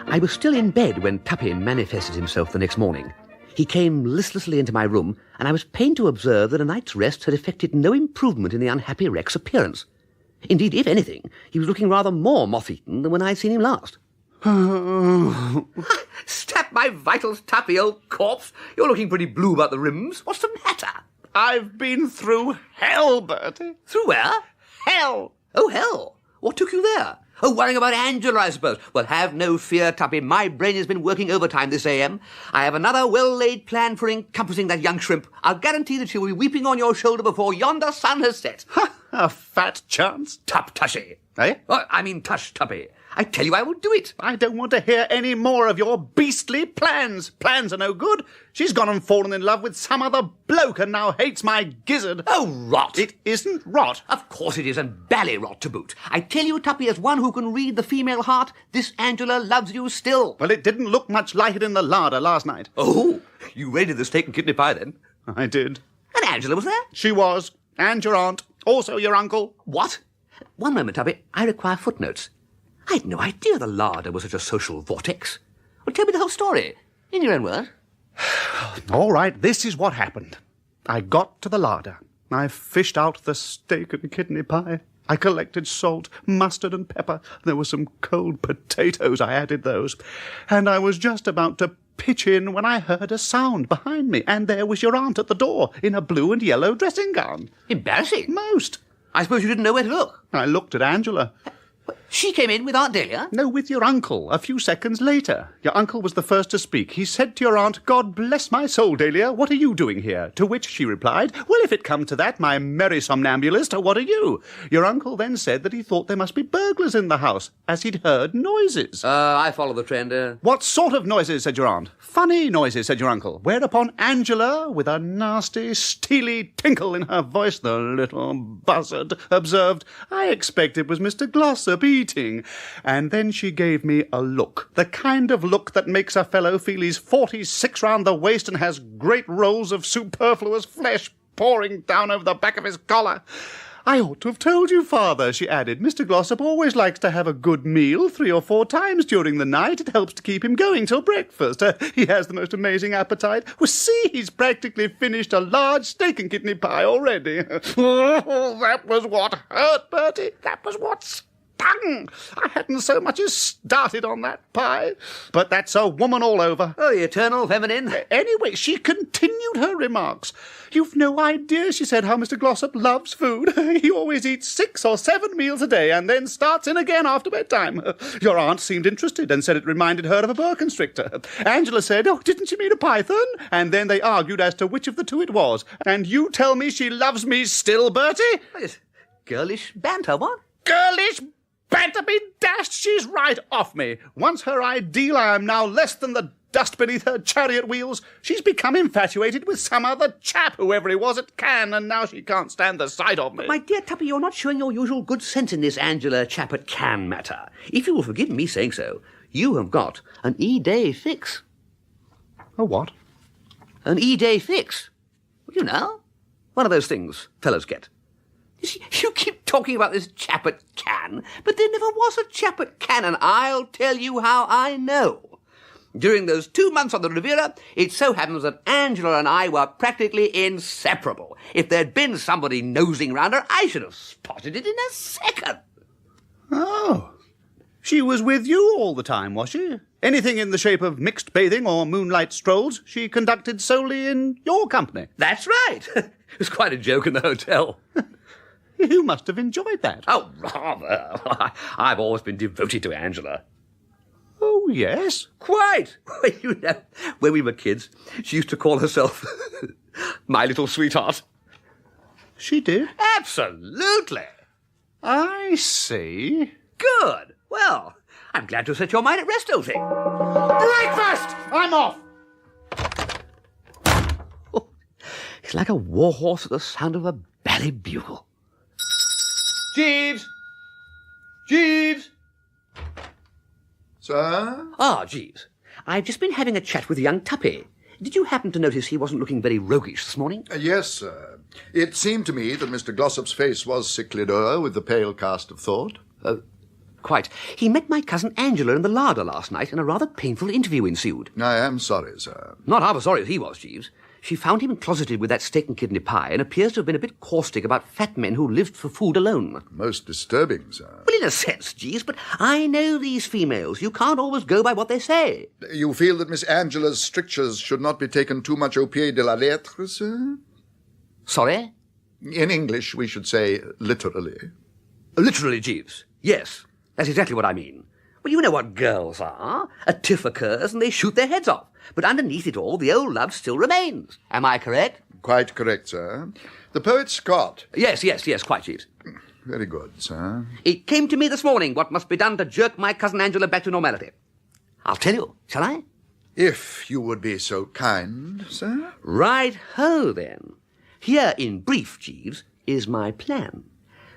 I was still in bed when Tuppy manifested himself the next morning. He came listlessly into my room, and I was pained to observe that a night's rest had effected no improvement in the unhappy wreck's appearance. Indeed, if anything, he was looking rather more moth-eaten than when I had seen him last. Stab my vitals, Tuppy, old corpse. You're looking pretty blue about the rims. What's the matter? I've been through hell, Bertie. Through where? Hell. Oh, hell. What took you there? Oh, worrying about Angela, I suppose. Well, have no fear, Tuppy. My brain has been working overtime this AM. I have another well-laid plan for encompassing that young shrimp. I'll guarantee that she will be weeping on your shoulder before yonder sun has set. A fat chance. Tushy. Eh? Oh, I mean Tush, Tuppy. I tell you I will do it. I don't want to hear any more of your beastly plans. Plans are no good. She's gone and fallen in love with some other bloke and now hates my gizzard. Oh, rot. It isn't rot. Of course it is, and bally rot to boot. I tell you, Tuppy, as one who can read the female heart, this Angela loves you still. Well, it didn't look much like it in the larder last night. Oh, you raided the steak and kidney pie then? I did. And Angela was there? She was. And your aunt. Also your uncle. What? One moment, Tuppy. I require footnotes. I had no idea the larder was such a social vortex. Well, tell me the whole story, in your own words. All right, this is what happened. I got to the larder. I fished out the steak and kidney pie. I collected salt, mustard and pepper. There were some cold potatoes. I added those. And I was just about to pitch in when I heard a sound behind me, and there was your aunt at the door in a blue and yellow dressing gown. Embarrassing. Most. I suppose you didn't know where to look. I looked at Angela. She came in with Aunt Dahlia? No, with your uncle, a few seconds later. Your uncle was the first to speak. He said to your aunt, "God bless my soul, Dahlia, what are you doing here?" To which she replied, "Well, if it come to that, my merry somnambulist, what are you?" Your uncle then said that he thought there must be burglars in the house, as he'd heard noises. I follow the trend. What sort of noises, said your aunt. Funny noises, said your uncle. Whereupon Angela, with a nasty, steely tinkle in her voice, the little buzzard, observed, "I expect it was Mr. Glossop eating." And then she gave me a look, the kind of look that makes a fellow feel he's 46 round the waist and has great rolls of superfluous flesh pouring down over the back of his collar. "I ought to have told you, Father," she added. "Mr. Glossop always likes to have a good meal 3 or 4 times during the night. It helps to keep him going till breakfast. He has the most amazing appetite. Well, see, he's practically finished a large steak and kidney pie already." Oh, that was what hurt, Bertie. That was what stung. I hadn't so much as started on that pie. But that's a woman all over. Oh, the eternal feminine. Anyway, she continued her remarks. "You've no idea," she said, "how Mr. Glossop loves food. He always eats 6 or 7 meals a day and then starts in again after bedtime." Your aunt seemed interested and said it reminded her of a boa constrictor. Angela said, "Oh, didn't she mean a python?" And then they argued as to which of the two it was. And you tell me she loves me still, Bertie? It's girlish banter, what? Girlish banter be dashed, she's right off me. Once her ideal, I am now less than the dust beneath her chariot wheels. She's become infatuated with some other chap, whoever he was at Cannes, and now she can't stand the sight of me. My dear Tuppy, you're not showing your usual good sense in this Angela chap at Cannes matter. If you will forgive me saying so, you have got an E-day fix. A what? An E-day fix. You know, one of those things fellows get. You keep talking about this chap at Cannes, but there never was a chap at Cannes, and I'll tell you how I know. During those 2 months on the Riviera, it so happens that Angela and I were practically inseparable. If there'd been somebody nosing round her, I should have spotted it in a second. Oh. She was with you all the time, was she? Anything in the shape of mixed bathing or moonlight strolls she conducted solely in your company? That's right. It was quite a joke in the hotel. You must have enjoyed that. Oh, rather. I've always been devoted to Angela. Oh, yes? Quite. You know, when we were kids, she used to call herself my little sweetheart. She did? Absolutely. I see. Good. Well, I'm glad to set your mind at rest, old thing. Breakfast! I'm off! Oh, it's like a war horse at the sound of a bally bugle. Jeeves! Jeeves! Sir? Ah, Jeeves. I've just been having a chat with young Tuppy. Did you happen to notice he wasn't looking very roguish this morning? Yes, sir. It seemed to me that Mr. Glossop's face was sickly dour with the pale cast of thought. Quite. He met my cousin Angela in the larder last night, and a rather painful interview ensued. I am sorry, sir. Not half as sorry as he was, Jeeves. She found him closeted with that steak and kidney pie and appears to have been a bit caustic about fat men who lived for food alone. Most disturbing, sir. Well, in a sense, Jeeves, but I know these females. You can't always go by what they say. You feel that Miss Angela's strictures should not be taken too much au pied de la lettre, sir? Sorry? In English, we should say literally. Literally, Jeeves. Yes, that's exactly what I mean. Well, you know what girls are. A tiff occurs and they shoot their heads off. But underneath it all, the old love still remains. Am I correct? Quite correct, sir. The poet Scott. Yes, quite, Jeeves. Very good, sir. It came to me this morning what must be done to jerk my cousin Angela back to normality. I'll tell you, shall I? If you would be so kind, sir. Right-ho, then. Here, in brief, Jeeves, is my plan.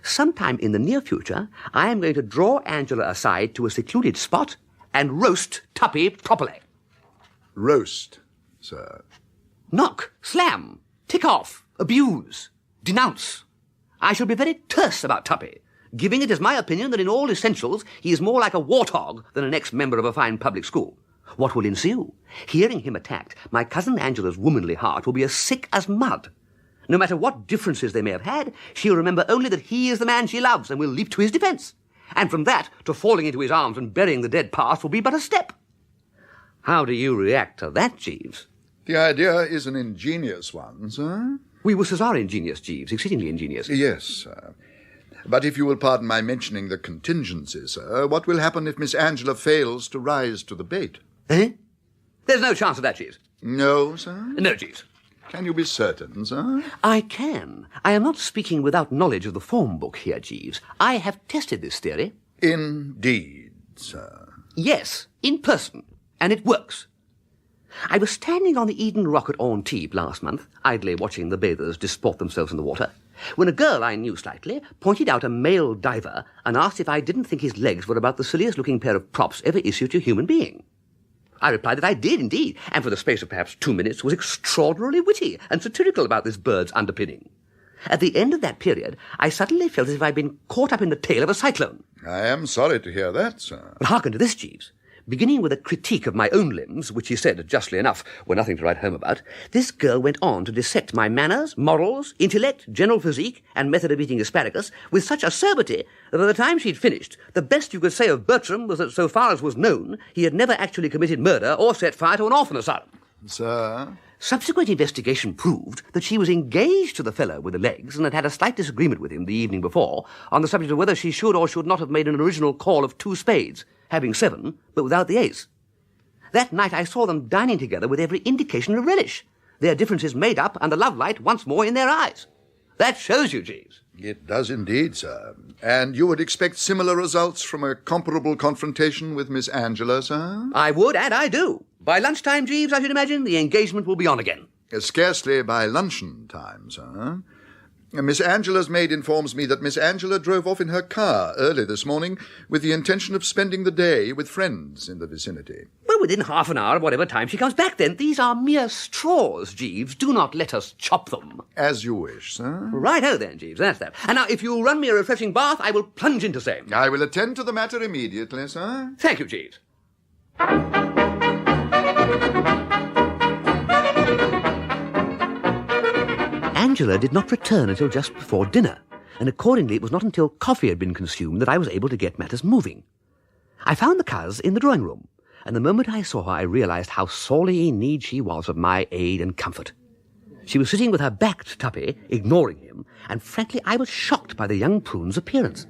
Sometime in the near future, I am going to draw Angela aside to a secluded spot and roast Tuppy properly. Roast, sir. Knock, slam, tick off, abuse, denounce. I shall be very terse about Tuppy, giving it as my opinion that in all essentials he is more like a warthog than an ex-member of a fine public school. What will ensue? Hearing him attacked, my cousin Angela's womanly heart will be as sick as mud. No matter what differences they may have had, she'll remember only that he is the man she loves and will leap to his defence. And from that to falling into his arms and burying the dead past will be but a step. How do you react to that, Jeeves? The idea is an ingenious one, sir. We Woosters are ingenious, Jeeves, exceedingly ingenious. Yes, sir. But if you will pardon my mentioning the contingencies, sir, what will happen if Miss Angela fails to rise to the bait? Eh? There's no chance of that, Jeeves. No, sir? No, Jeeves. Can you be certain, sir? I can. I am not speaking without knowledge of the form book here, Jeeves. I have tested this theory. Indeed, sir. Yes, in person. And it works. I was standing on the Eden Rock at Antibes last month, idly watching the bathers disport themselves in the water, when a girl I knew slightly pointed out a male diver and asked if I didn't think his legs were about the silliest-looking pair of props ever issued to a human being. I replied that I did indeed, and for the space of perhaps 2 minutes was extraordinarily witty and satirical about this bird's underpinning. At the end of that period, I suddenly felt as if I'd been caught up in the tail of a cyclone. I am sorry to hear that, sir. But hearken to this, Jeeves. Beginning with a critique of my own limbs, which he said, justly enough, were nothing to write home about, this girl went on to dissect my manners, morals, intellect, general physique, and method of eating asparagus with such acerbity that by the time she'd finished, the best you could say of Bertram was that so far as was known, he had never actually committed murder or set fire to an orphan asylum. Sir? Subsequent investigation proved that she was engaged to the fellow with the legs and had had a slight disagreement with him the evening before on the subject of whether she should or should not have made an original call of 2 spades, having 7, but without the ace. That night I saw them dining together with every indication of relish, their differences made up and the love light once more in their eyes. That shows you, Jeeves. It does indeed, sir. And you would expect similar results from a comparable confrontation with Miss Angela, sir? I would, and I do. By lunchtime, Jeeves, I should imagine, the engagement will be on again. Scarcely by luncheon time, sir. Miss Angela's maid informs me that Miss Angela drove off in her car early this morning with the intention of spending the day with friends in the vicinity. Well, within half an hour of whatever time she comes back, then. These are mere straws, Jeeves. Do not let us chop them. As you wish, sir. Righto then, Jeeves, that's that. And now, if you'll run me a refreshing bath, I will plunge into same. I will attend to the matter immediately, sir. Thank you, Jeeves. Angela did not return until just before dinner, and accordingly it was not until coffee had been consumed that I was able to get matters moving. I found the cuz in the drawing room, and the moment I saw her I realized how sorely in need she was of my aid and comfort. She was sitting with her back to Tuppy, ignoring him, and frankly I was shocked by the young prune's appearance.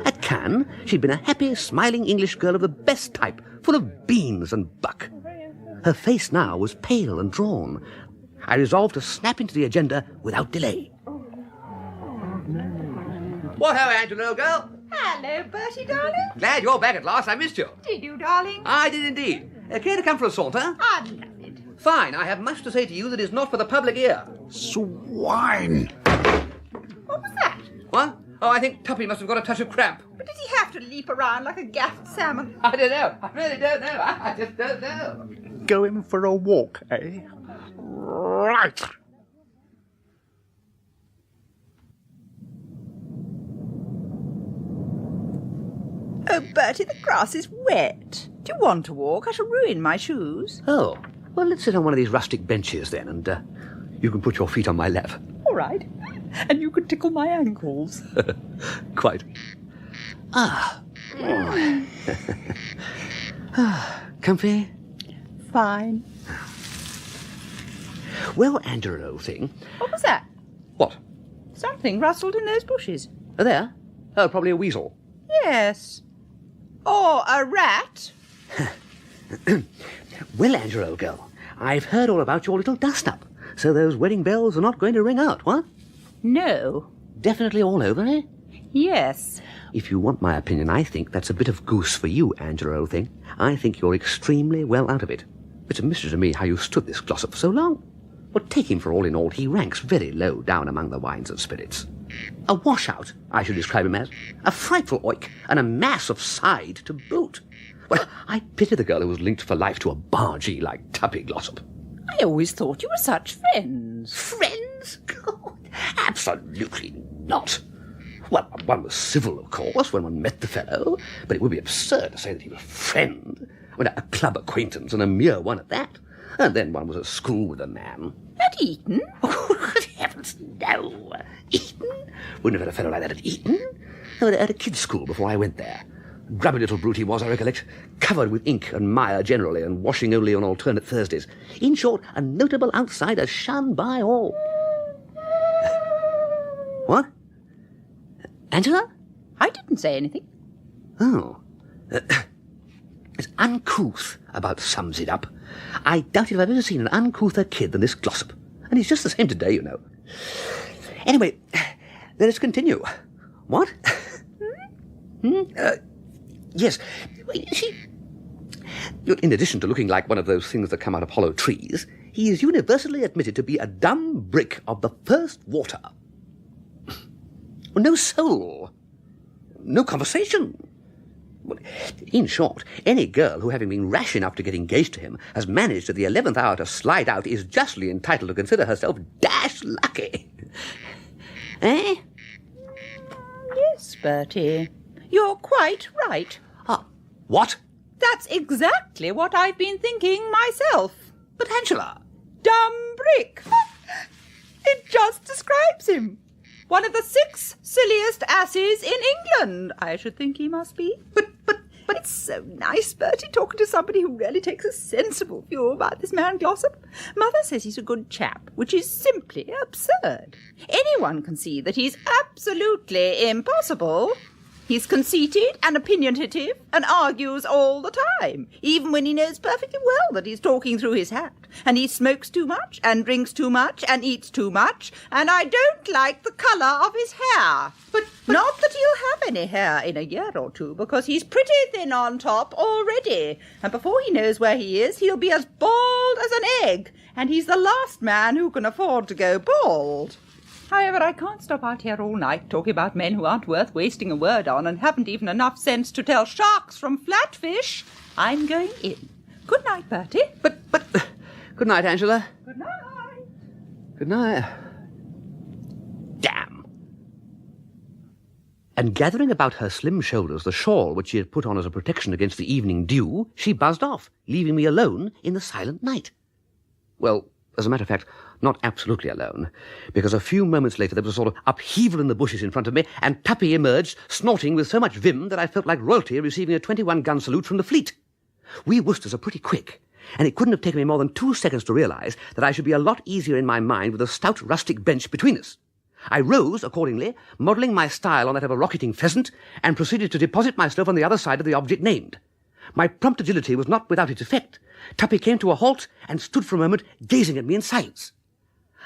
At Cannes, she'd been a happy, smiling English girl of the best type, full of beans and buck. Her face now was pale and drawn. I resolved to snap into the agenda without delay. What ho, Angela, old girl? Hello, Bertie, darling. Glad you're back at last. I missed you. Did you, darling? I did indeed. Care to come for a saunter? I'd love it. Fine. I have much to say to you that is not for the public ear. Swine! What was that? What? Oh, I think Tuppy must have got a touch of cramp. But did he have to leap around like a gaffed salmon? I don't know. I really don't know. I just don't know. Going for a walk, eh? Right. Oh, Bertie, the grass is wet. Do you want to walk? I shall ruin my shoes. Oh, well, let's sit on one of these rustic benches then, and you can put your feet on my lap. All right. And you can tickle my ankles. Quite. Comfy? Fine. Well, Angela, old thing. What was that? What? Something rustled in those bushes. Oh, there? Oh, probably a weasel. Yes. Or a rat. Well, Angela, old girl, I've heard all about your little dust-up. So those wedding bells are not going to ring out, what? No. Definitely all over, eh? Yes. If you want my opinion, I think that's a bit of goose for you, Angela, old thing. I think you're extremely well out of it. It's a mystery to me how you stood this Glossop for so long. Well, take him for all in all, he ranks very low down among the wines and spirits. A washout, I should describe him as. A frightful oik, and a mass of side to boot. Well, I pity the girl who was linked for life to a bargee like Tuppy Glossop. I always thought you were such friends. Friends? God, absolutely not. Well, one was civil, of course, when one met the fellow, but it would be absurd to say that he was a friend. I mean, a club acquaintance, and a mere one at that. And then one was at school with the man. At Eton? Oh, good heavens, no. Eton? Wouldn't have had a fellow like that at Eton. No, at a kid's school before I went there. Grubby little brute he was, I recollect, covered with ink and mire generally, and washing only on alternate Thursdays. In short, a notable outsider shunned by all. What? Angela? I didn't say anything. Oh. As uncouth about sums it up. I doubt if I've ever seen an uncouther kid than this Glossop. And he's just the same today, you know. Anyway, let us continue. What? Yes. In addition to looking like one of those things that come out of hollow trees, he is universally admitted to be a dumb brick of the first water. No soul. No conversation. In short, any girl who, having been rash enough to get engaged to him, has managed at the 11th hour to slide out is justly entitled to consider herself dash lucky. Eh? Yes, Bertie. You're quite right. What? That's exactly what I've been thinking myself. But Angela... Dumb brick. It just describes him. One of the 6 silliest asses in England, I should think he must be. But it's so nice, Bertie, talking to somebody who really takes a sensible view about this man Glossop. Mother says he's a good chap, which is simply absurd. Anyone can see that he's absolutely impossible. He's conceited and opinionative and argues all the time, even when he knows perfectly well that he's talking through his hat. And he smokes too much and drinks too much and eats too much, and I don't like the colour of his hair. But not that he'll have any hair in a year or two, because he's pretty thin on top already. And before he knows where he is, he'll be as bald as an egg. And he's the last man who can afford to go bald. However, I can't stop out here all night talking about men who aren't worth wasting a word on and haven't even enough sense to tell sharks from flatfish. I'm going in. Good night, Bertie. But... Good night, Angela. Good night. Good night. Damn. And gathering about her slim shoulders the shawl which she had put on as a protection against the evening dew, she buzzed off, leaving me alone in the silent night. Well, as a matter of fact, not absolutely alone, because a few moments later there was a sort of upheaval in the bushes in front of me, and Tuppy emerged, snorting with so much vim that I felt like royalty receiving a 21-gun salute from the fleet. We Woosters are pretty quick, and it couldn't have taken me more than 2 seconds to realise that I should be a lot easier in my mind with a stout rustic bench between us. I rose, accordingly, modelling my style on that of a rocketing pheasant, and proceeded to deposit myself on the other side of the object named. My prompt agility was not without its effect. Tuppy came to a halt and stood for a moment gazing at me in silence.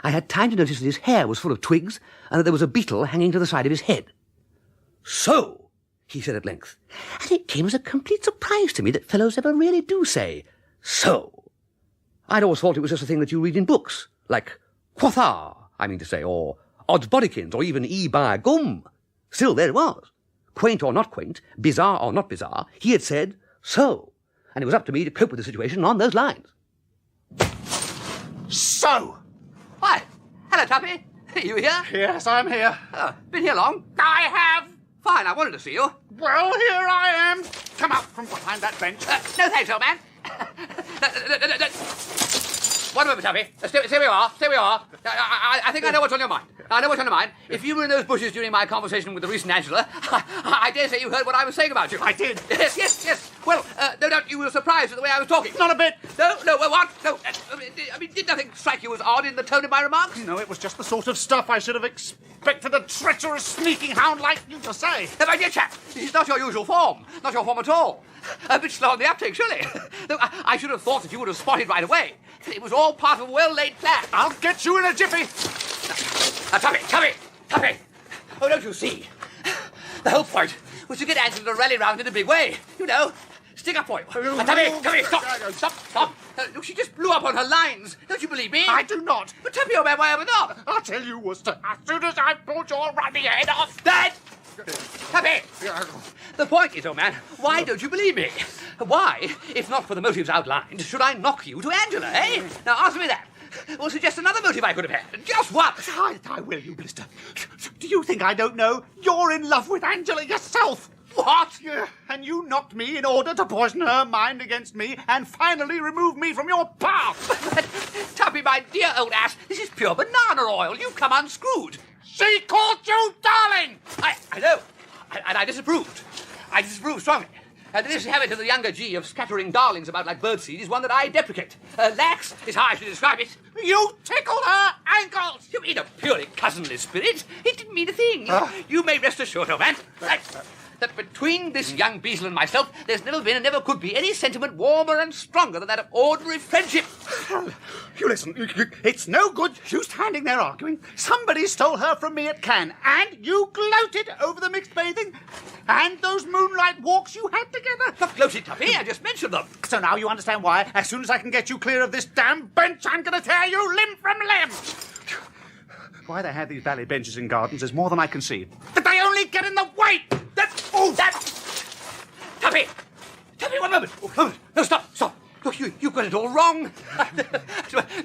I had time to notice that his hair was full of twigs, and that there was a beetle hanging to the side of his head. "So," he said at length, and it came as a complete surprise to me that fellows ever really do say, "so." I'd always thought it was just a thing that you read in books, like quotha, I mean to say, or odds bodikins, or even e by gum. Still, there it was. Quaint or not quaint, bizarre or not bizarre, he had said, "so," and it was up to me to cope with the situation on those lines. So! Why, hello, Tuppy. You here? Yes, I'm here. Been here long? I have. Fine, I wanted to see you. Well, here I am. Come out from behind that bench. No thanks, old man. One moment, Tuppy. Stay where you are. I think I know what's on your mind. If you were in those bushes during my conversation with the recent Angela, I dare say you heard what I was saying about you. I did. Yes. Well, no doubt you were surprised at the way I was talking. Not a bit. No, what? No, I mean, did nothing strike you as odd in the tone of my remarks? No, it was just the sort of stuff I should have expected a treacherous sneaking hound like you to say. My dear chap, this is not your usual form. Not your form at all. A bit slow on the uptake, surely. Though I should have thought that you would have spotted right away. It was all part of a well-laid plan. I'll get you in a jiffy. Tuppy! Oh, don't you see? The whole point was to get Angela to rally round in a big way. You know, stick up for you. Tuppy, stop. Look, she just blew up on her lines. Don't you believe me? I do not. But Tuppy, old man, why ever not? I'll tell you, Wooster, as soon as I pulled your ruddy head off. Dad! Tuppy! The point is, old man, why don't you believe me? Why, if not for the motives outlined, should I knock you to Angela, eh? Now answer me that. Or suggest another motive I could have had. Just one. I will, you blister. Do you think I don't know? You're in love with Angela yourself. What? Yeah, and you knocked me in order to poison her mind against me and finally remove me from your path. Tuppy, my dear old ass, this is pure banana oil. You've come unscrewed. She called you darling! I know. And I disapproved. I disapprove strongly. And this habit of the younger G of scattering darlings about like birdseed is one that I deprecate. Lax is how I should describe it. You tickled her ankles! You mean a purely cousinly spirit? It didn't mean a thing. You may rest assured, old man, that between this young Beazle and myself, there's never been and never could be any sentiment warmer and stronger than that of ordinary friendship. You listen, it's no good you standing there arguing. Somebody stole her from me at Cannes, and you gloated over the mixed bathing and those moonlight walks you had together. Not gloated, Tuppy, I just mentioned them. So now you understand why, as soon as I can get you clear of this damn bench, I'm going to tear you limb from limb. Why they have these valley benches in gardens is more than I can see. But they only get in the way! Tuppy! Tuppy, one moment! No, stop! Look, you've got it all wrong.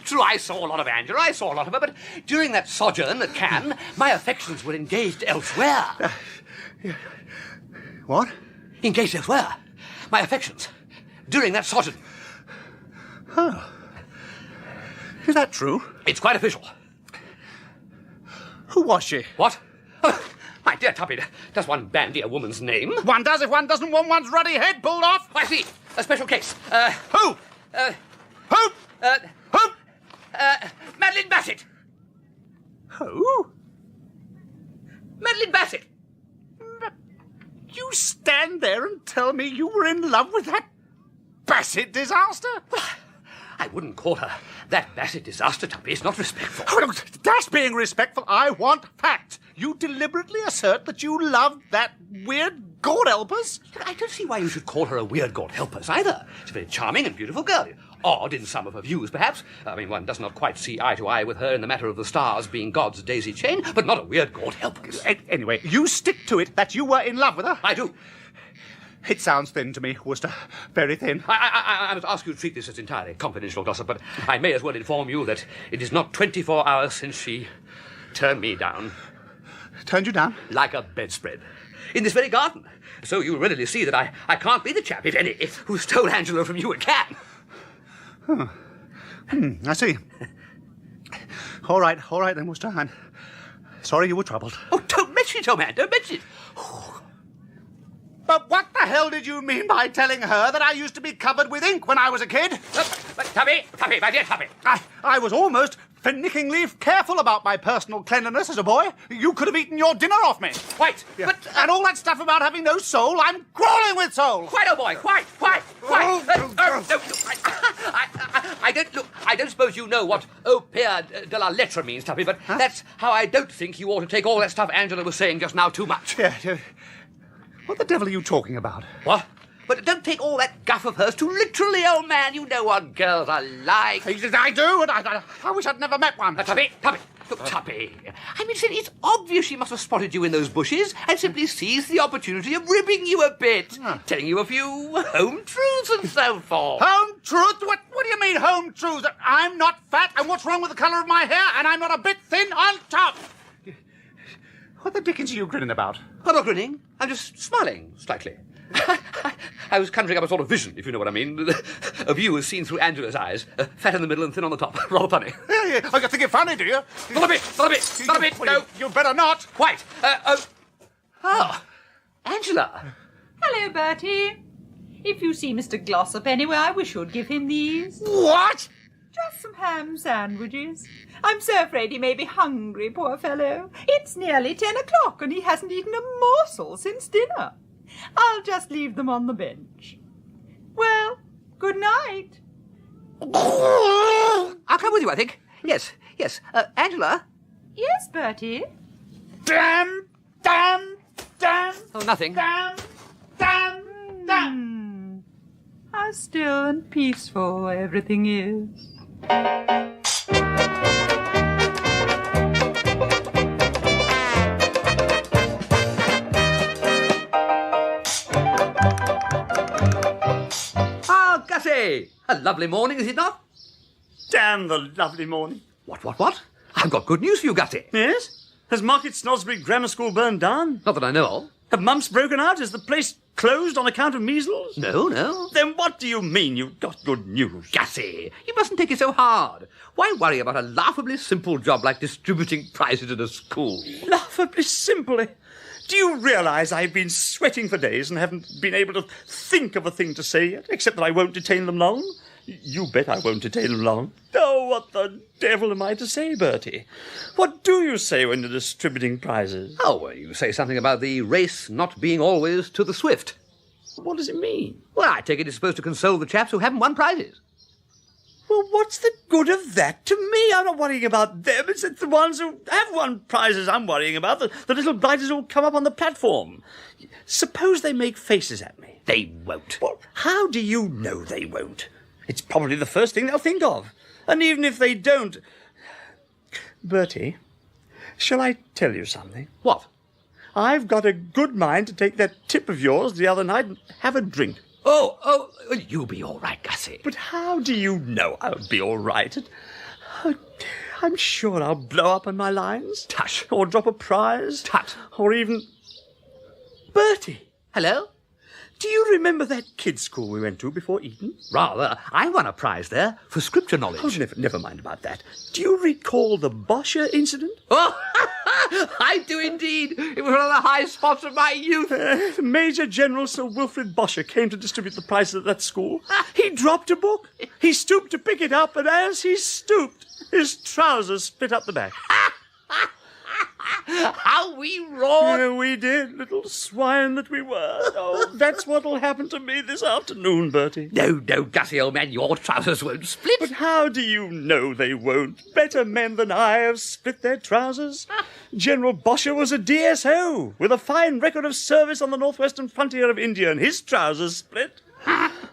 True, I saw a lot of Angela, I saw a lot of her, but during that sojourn at Cannes, my affections were engaged elsewhere. What? Engaged elsewhere. My affections. During that sojourn. Oh. Is that true? It's quite official. Who was she? What? Oh, my dear Tuppy, does one bandy a woman's name? One does if one doesn't want one's ruddy head pulled off. I see. A special case. Who? Who? Madeline Bassett. Who? Madeline Bassett. You stand there and tell me you were in love with that Bassett disaster? I wouldn't call her that Bassett disaster, Tuppy. It's not respectful. Oh, that's being respectful. I want facts. You deliberately assert that you loved that weird God helpers? I don't see why you should call her a weird God helpers either. She's a very charming and beautiful girl. Odd in some of her views, perhaps. I mean, one does not quite see eye to eye with her in the matter of the stars being God's daisy chain, but not a weird God helpers. Anyway, you stick to it that you were in love with her. I do. It sounds thin to me, Wooster. Very thin. I must ask you to treat this as entirely confidential gossip, but I may as well inform you that it is not 24 hours since she turned me down. Turned you down? Like a bedspread. In this very garden. So you readily see that I can't be the chap, if any, who stole Angela from you at Cannes. I see. All right then, Wooster. I'm sorry you were troubled. Oh, don't mention it, old man, don't mention it. But what the hell did you mean by telling her that I used to be covered with ink when I was a kid? Tuppy, my dear Tuppy. I was almost finickingly careful about my personal cleanliness as a boy. You could have eaten your dinner off me. Quite. Yeah. But, and all that stuff about having no soul, I'm crawling with soul. Quite, old boy, quite. I don't suppose you know what au pair de la lettre means, Tuppy, but that's how I don't think you ought to take all that stuff Angela was saying just now too much. Yeah. What the devil are you talking about? What? But don't take all that guff of hers too literally, old man. You know what girls are like. I do, and I wish I'd never met one. Tuppy. Look, Tuppy. I mean, it's obvious she must have spotted you in those bushes and simply seized the opportunity of ribbing you a bit, telling you a few home truths and so forth. Home truth? What do you mean, home truths? I'm not fat, and what's wrong with the colour of my hair, and I'm not a bit thin on top. What the dickens are you grinning about? I'm not grinning. I'm just smiling slightly. I was conjuring up a sort of vision, if you know what I mean. A view as seen through Angela's eyes. Fat in the middle and thin on the top. Rather funny. Yeah. Oh, you think it funny, do you? Not a bit. No. You better not. Quite. Angela. Hello, Bertie. If you see Mr. Glossop anywhere, I wish you'd give him these. What? Just some ham sandwiches. I'm so afraid he may be hungry, poor fellow. It's nearly 10 o'clock and he hasn't eaten a morsel since dinner. I'll just leave them on the bench. Well, good night. I'll come with you, I think. Yes. Angela? Yes, Bertie? Damn Damn! Oh, nothing. Damn! Damn! Damn! How still and peaceful everything is. Ah, Gussie! A lovely morning, is it not? Damn the lovely morning. What? I've got good news for you, Gussie. Yes? Has Market Snosbury Grammar School burned down? Not that I know of. Have mumps broken out? Is the place closed on account of measles? No. Then what do you mean you've got good news? Gussie, you mustn't take it so hard. Why worry about a laughably simple job like distributing prizes at a school? Laughably simply. Do you realise I've been sweating for days and haven't been able to think of a thing to say yet, except that I won't detain them long? You bet I won't detain them long. Oh, what the devil am I to say, Bertie? What do you say when you're distributing prizes? Oh, well, you say something about the race not being always to the swift. What does it mean? Well, I take it it's supposed to console the chaps who haven't won prizes. Well, what's the good of that to me? I'm not worrying about them. It's the ones who have won prizes I'm worrying about. The little blighters who'll come up on the platform. Suppose they make faces at me. They won't. Well, how do you know they won't? It's probably the first thing they'll think of. And even if they don't... Bertie, shall I tell you something? What? I've got a good mind to take that tip of yours the other night and have a drink. Oh, you'll be all right, Gussie. But how do you know I'll be all right? I'm sure I'll blow up on my lines. Tush. Or drop a prize. Tut. Or even... Bertie, Hello? do you remember that kids' school we went to before Eton? Rather. I won a prize there for scripture knowledge. Oh, never mind about that. Do you recall the Boscher incident? Oh, I do indeed. It was one of the high spots of my youth. Major General Sir Wilfrid Boscher came to distribute the prizes at that school. He dropped a book. He stooped to pick it up, and as he stooped, his trousers split up the back. How we roared. Yeah, we did, little swine that we were. Oh, that's what'll happen to me this afternoon, Bertie. No, Gussie, old man, your trousers won't split. But how do you know they won't? Better men than I have split their trousers. General Boscher was a DSO with a fine record of service on the northwestern frontier of India, and his trousers split.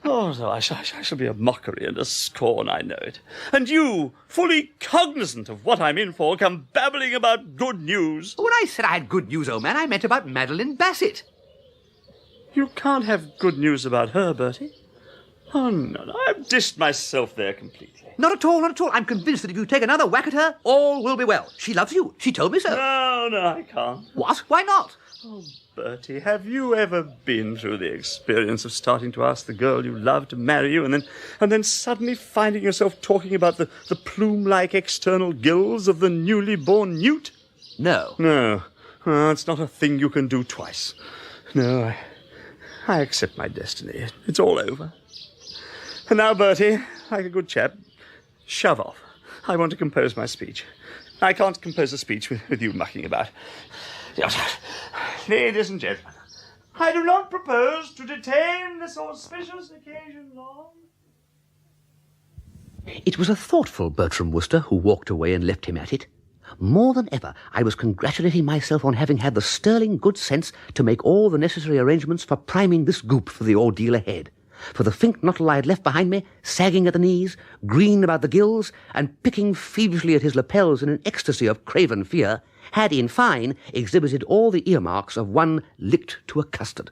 Oh, so I shall be a mockery and a scorn, I know it. And you, fully cognizant of what I'm in for, come babbling about good news. When I said I had good news, old man, I meant about Madeline Bassett. You can't have good news about her, Bertie. Oh, no, I've dissed myself there completely. Not at all. I'm convinced that if you take another whack at her, all will be well. She loves you. She told me so. No, I can't. What? Why not? Oh, Bertie, have you ever been through the experience of starting to ask the girl you love to marry you and then suddenly finding yourself talking about the plume-like external gills of the newly born newt? No. No. Oh, it's not a thing you can do twice. No, I accept my destiny. It's all over. And now, Bertie, like a good chap, shove off. I want to compose my speech. I can't compose a speech with you mucking about. Ladies and gentlemen, I do not propose to detain this auspicious occasion long. It was a thoughtful Bertram Wooster who walked away and left him at it. More than ever, I was congratulating myself on having had the sterling good sense to make all the necessary arrangements for priming this goop for the ordeal ahead. For the Fink-Nottle I had left behind me, sagging at the knees, green about the gills, and picking feverishly at his lapels in an ecstasy of craven fear, had, in fine, exhibited all the earmarks of one licked to a custard.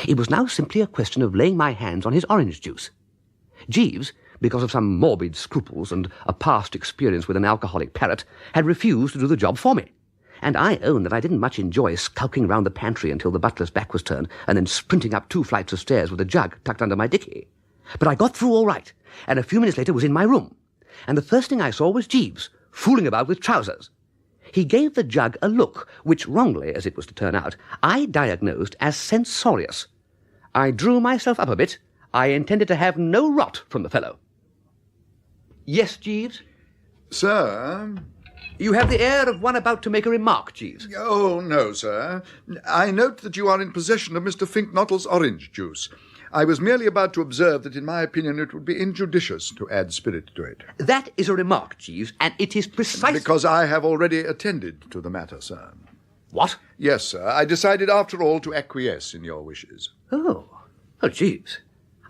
It was now simply a question of laying my hands on his orange juice. Jeeves, because of some morbid scruples and a past experience with an alcoholic parrot, had refused to do the job for me. And I own that I didn't much enjoy skulking round the pantry until the butler's back was turned and then sprinting up 2 flights of stairs with a jug tucked under my dicky. But I got through all right, and a few minutes later was in my room. And the first thing I saw was Jeeves, fooling about with trousers. He gave the jug a look, which wrongly, as it was to turn out, I diagnosed as censorious. I drew myself up a bit. I intended to have no rot from the fellow. Yes, Jeeves? Sir? You have the air of one about to make a remark, Jeeves. Oh, no, sir. I note that you are in possession of Mr. Fink-Nottle's orange juice. I was merely about to observe that, in my opinion, it would be injudicious to add spirit to it. That is a remark, Jeeves, and it is precisely... Because I have already attended to the matter, sir. What? Yes, sir. I decided after all to acquiesce in your wishes. Oh, Jeeves,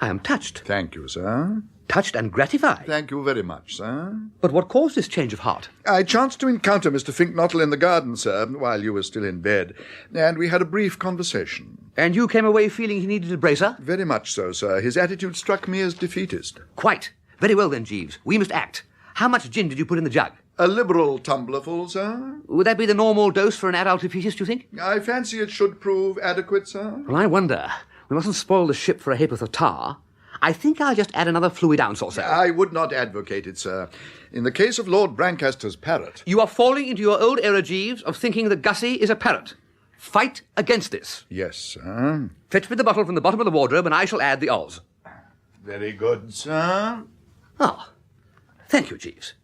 I am touched. Thank you, sir. Touched and gratified. Thank you very much, sir. But what caused this change of heart? I chanced to encounter Mr. Fink-Nottle in the garden, sir, while you were still in bed, and we had a brief conversation. And you came away feeling he needed a bracer? Very much so, sir. His attitude struck me as defeatist. Quite. Very well then, Jeeves. We must act. How much gin did you put in the jug? A liberal tumblerful, sir. Would that be the normal dose for an adult defeatist, do you think? I fancy it should prove adequate, sir. Well, I wonder. We mustn't spoil the ship for a ha'porth of tar. I think I'll just add another fluid ounce or so. I would not advocate it, sir. In the case of Lord Brancaster's parrot... You are falling into your old error, Jeeves, of thinking that Gussie is a parrot. Fight against this. Yes, sir. Fetch me the bottle from the bottom of the wardrobe, and I shall add the Oz. Very good, sir. Ah, thank you, Jeeves.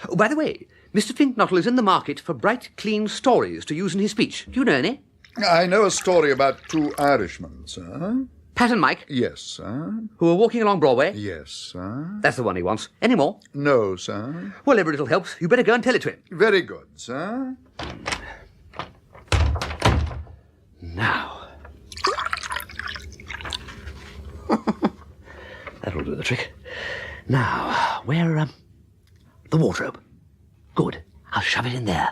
Oh, by the way, Mr. Fink-Nottle is in the market for bright, clean stories to use in his speech. Do you know any? I know a story about two Irishmen, sir. Pat and Mike? Yes, sir. Who are walking along Broadway? Yes, sir. That's the one he wants. Any more? No, sir. Well, every little helps. You better go and tell it to him. Very good, sir. Now. That'll do the trick. Now, where, the wardrobe. Good. I'll shove it in there.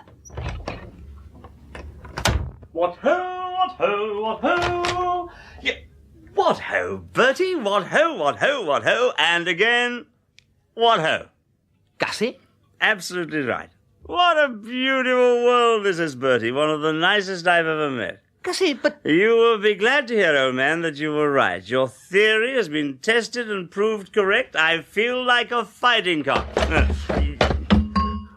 What ho, what ho, what ho. Yeah. What ho, Bertie? What ho, what ho, what ho. And again, what ho. Gussie? Absolutely right. What a beautiful world this is, Bertie. One of the nicest I've ever met. Gussie, but... You will be glad to hear, old man, that you were right. Your theory has been tested and proved correct. I feel like a fighting cock.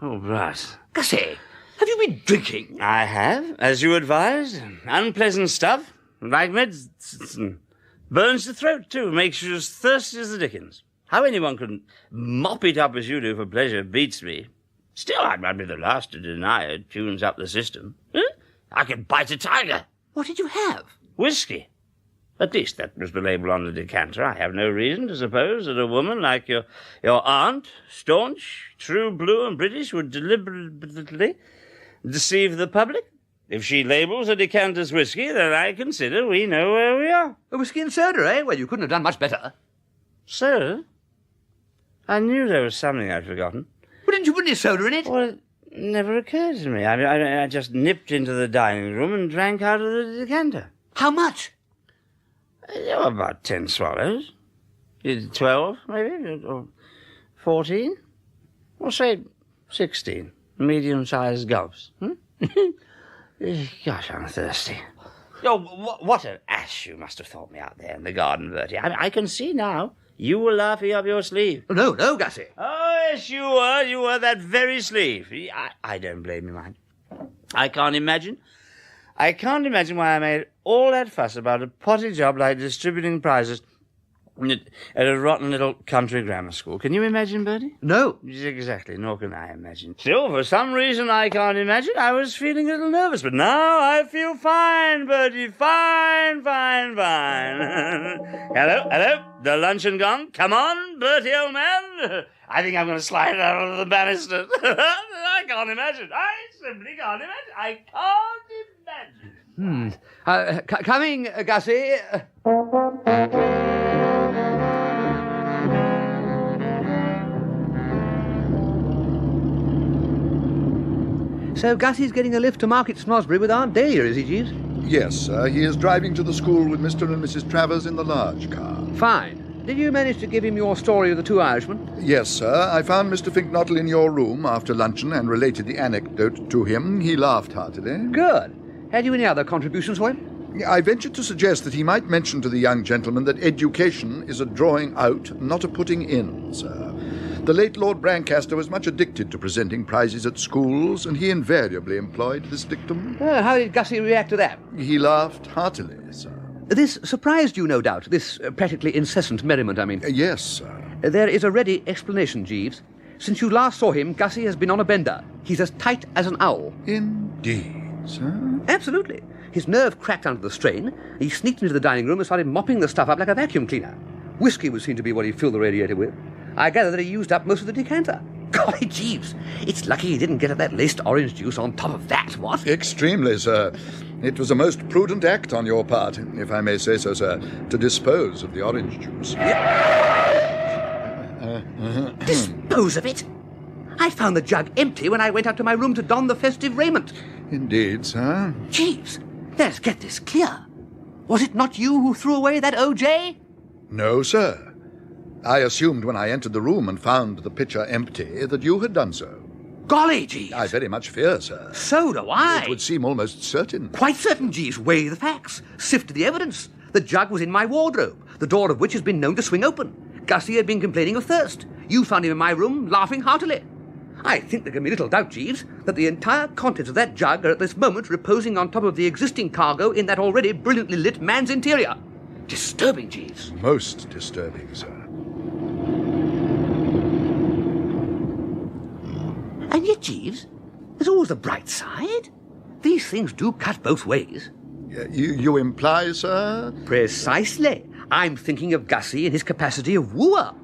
Oh, brass. Gussie, have you been drinking? I have, as you advised. Unpleasant stuff, like medicine. Burns the throat, too, makes you as thirsty as the dickens. How anyone can mop it up as you do for pleasure beats me. Still, I'd be the last to deny it tunes up the system. I could bite a tiger. What did you have? Whiskey. At least that was the label on the decanter. I have no reason to suppose that a woman like your aunt, staunch, true blue and British, would deliberately deceive the public. If she labels a decanter as whiskey, then I consider we know where we are. A whiskey and soda, eh? Well, you couldn't have done much better. Soda? I knew there was something I'd forgotten. Well, didn't you put any soda in it? Well, it never occurred to me. I just nipped into the dining room and drank out of the decanter. How much? About 10 swallows. 12, maybe, or 14. Or say 16. Medium-sized gulps. Gosh, I'm thirsty. Oh, what an ass you must have thought me out there in the garden, Bertie. I can see now. You were laughing up your sleeve. No, Gussie. Oh, yes, you were. You were that very sleeve. I don't blame you, mind. I can't imagine why I made all that fuss about a potty job like distributing prizes at a rotten little country grammar school. Can you imagine, Bertie? No. Exactly, nor can I imagine. Still, for some reason I can't imagine, I was feeling a little nervous, but now I feel fine, Bertie. Fine. Hello? The luncheon gong? Come on, Bertie, old man. I think I'm going to slide out of the banister. I can't imagine. I simply can't imagine. I can't imagine. Coming, Gussie. So Gussie's getting a lift to Market Snosbury with Aunt Dahlia, is he, Jeeves? Yes, sir. He is driving to the school with Mr. and Mrs. Travers in the large car. Fine. Did you manage to give him your story of the two Irishmen? Yes, sir. I found Mr. Fink-Nottle in your room after luncheon and related the anecdote to him. He laughed heartily. Good. Had you any other contributions for him? I ventured to suggest that he might mention to the young gentleman that education is a drawing out, not a putting in, sir. The late Lord Brancaster was much addicted to presenting prizes at schools, and he invariably employed this dictum. How did Gussie react to that? He laughed heartily, sir. This surprised you, no doubt, this practically incessant merriment, I mean. Yes, sir. There is a ready explanation, Jeeves. Since you last saw him, Gussie has been on a bender. He's as tight as an owl. Indeed, sir? Absolutely. His nerve cracked under the strain. He sneaked into the dining room and started mopping the stuff up like a vacuum cleaner. Whiskey would seem to be what he filled the radiator with. I gather that he used up most of the decanter. Golly, Jeeves, it's lucky he didn't get at that laced orange juice on top of that, what? Extremely, sir. It was a most prudent act on your part, if I may say so, sir, to dispose of the orange juice. Dispose of it? I found the jug empty when I went up to my room to don the festive raiment. Indeed, sir. Jeeves, let's get this clear. Was it not you who threw away that OJ? No, sir. I assumed when I entered the room and found the pitcher empty that you had done so. Golly, Jeeves. I very much fear, sir. So do I. It would seem almost certain. Quite certain, Jeeves. Weigh the facts. Sift the evidence. The jug was in my wardrobe, the door of which has been known to swing open. Gussie had been complaining of thirst. You found him in my room, laughing heartily. I think there can be little doubt, Jeeves, that the entire contents of that jug are at this moment reposing on top of the existing cargo in that already brilliantly lit man's interior. Disturbing, Jeeves. Most disturbing, sir. And yet, Jeeves, there's always the bright side. These things do cut both ways. You imply, sir? Precisely. I'm thinking of Gussie in his capacity of wooer.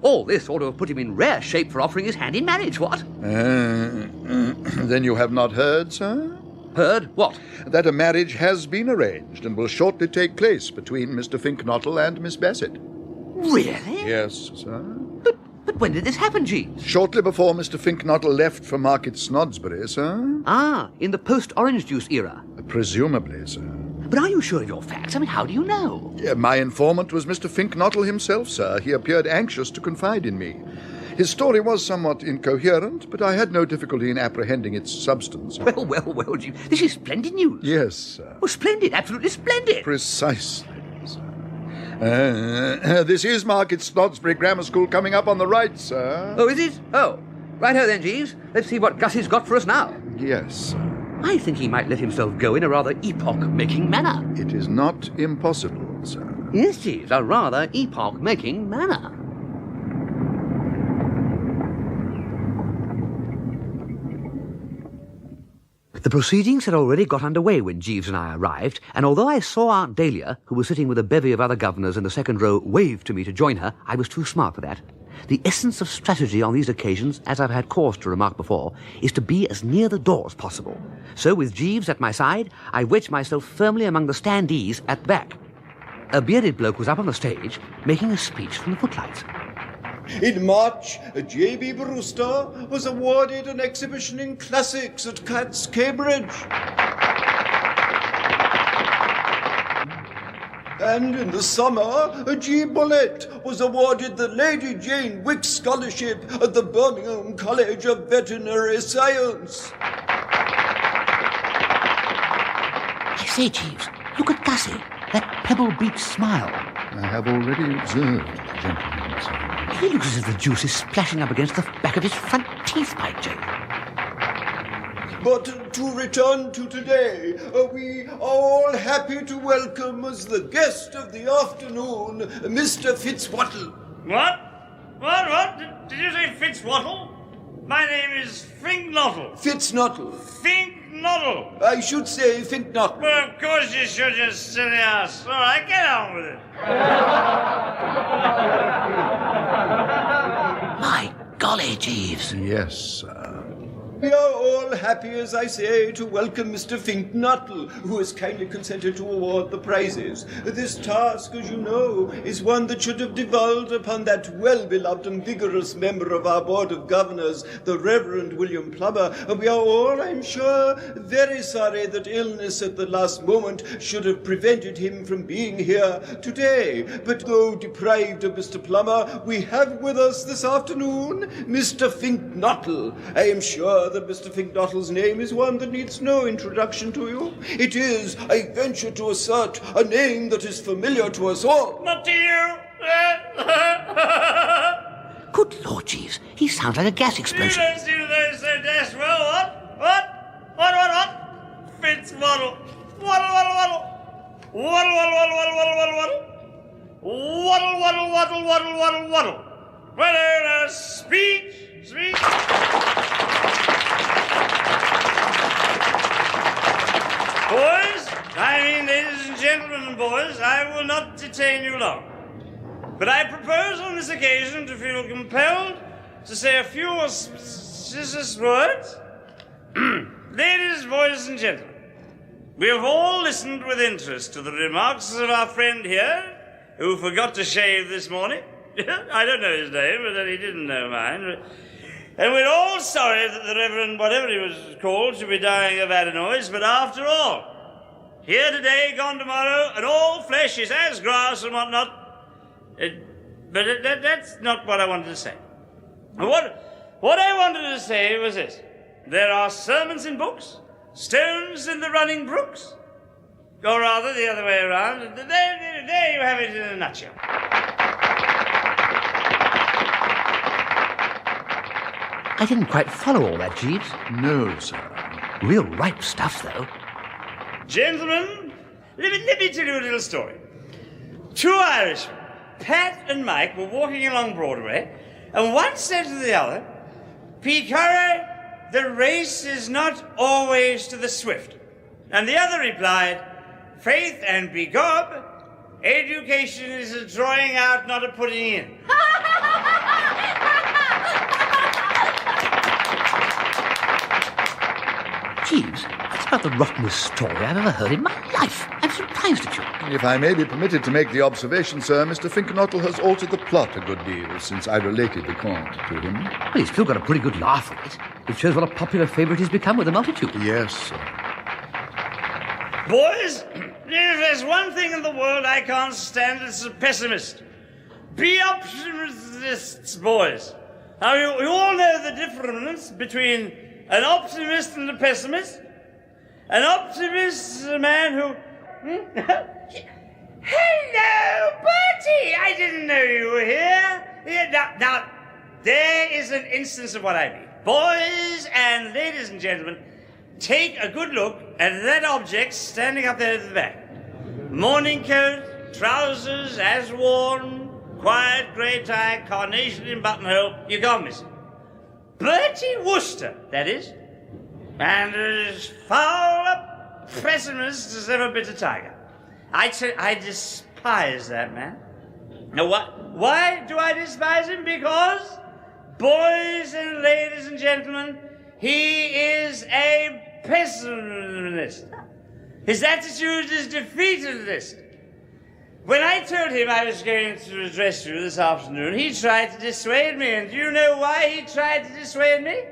All this ought to have put him in rare shape for offering his hand in marriage, what? Then you have not heard, sir? Heard what? That a marriage has been arranged and will shortly take place between Mr. Fink-Nottle and Miss Bassett. Really? Yes, sir. But when did this happen, Jeeves? Shortly before Mr. Fink-Nottle left for Market Snodsbury, sir. Ah, in the post-orange juice era. Presumably, sir. But are you sure of your facts? I mean, how do you know? My informant was Mr. Fink-Nottle himself, sir. He appeared anxious to confide in me. His story was somewhat incoherent, but I had no difficulty in apprehending its substance. Well, Jeeves, this is splendid news. Yes, sir. Oh, splendid, absolutely splendid. Precisely, sir. This is Market Snodsbury Grammar School coming up on the right, sir. Oh, is it? Oh, righto then, Jeeves. Let's see what Gussie's got for us now. Yes, sir. I think he might let himself go in a rather epoch-making manner. It is not impossible, sir. Yes, Jeeves, a rather epoch-making manner. The proceedings had already got underway when Jeeves and I arrived, and although I saw Aunt Dahlia, who was sitting with a bevy of other governors in the second row, wave to me to join her, I was too smart for that. The essence of strategy on these occasions, as I've had cause to remark before, is to be as near the door as possible. So with Jeeves at my side, I wedged myself firmly among the standees at the back. A bearded bloke was up on the stage, making a speech from the footlights. In March, J.B. Brewster was awarded an exhibition in classics at Cats Cambridge. And in the summer, G. Bullitt was awarded the Lady Jane Wick Scholarship at the Birmingham College of Veterinary Science. I say, Jeeves, look at Gussie, that Pebble Beach smile. I have already observed the gentleman, sir. He looks as if the juice is splashing up against the back of his front teeth, by Jove. But to return to today, we are all happy to welcome as the guest of the afternoon, Mr. Fitzwattle. What? Did you say Fitzwattle? My name is Fink-Nottle. Fitz-Nottle. Fink-Nottle. I should say Fink-Nottle. Well, of course you should, you silly ass. All right, get on with it. My golly, Jeeves. Yes, sir. We are all happy, as I say, to welcome Mr. Fink-Nottle, who has kindly consented to award the prizes. This task, as you know, is one that should have devolved upon that well-beloved and vigorous member of our Board of Governors, the Reverend William Plummer. We are all, I'm sure, very sorry that illness at the last moment should have prevented him from being here today. But though deprived of Mr. Plummer, we have with us this afternoon Mr. Fink-Nottle. I am sure that Mr. Fink-Nottle's name is one that needs no introduction to you. It is, I venture to assert, a name that is familiar to us all. Not to you. Good Lord, Jeeves, he sounds like a gas explosion. You don't seem to know so dashed well. What? Fitzwattle. Waddle. Waddle. Well, speech. Ladies and gentlemen, boys, I will not detain you long. But I propose on this occasion to feel compelled to say a few words. Ladies, boys, and gentlemen, we have all listened with interest to the remarks of our friend here, who forgot to shave this morning. I don't know his name, but he didn't know mine. And we're all sorry that the Reverend, whatever he was called, should be dying of adenoids, but after all, here today, gone tomorrow, and all flesh is as grass and whatnot. But that's not what I wanted to say. What I wanted to say was this. There are sermons in books, stones in the running brooks. Or rather, the other way around. There you have it in a nutshell. I didn't quite follow all that, Jeeves. No, sir. Real ripe stuff, though. Gentlemen, let me tell you a little story. Two Irishmen, Pat and Mike, were walking along Broadway, and one said to the other, "Picare, the race is not always to the swift." And the other replied, "Faith and begob, education is a drawing out, not a putting in." Jeeves, that's about the rottenest story I've ever heard in my life. I'm surprised at you. If I may be permitted to make the observation, sir, Mr. Fink-Nottle has altered the plot a good deal since I related the conte to him. Well, he's still got a pretty good laugh at it. It shows what a popular favourite he's become with the multitude. Yes, sir. Boys, if there's one thing in the world I can't stand, it's a pessimist. Be optimists, boys. Now, you all know the difference between an optimist and a pessimist. An optimist is a man who... Hello, Bertie! I didn't know you were here. Now, there is an instance of what I mean. Boys and ladies and gentlemen, take a good look at that object standing up there at the back. Morning coat, trousers as worn, quiet grey tie, carnation in buttonhole. You can't miss it. Bertie Wooster, that is. And as foul a pessimist as ever bit a tiger. I despise that man. Now, why do I despise him? Because, boys and ladies and gentlemen, he is a pessimist. His attitude is defeatist. When I told him I was going to address you this afternoon, he tried to dissuade me. And do you know why he tried to dissuade me?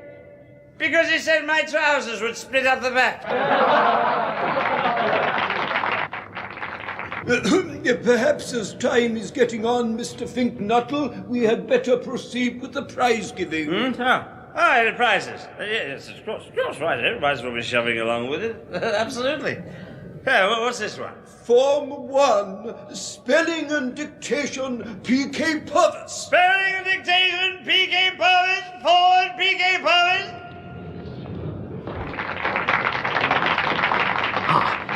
Because he said my trousers would split up the back. Perhaps as time is getting on, Mr. Fink-Nottle, we had better proceed with the prize-giving. Oh, the prizes. Yes, of course, right. Everybody's will be shoving along with it. Absolutely. What's this one? Form 1, Spelling and Dictation, P.K. Purvis. Spelling and Dictation, P.K. Purvis. Forward, P.K. Purvis.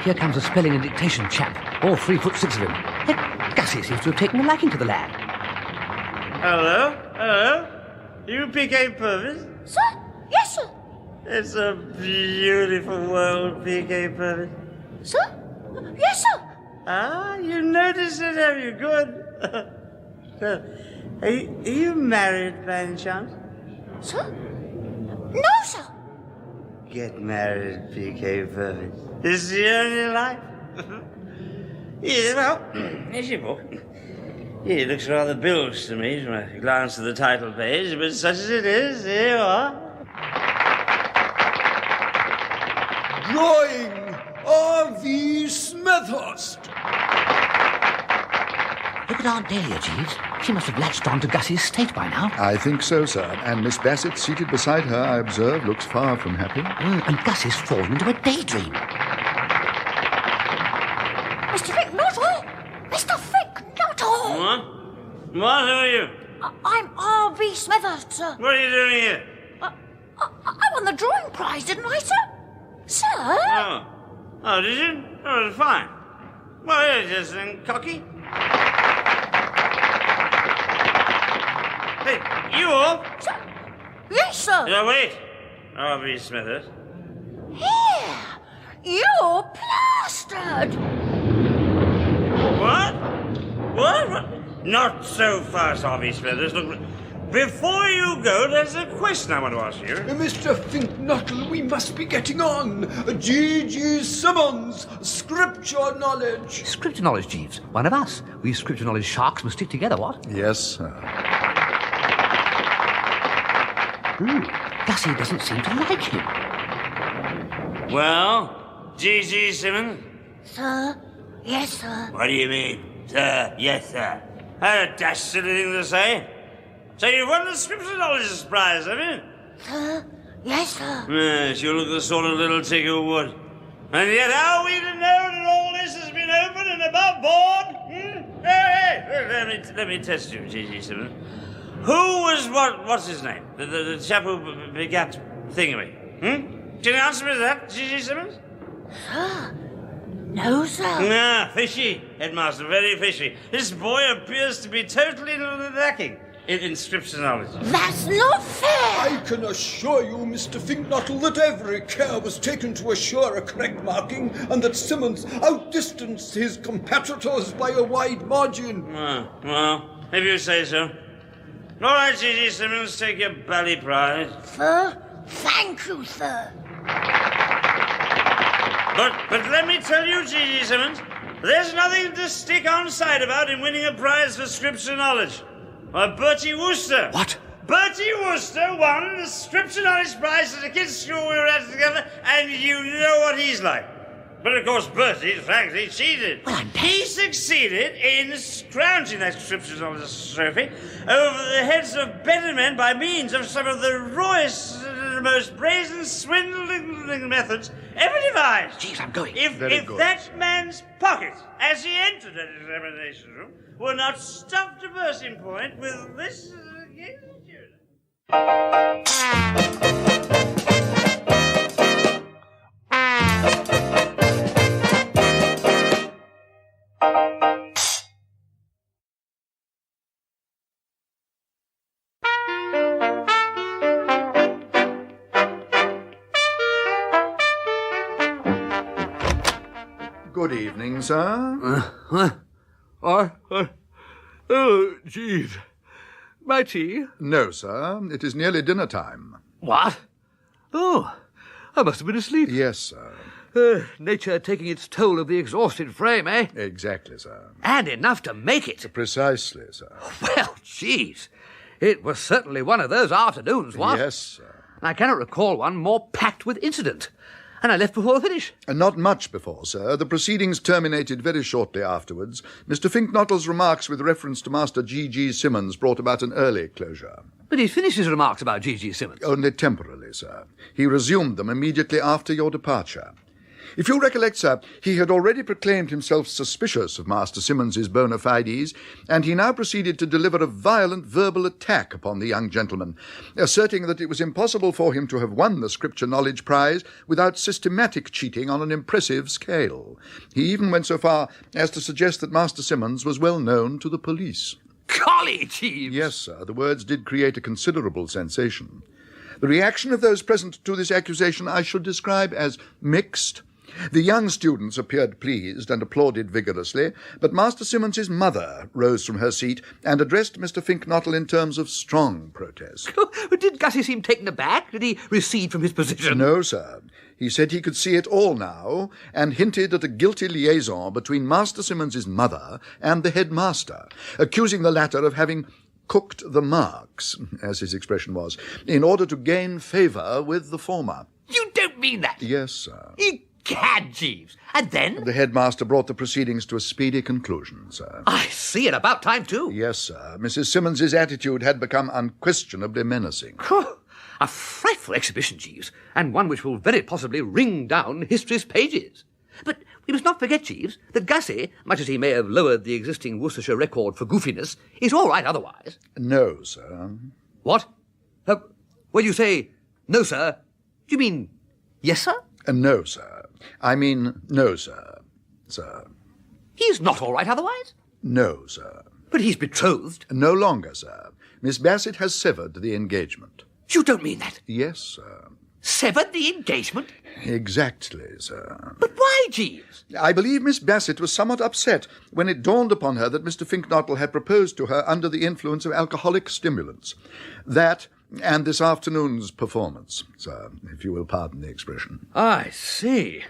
Here comes a spelling and dictation chap, all 3'6" of him. Gussie seems to have taken a liking to the lad. Hello? You P.K. Purvis? Sir? Yes, sir. It's a beautiful world, P.K. Purvis. Sir? Yes, sir. You noticed it, have you? Good. Are you married by any chance? Sir? No, sir. Get married, P.K. Purvis. It's the only life. Yeah, well, here's your book. Yeah, it looks rather bilged to me from a glance at the title page, but such as it is, here you are. Drawing R.V. Smethurst. Look at Aunt Dahlia, Jeeves. She must have latched on to Gussie's state by now. I think so, sir. And Miss Bassett, seated beside her, I observe, looks far from happy. And Gussie's fallen into a daydream. Mr. Fink-Nottle! Mr. Fink-Nottle! What? What? Who are you? I'm R.V. Smethurst, sir. What are you doing here? I won the drawing prize, didn't I, sir? Sir? Oh, did you? Oh, fine. Well, you're just cocky. Hey, you all? Sir? Yes, sir. No, wait. R.V. Smithers. Here! You're plastered! What? Not so fast, R.V. Smithers. Look, Before you go, there's a question I want to ask you. Mr. Fink-Nottle, we must be getting on. G.G. Simmons, scripture knowledge. Scripture knowledge, Jeeves. One of us. We scripture knowledge sharks must stick together, what? Yes, sir. Gussie doesn't seem to like him. Well, G.G. Simmons? Sir? Yes, sir. What do you mean, sir? Yes, sir. I had a dash silly thing to say. So you've won the Scripture Knowledge Prize, have you? Sir? Yes, sir. Yes, you look the sort of little tick who would. And yet how are we to know that all this has been open and above board? Hey, let me test you, G.G. Simmons. Who was what's his name? The chap who begat Thingamy? Can you answer me to that, G.G. Simmons? Sir? No, sir. Ah, fishy, headmaster, very fishy. This boy appears to be totally lacking in scripture knowledge. That's not fair. I can assure you, Mr. Fink-Nottle, that every care was taken to assure a correct marking and that Simmons outdistanced his competitors by a wide margin. Well, if you say so. All right, G.G. Simmons, take your bally prize. Sir? Thank you, sir. But let me tell you, G.G. Simmons, there's nothing to stick on side about in winning a prize for scripture knowledge. Or Bertie Wooster. What? Bertie Wooster won the Scripture Knowledge Prize at the kids' school we were at together, and you know what he's like. But of course, Bertie, frankly, cheated. He succeeded in scrounging that Scripture Knowledge trophy over the heads of better men by means of some of the rawest, most brazen swindling methods ever devised. Jeez, I'm going. If that man's pockets, as he entered that examination room, were not stuffed to bursting point with this... Good evening, sir. Oh, Jeeves. My tea? No, sir. It is nearly dinner time. What? Oh, I must have been asleep. Yes, sir. Nature taking its toll of the exhausted frame, eh? Exactly, sir. And enough to make it. Precisely, sir. Well, Jeeves, it was certainly one of those afternoons, what? Yes, sir. I cannot recall one more packed with incident. And I left before the finish. Not much before, sir. The proceedings terminated very shortly afterwards. Mr. Fink-Nottle's remarks with reference to Master G.G. Simmons brought about an early closure. But he finished his remarks about G.G. Simmons. Only temporarily, sir. He resumed them immediately after your departure. If you recollect, sir, he had already proclaimed himself suspicious of Master Simmons's bona fides, and he now proceeded to deliver a violent verbal attack upon the young gentleman, asserting that it was impossible for him to have won the Scripture Knowledge Prize without systematic cheating on an impressive scale. He even went so far as to suggest that Master Simmons was well known to the police. Golly, Jeeves! Yes, sir, the words did create a considerable sensation. The reaction of those present to this accusation I should describe as mixed. The young students appeared pleased and applauded vigorously, but Master Simmons's mother rose from her seat and addressed Mr. Fink-Nottle in terms of strong protest. Did Gussie seem taken aback? Did he recede from his position? No, sir. He said he could see it all now, and hinted at a guilty liaison between Master Simmons's mother and the headmaster, accusing the latter of having cooked the marks, as his expression was, in order to gain favour with the former. You don't mean that? Yes, sir. Egad, Jeeves. And then? The headmaster brought the proceedings to a speedy conclusion, sir. I see, and about time, too. Yes, sir. Mrs. Simmons's attitude had become unquestionably menacing. A frightful exhibition, Jeeves, and one which will very possibly ring down history's pages. But we must not forget, Jeeves, that Gussie, much as he may have lowered the existing Worcestershire record for goofiness, is all right otherwise. No, sir. What? When you say, no, sir, do you mean, yes, sir? No, sir. I mean, no, sir. Sir. He's not all right otherwise? No, sir. But he's betrothed. No longer, sir. Miss Bassett has severed the engagement. You don't mean that? Yes, sir. Severed the engagement? Exactly, sir. But why, Jeeves? I believe Miss Bassett was somewhat upset when it dawned upon her that Mr. Fink-Nottle had proposed to her under the influence of alcoholic stimulants. That and this afternoon's performance, sir, if you will pardon the expression. I see.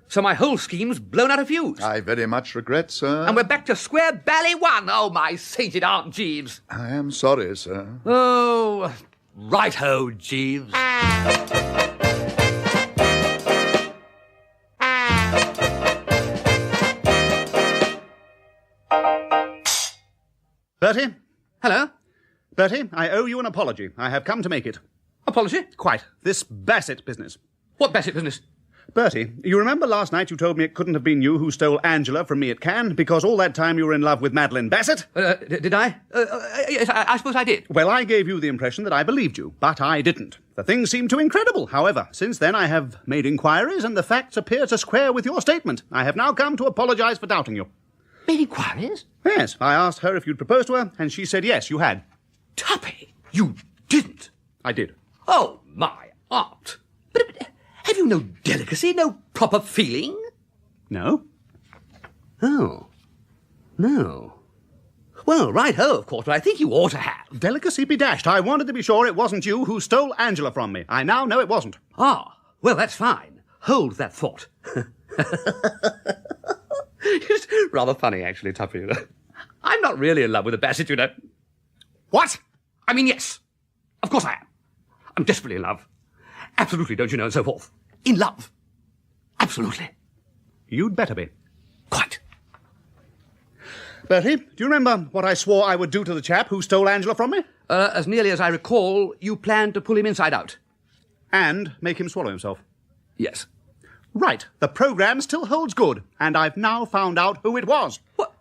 So my whole scheme's blown out of fuse. I very much regret, sir. And we're back to square bally one. Oh, my sainted Aunt Jeeves. I am sorry, sir. Oh, right-ho, Jeeves. Bertie? Hello? Bertie, I owe you an apology. I have come to make it. Apology? Quite. This Bassett business. What Bassett business? Bertie, you remember last night you told me it couldn't have been you who stole Angela from me at Cannes because all that time you were in love with Madeline Bassett? Did I? Yes, I suppose I did. Well, I gave you the impression that I believed you, but I didn't. The thing seemed too incredible. However, since then I have made inquiries and the facts appear to square with your statement. I have now come to apologize for doubting you. Made inquiries? Yes, I asked her if you'd proposed to her, and she said yes, you had. Tuppy, you didn't. I did. Oh, my aunt. But have you no delicacy, no proper feeling? No. Oh. No. Well, right-ho, of course, but I think you ought to have. Delicacy be dashed. I wanted to be sure it wasn't you who stole Angela from me. I now know it wasn't. Ah, well, that's fine. Hold that thought. It's rather funny, actually, Tuppy. I'm not really in love with a Bassett, you know. What? I mean, yes. Of course I am. I'm desperately in love. Absolutely, don't you know, and so forth. In love. Absolutely. You'd better be. Quite. Bertie, do you remember what I swore I would do to the chap who stole Angela from me? As nearly as I recall, you planned to pull him inside out. And make him swallow himself. Yes. Right. The programme still holds good, and I've now found out who it was. What?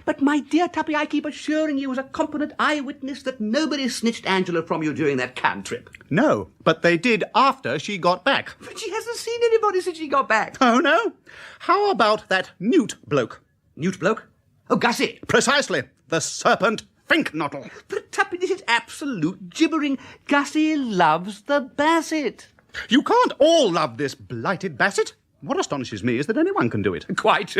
But, my dear Tuppy, I keep assuring you as a competent eyewitness that nobody snitched Angela from you during that Cannes trip. No, but they did after she got back. But she hasn't seen anybody since she got back. Oh, no? How about that newt bloke? Newt bloke? Oh, Gussie. Precisely. The serpent Fink-Nottle. But, Tuppy, this is absolute gibbering. Gussie loves the Bassett. You can't all love this blighted Bassett. What astonishes me is that anyone can do it. Quite.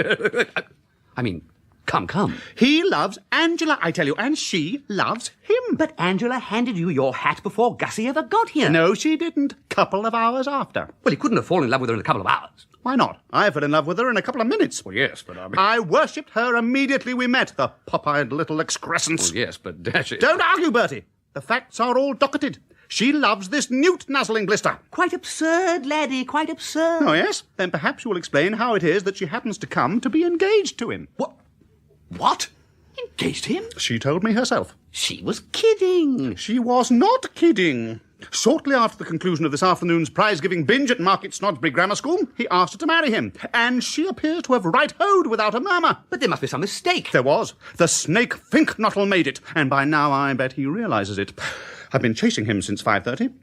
I mean, come. He loves Angela, I tell you, and she loves him. But Angela handed you your hat before Gussie ever got here. No, she didn't. Couple of hours after. Well, he couldn't have fallen in love with her in a couple of hours. Why not? I fell in love with her in a couple of minutes. Well, yes, but I worshipped her immediately we met, the pop-eyed little excrescence. Well, yes, but dash it. Don't argue, Bertie. The facts are all docketed. She loves this newt nuzzling blister. Quite absurd, laddie, quite absurd. Oh, yes? Then perhaps you will explain how it is that she happens to come to be engaged to him. What? Engaged to him? She told me herself. She was kidding. She was not kidding. Shortly after the conclusion of this afternoon's prize-giving binge at Market Snodsbury Grammar School, he asked her to marry him, and she appears to have right-hoed without a murmur. But there must be some mistake. There was. The snake Fink-Nottle made it, and by now I bet he realises it. I've been chasing him since 5:30.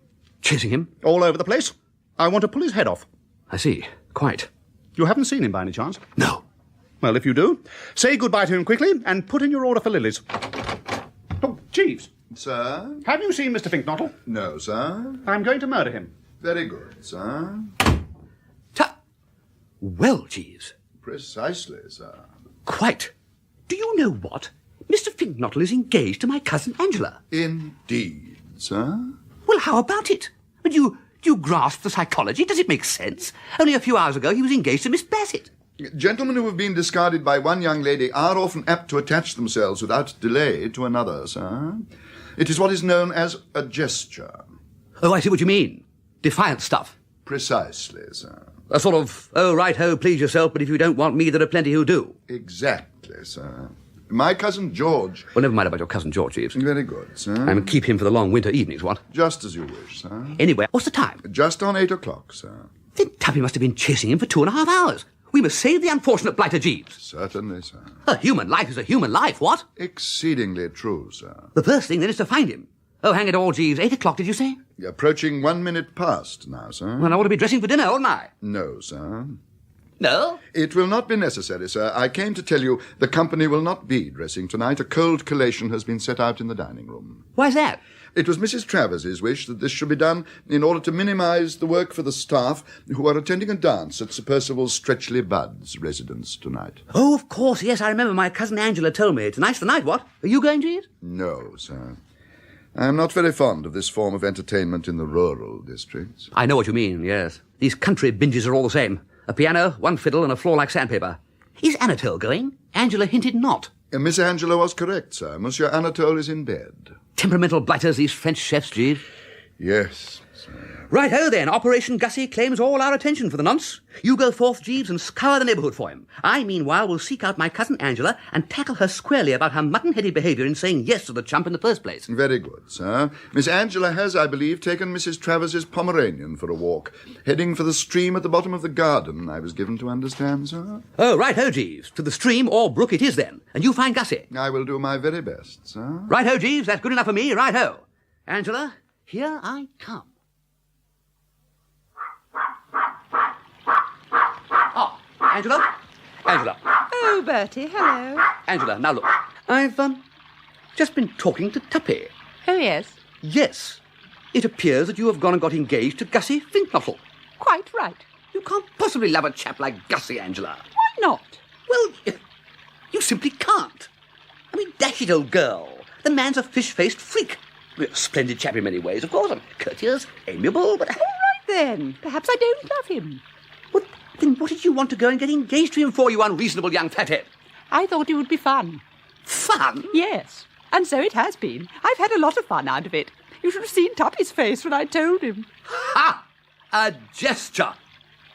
Chasing him? All over the place. I want to pull his head off. I see. Quite. You haven't seen him by any chance? No. Well, if you do, say goodbye to him quickly and put in your order for lilies. Oh, Jeeves. Sir? Have you seen Mr. Fink-Nottle? No, sir. I'm going to murder him. Very good, sir. Well, Jeeves. Precisely, sir. Quite. Do you know what? Mr. Fink-Nottle is engaged to my cousin Angela. Indeed, sir. Well, how about it? Do you grasp the psychology? Does it make sense? Only a few hours ago he was engaged to Miss Bassett. Gentlemen who have been discarded by one young lady are often apt to attach themselves without delay to another, sir. It is what is known as a gesture. Oh, I see what you mean. Defiant stuff. Precisely, sir. A sort of, oh, right-ho, please yourself, but if you don't want me, there are plenty who do. Exactly, sir. My cousin George... Well, never mind about your cousin George, Jeeves. Very good, sir. I mean, keep him for the long winter evenings, what? Just as you wish, sir. Anyway, what's the time? Just on 8 o'clock, sir. Then Tuppy must have been chasing him for 2.5 hours. We must save the unfortunate blighter Jeeves. Certainly, sir. A human life is a human life, what? Exceedingly true, sir. The first thing then is to find him. Oh, hang it all, Jeeves. 8 o'clock, did you say? Approaching 1 minute past now, sir. Well, I ought to be dressing for dinner, oughtn't I? No, sir. No? It will not be necessary, sir. I came to tell you the company will not be dressing tonight. A cold collation has been set out in the dining room. Why's that? It was Mrs. Travers's wish that this should be done in order to minimise the work for the staff who are attending a dance at Sir Percival Stretchley Budd's residence tonight. Oh, of course, yes, I remember my cousin Angela told me. Tonight's the night, what? Are you going to it? No, sir. I am not very fond of this form of entertainment in the rural districts. I know what you mean, yes. These country binges are all the same. A piano, one fiddle, and a floor like sandpaper. Is Anatole going? Angela hinted not. Miss Angela was correct, sir. Monsieur Anatole is in bed. Temperamental blighters, these French chefs, Jeeves. Yes, sir. Right-ho, then. Operation Gussie claims all our attention for the nonce. You go forth, Jeeves, and scour the neighbourhood for him. I, meanwhile, will seek out my cousin Angela and tackle her squarely about her mutton-headed behaviour in saying yes to the chump in the first place. Very good, sir. Miss Angela has, I believe, taken Mrs. Travers's Pomeranian for a walk, heading for the stream at the bottom of the garden, I was given to understand, sir. Oh, right-ho, Jeeves. To the stream or brook it is, then. And you find Gussie. I will do my very best, sir. Right-ho, Jeeves. That's good enough for me. Right-ho. Angela, here I come. Angela? Angela. Oh, Bertie, hello. Angela, now look. I've, just been talking to Tuppy. Oh, yes. Yes. It appears that you have gone and got engaged to Gussie Fink-Nottle. Quite right. You can't possibly love a chap like Gussie, Angela. Why not? Well, you simply can't. I mean, dash it, old girl. The man's a fish-faced freak. A splendid chap in many ways, of course. Courteous, amiable, but... All right, then. Perhaps I don't love him. Well, then what did you want to go and get engaged to him for, you unreasonable young fathead? I thought it would be fun. Fun? Yes, and so it has been. I've had a lot of fun out of it. You should have seen Tuppy's face when I told him. Ha! A gesture.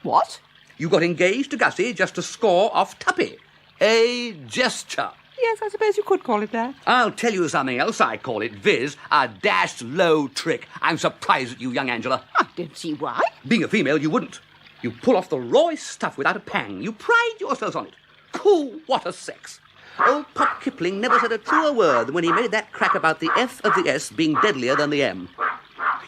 What? You got engaged to Gussie just to score off Tuppy. A gesture. Yes, I suppose you could call it that. I'll tell you something else I call it, viz. a dashed low trick. I'm surprised at you, young Angela. I don't see why. Being a female, you wouldn't. You pull off the rawest stuff without a pang. You pride yourselves on it. Cool, what a sex. Old Pop Kipling never said a truer word than when he made that crack about the F of the S being deadlier than the M.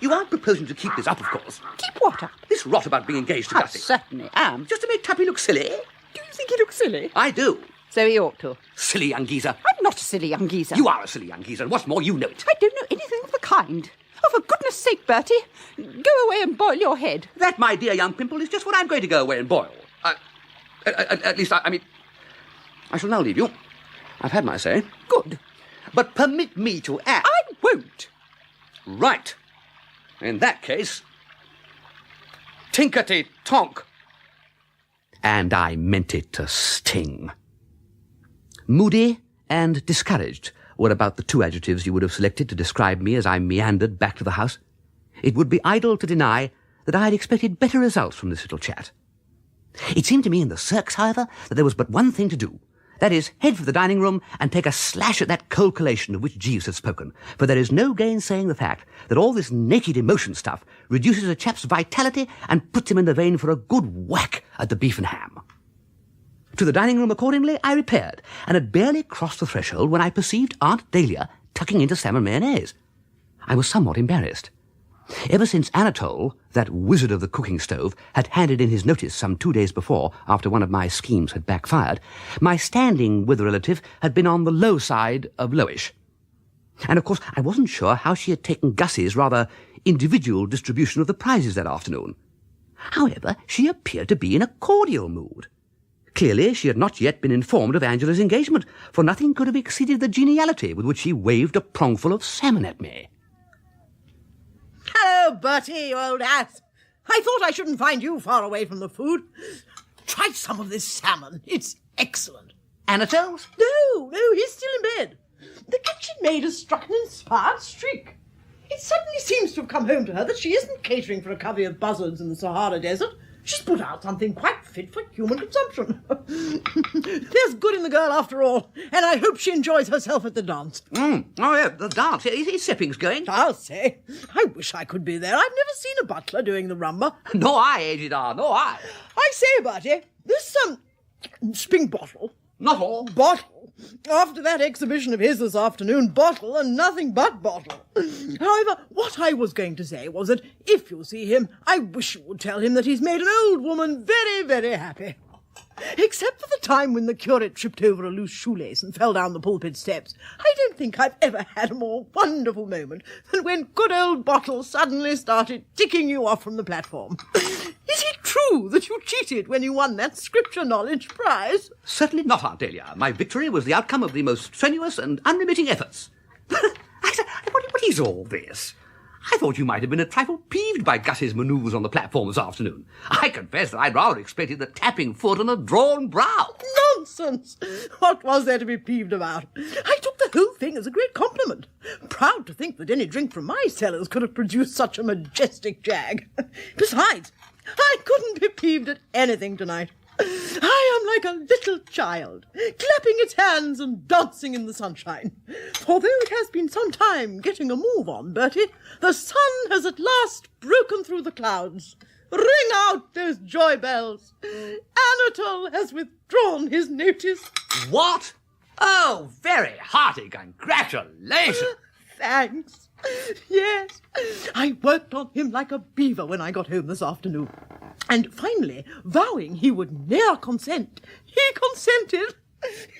You aren't proposing to keep this up, of course. Keep what up? This rot about being engaged to I Gussie. certainly am. Just to make Tuppy look silly. Do you think he looks silly? I do. So he ought to. Silly young geezer. I'm not a silly young geezer. You are a silly young geezer, and what's more, you know it. I don't know anything of the kind. Oh, for goodness sake, Bertie, go away and boil your head. That, my dear young pimple, is just what I'm going to go away and boil. At least, I mean, I shall now leave you. I've had my say. Good. But permit me to add... I won't. Right. In that case, tinkety-tonk. And I meant it to sting. Moody and discouraged were about the two adjectives you would have selected to describe me as I meandered back to the house. It would be idle to deny that I had expected better results from this little chat. It seemed to me in the circus, however, that there was but one thing to do. That is, head for the dining room and take a slash at that cold collation of which Jeeves had spoken, for there is no gainsaying the fact that all this naked emotion stuff reduces a chap's vitality and puts him in the vein for a good whack at the beef and ham. To the dining room, accordingly, I repaired, and had barely crossed the threshold when I perceived Aunt Dahlia tucking into salmon mayonnaise. I was somewhat embarrassed. Ever since Anatole, that wizard of the cooking stove, had handed in his notice some 2 days before, after one of my schemes had backfired, my standing with the relative had been on the low side of lowish. And, of course, I wasn't sure how she had taken Gussie's rather individual distribution of the prizes that afternoon. However, she appeared to be in a cordial mood. Clearly, she had not yet been informed of Angela's engagement, for nothing could have exceeded the geniality with which she waved a prongful of salmon at me. Hello, Bertie, you old ass. I thought I shouldn't find you far away from the food. Try some of this salmon. It's excellent. Anatole? No, he's still in bed. The kitchen maid has struck an inspired streak. It suddenly seems to have come home to her that she isn't catering for a covey of buzzards in the Sahara Desert. She's put out something quite fit for human consumption. There's good in the girl after all, and I hope she enjoys herself at the dance. Oh, yeah, the dance. Is Seppings going? I'll say. I wish I could be there. I've never seen a butler doing the rumba. Nor I, Agidar, nor I. I say, Bertie, this, spink bottle. Not all. Bottle. After that exhibition of his this afternoon, bottle and nothing but bottle. However, what I was going to say was that if you see him, I wish you would tell him that he's made an old woman very, very happy. Except for the time when the curate tripped over a loose shoelace and fell down the pulpit steps, I don't think I've ever had a more wonderful moment than when good old Bottle suddenly started ticking you off from the platform. Is it true that you cheated when you won that scripture knowledge prize? Certainly not, Aunt Dahlia. My victory was the outcome of the most strenuous and unremitting efforts. What is all this? I thought you might have been a trifle peeved by Gussie's manoeuvres on the platform this afternoon. I confess that I'd rather expected the tapping foot and a drawn brow. Nonsense! What was there to be peeved about? I took the whole thing as a great compliment. Proud to think that any drink from my cellars could have produced such a majestic jag. Besides, I couldn't be peeved at anything tonight. I am like a little child, clapping its hands and dancing in the sunshine. For though it has been some time getting a move on, Bertie, the sun has at last broken through the clouds. Ring out those joy bells. Anatole has withdrawn his notice. What? Oh, very hearty congratulations. Thanks. Yes, I worked on him like a beaver when I got home this afternoon. And finally, vowing he would ne'er consent, he consented.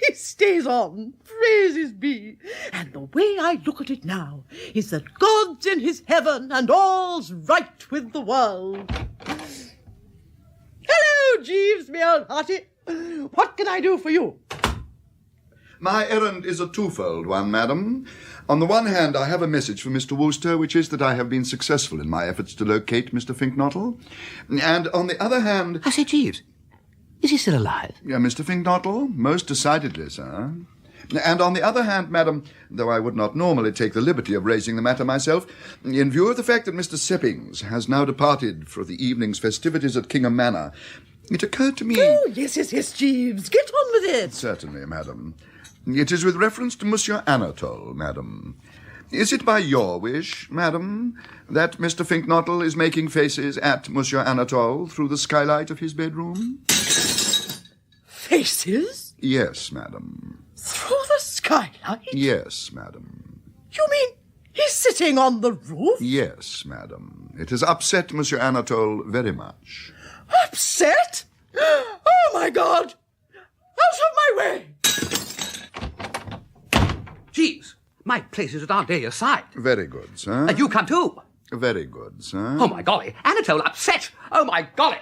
He stays on, praises be. And the way I look at it now is that God's in his heaven and all's right with the world. Hello, Jeeves, me old hearty. What can I do for you? My errand is a twofold one, madam. On the one hand, I have a message for Mr. Wooster, which is that I have been successful in my efforts to locate Mr. Fink-Nottle. And on the other hand... I say, Jeeves, is he still alive? Mr. Fink-Nottle? Most decidedly, sir. And on the other hand, madam, though I would not normally take the liberty of raising the matter myself, in view of the fact that Mr. Seppings has now departed for the evening's festivities at Kingham Manor, it occurred to me... Oh, yes, Jeeves. Get on with it. Certainly, madam. It is with reference to Monsieur Anatole, madam. Is it by your wish, madam, that Mr. Fink-Nottle is making faces at Monsieur Anatole through the skylight of his bedroom? Faces? Yes, madam. Through the skylight? Yes, madam. You mean he's sitting on the roof? Yes, madam. It has upset Monsieur Anatole very much. Upset? Oh, my God! Out of my way! Jeeves, my place is at Aunt Dahlia's side. Very good, sir. And you come too. Very good, sir. Oh, my golly. Anatole upset. Oh, my golly.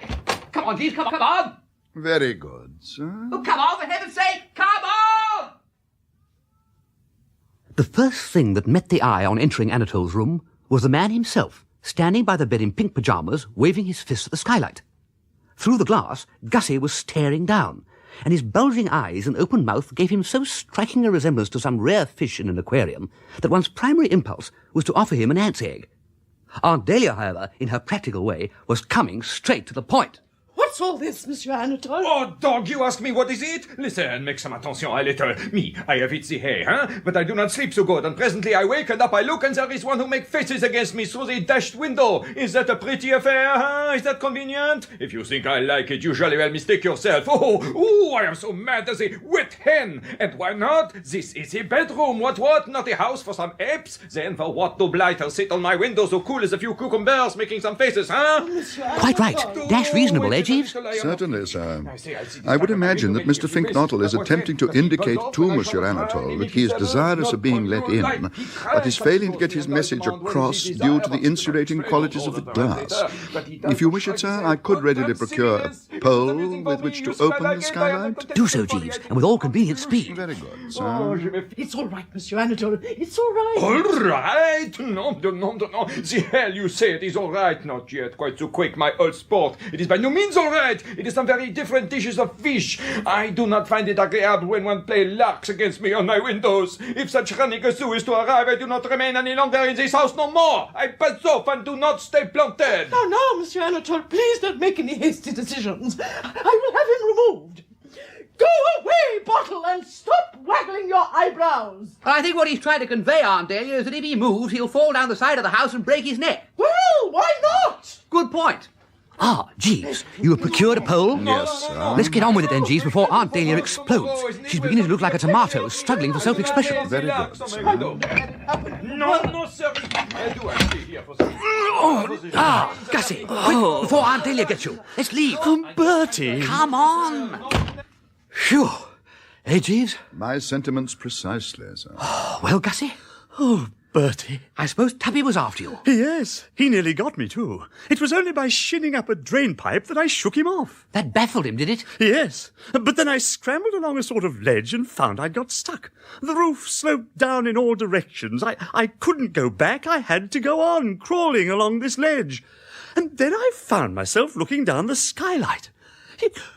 Come on, Jeeves, come on. Very good, sir. Oh, come on, for heaven's sake, come on! The first thing that met the eye on entering Anatole's room was the man himself, standing by the bed in pink pyjamas, waving his fist at the skylight. Through the glass, Gussie was staring down, and his bulging eyes and open mouth gave him so striking a resemblance to some rare fish in an aquarium that one's primary impulse was to offer him an ant's egg. Aunt Dahlia, however, in her practical way, was coming straight to the point. What's all this, Monsieur Anatole? Oh, dog, you ask me what is it? Listen, make some attention a little. Me, I have it the hay, huh? But I do not sleep so good, and presently I wake, and up I look, and there is one who make faces against me through the dashed window. Is that a pretty affair, huh? Is that convenient? If you think I like it, you jolly well mistake yourself. Oh, I am so mad as a wet hen. And why not? This is a bedroom. What? Not a house for some apes? Then for what do blighters sit on my window so cool as a few cucumbers making some faces, huh? Quite right. Dash reasonable, eh, Jeeves? Certainly, sir. I would imagine that Mr. Fink-Nottle is attempting to indicate to Monsieur Anatole that he is desirous of being let in, but is failing to get his message across due to the insulating qualities of the glass. If you wish it, sir, I could readily procure a pole with which to open the skylight. Do so, Jeeves, and with all convenient speed. Very good, sir. It's all right, Monsieur Anatole. It's all right. All right? No. The hell you say it is all right. Not yet. Quite so quick, my old sport. It is by no means all right. It is some very different dishes of fish. I do not find it agreeable when one play larks against me on my windows. If such running is to arrive, I do not remain any longer in this house no more. I pass off and do not stay planted. No, Monsieur Anatole, please don't make any hasty decisions. I will have him removed. Go away, Bottle, and stop waggling your eyebrows. I think what he's trying to convey, Aunt Dahlia, is that if he moves, he'll fall down the side of the house and break his neck. Well, why not? Good point. Ah, Jeeves, you have procured a pole? Yes, sir. Let's get on with it then, Jeeves, before Aunt Dahlia explodes. She's beginning to look like a tomato, struggling for self-expression. Very good, sir. No, sir. Do I stay here for some... Gussie, quick, before Aunt Dahlia gets you. Let's leave. Bertie! Come on. Phew. Hey, Jeeves? My sentiments precisely, sir. Well, Gussie, Oh, Bertie. I suppose Tuppy was after you. Yes, he nearly got me too. It was only by shinning up a drain pipe that I shook him off. That baffled him, did it? Yes, but then I scrambled along a sort of ledge and found I'd got stuck. The roof sloped down in all directions. I couldn't go back. I had to go on, crawling along this ledge. And then I found myself looking down the skylight.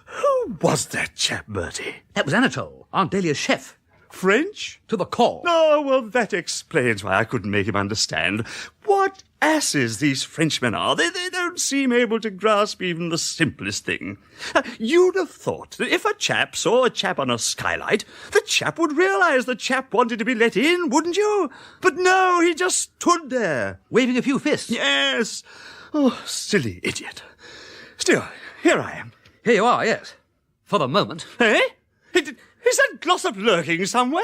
Who was that chap, Bertie? That was Anatole, Aunt Dahlia's chef. French? To the core. Oh, well, that explains why I couldn't make him understand. What asses these Frenchmen are. They don't seem able to grasp even the simplest thing. You'd have thought that if a chap saw a chap on a skylight, the chap would realise the chap wanted to be let in, wouldn't you? But no, he just stood there. Waving a few fists. Yes. Oh, silly idiot. Still, here I am. Here you are, yes. For the moment. Eh? Is that Glossop lurking somewhere?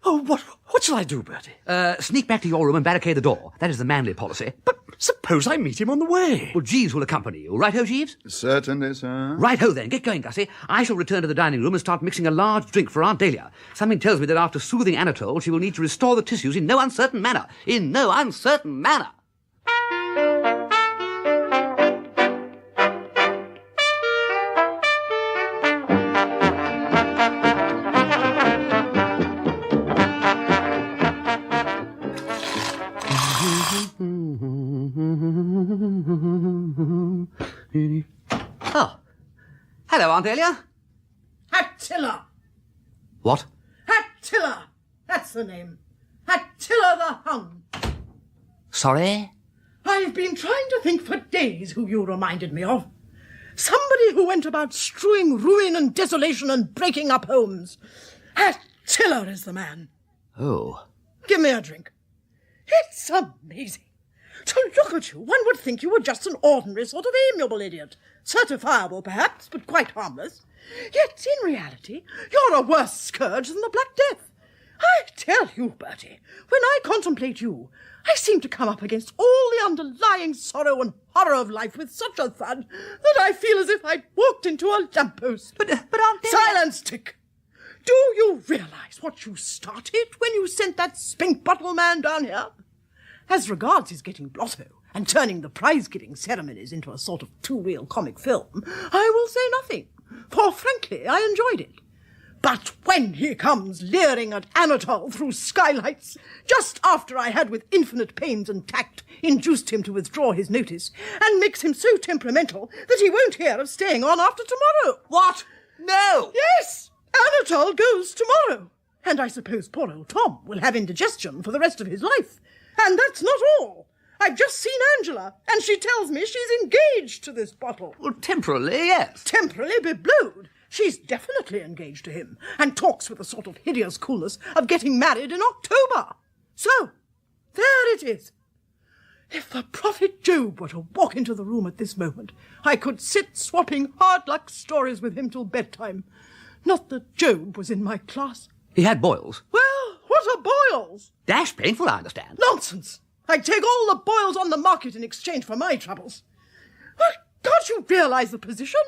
Oh, what shall I do, Bertie? Sneak back to your room and barricade the door. That is the manly policy. But suppose I meet him on the way. Well, Jeeves will accompany you. Right-ho, Jeeves? Certainly, sir. Right-ho, then. Get going, Gussie. I shall return to the dining room and start mixing a large drink for Aunt Dahlia. Something tells me that after soothing Anatole, she will need to restore the tissues in no uncertain manner. In no uncertain manner. Oh. Hello, Aunt Dahlia. Attila! What? Attila! That's the name. Attila the Hun. Sorry? I've been trying to think for days who you reminded me of. Somebody who went about strewing ruin and desolation and breaking up homes. Attila is the man. Oh. Give me a drink. It's amazing. To look at you, one would think you were just an ordinary sort of amiable idiot. Certifiable, perhaps, but quite harmless. Yet, in reality, you're a worse scourge than the Black Death. I tell you, Bertie, when I contemplate you, I seem to come up against all the underlying sorrow and horror of life with such a thud that I feel as if I'd walked into a lamppost. But Aunt Dahlia... Silence, Dick! Do you realise what you started when you sent that spink bottle man down here? As regards his getting blotto and turning the prize-giving ceremonies into a sort of two-reel comic film, I will say nothing, for frankly I enjoyed it. But when he comes leering at Anatole through skylights, just after I had with infinite pains and tact induced him to withdraw his notice, and makes him so temperamental that he won't hear of staying on after tomorrow. What? No! Yes! Anatole goes tomorrow. And I suppose poor old Tom will have indigestion for the rest of his life. And that's not all. I've just seen Angela, and she tells me she's engaged to this bottle. Well, temporarily, yes. Temporarily be blowed. She's definitely engaged to him, and talks with a sort of hideous coolness of getting married in October. So, there it is. If the prophet Job were to walk into the room at this moment, I could sit swapping hard luck stories with him till bedtime. Not that Job was in my class. He had boils. Well, what are boils? Dash painful, I understand. Nonsense! I'd take all the boils on the market in exchange for my troubles. But can't you realise the position?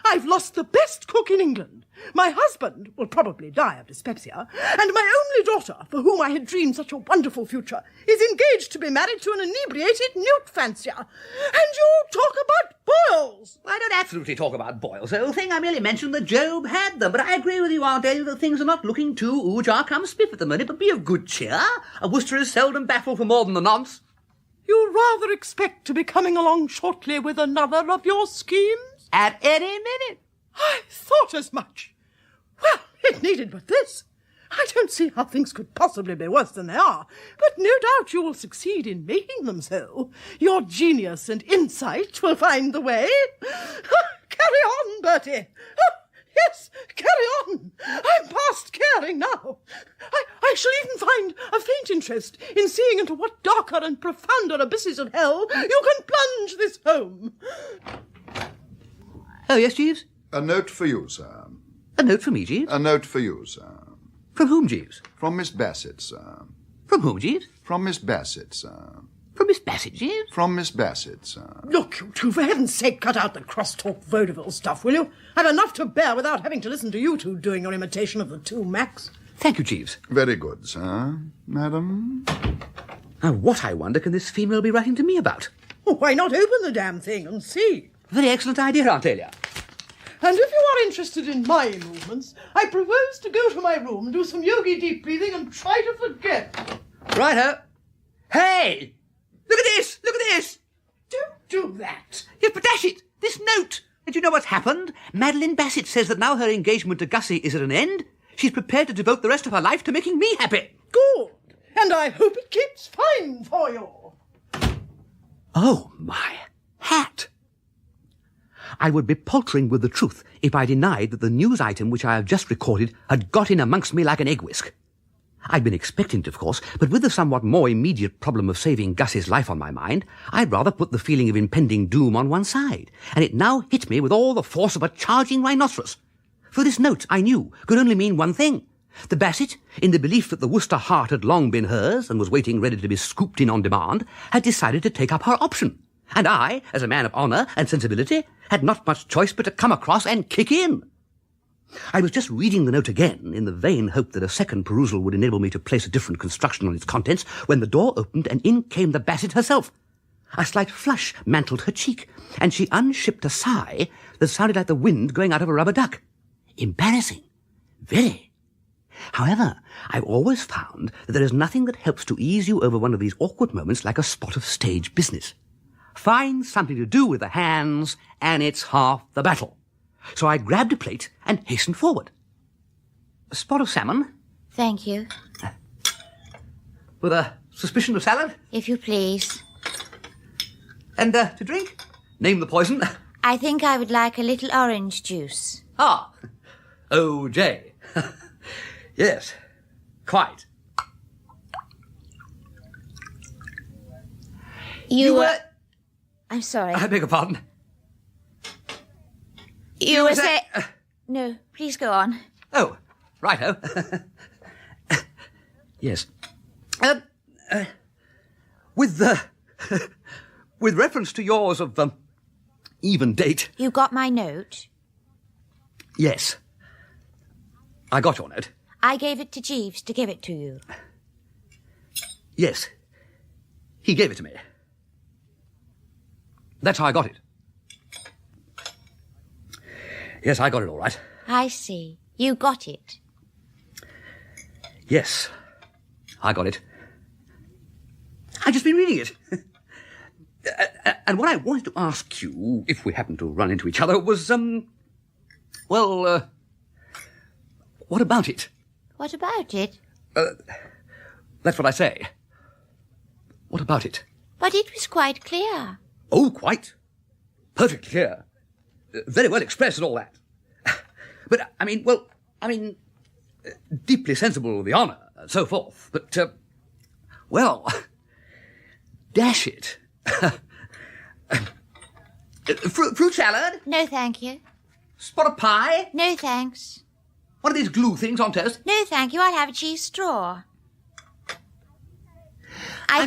I've lost the best cook in England. My husband will probably die of dyspepsia, and my only daughter, for whom I had dreamed such a wonderful future, is engaged to be married to an inebriated newt fancier. And you talk about boils! I don't absolutely talk about boils, old thing. I merely mentioned that Job had them. But I agree with you, Aunt Dahlia, that things are not looking too ooh-jar come spiff at the minute, but be of good cheer. A Wooster is seldom baffled for more than the nonce. You rather expect to be coming along shortly with another of your schemes? At any minute. I thought as much. Well, it needed but this. I don't see how things could possibly be worse than they are, but no doubt you will succeed in making them so. Your genius and insight will find the way. Carry on, Bertie. Yes, carry on. I'm past caring now. I shall even find a faint interest in seeing into what darker and profounder abysses of hell you can plunge this home. Oh, yes, Jeeves? A note for you, sir. A note for me, Jeeves? A note for you, sir. From whom, Jeeves? From Miss Bassett, sir. From whom, Jeeves? From Miss Bassett, sir. From Miss Bassett, Jeeves? From Miss Bassett, sir. Look, you two, for heaven's sake, cut out the cross-talk vaudeville stuff, will you? I've enough to bear without having to listen to you two doing your imitation of the two Macs. Thank you, Jeeves. Very good, sir. Madam? Now, what, I wonder, can this female be writing to me about? Oh, why not open the damn thing and see? Very excellent idea, Aunt Dahlia. And if you are interested in my movements, I propose to go to my room, do some yogi deep breathing, and try to forget. Righto. Hey! Look at this! Look at this! Don't do that. Yes, but dash it! This note! And you know what's happened? Madeline Bassett says that now her engagement to Gussie is at an end, she's prepared to devote the rest of her life to making me happy. Good. And I hope it keeps fine for you. Oh, my hat! I would be paltering with the truth if I denied that the news item which I have just recorded had got in amongst me like an egg whisk. I'd been expecting it, of course, but with the somewhat more immediate problem of saving Gussie's life on my mind, I'd rather put the feeling of impending doom on one side, and it now hit me with all the force of a charging rhinoceros. For this note, I knew, could only mean one thing. The Bassett, in the belief that the Wooster heart had long been hers and was waiting ready to be scooped in on demand, had decided to take up her option. And I, as a man of honour and sensibility, had not much choice but to come across and kick in. I was just reading the note again, in the vain hope that a second perusal would enable me to place a different construction on its contents, when the door opened and in came the Bassett herself. A slight flush mantled her cheek, and she unshipped a sigh that sounded like the wind going out of a rubber duck. Embarrassing. Very. However, I've always found that there is nothing that helps to ease you over one of these awkward moments like a spot of stage business. Find something to do with the hands, and it's half the battle. So I grabbed a plate and hastened forward. A spot of salmon. Thank you. With a suspicion of salad. If you please. And to drink? Name the poison. I think I would like a little orange juice. Ah, O.J. Yes, quite. You were... I'm sorry. I beg your pardon. You were saying... No, please go on. Oh, righto. Yes. With reference to yours of even date... You got my note? Yes. I got your note. I gave it to Jeeves to give it to you. Yes. He gave it to me. That's how I got it. Yes, I got it all right. I see. You got it. Yes, I got it. I've just been reading it. And what I wanted to ask you, if we happen to run into each other, was, what about it? What about it? That's what I say. What about it? But it was quite clear. Oh, quite. Perfectly clear. Very well expressed and all that. But, deeply sensible of the honour and so forth. But, dash it. Fruit salad? No, thank you. Spot of pie? No, thanks. One of these glue things on toast? No, thank you. I'll have a cheese straw. I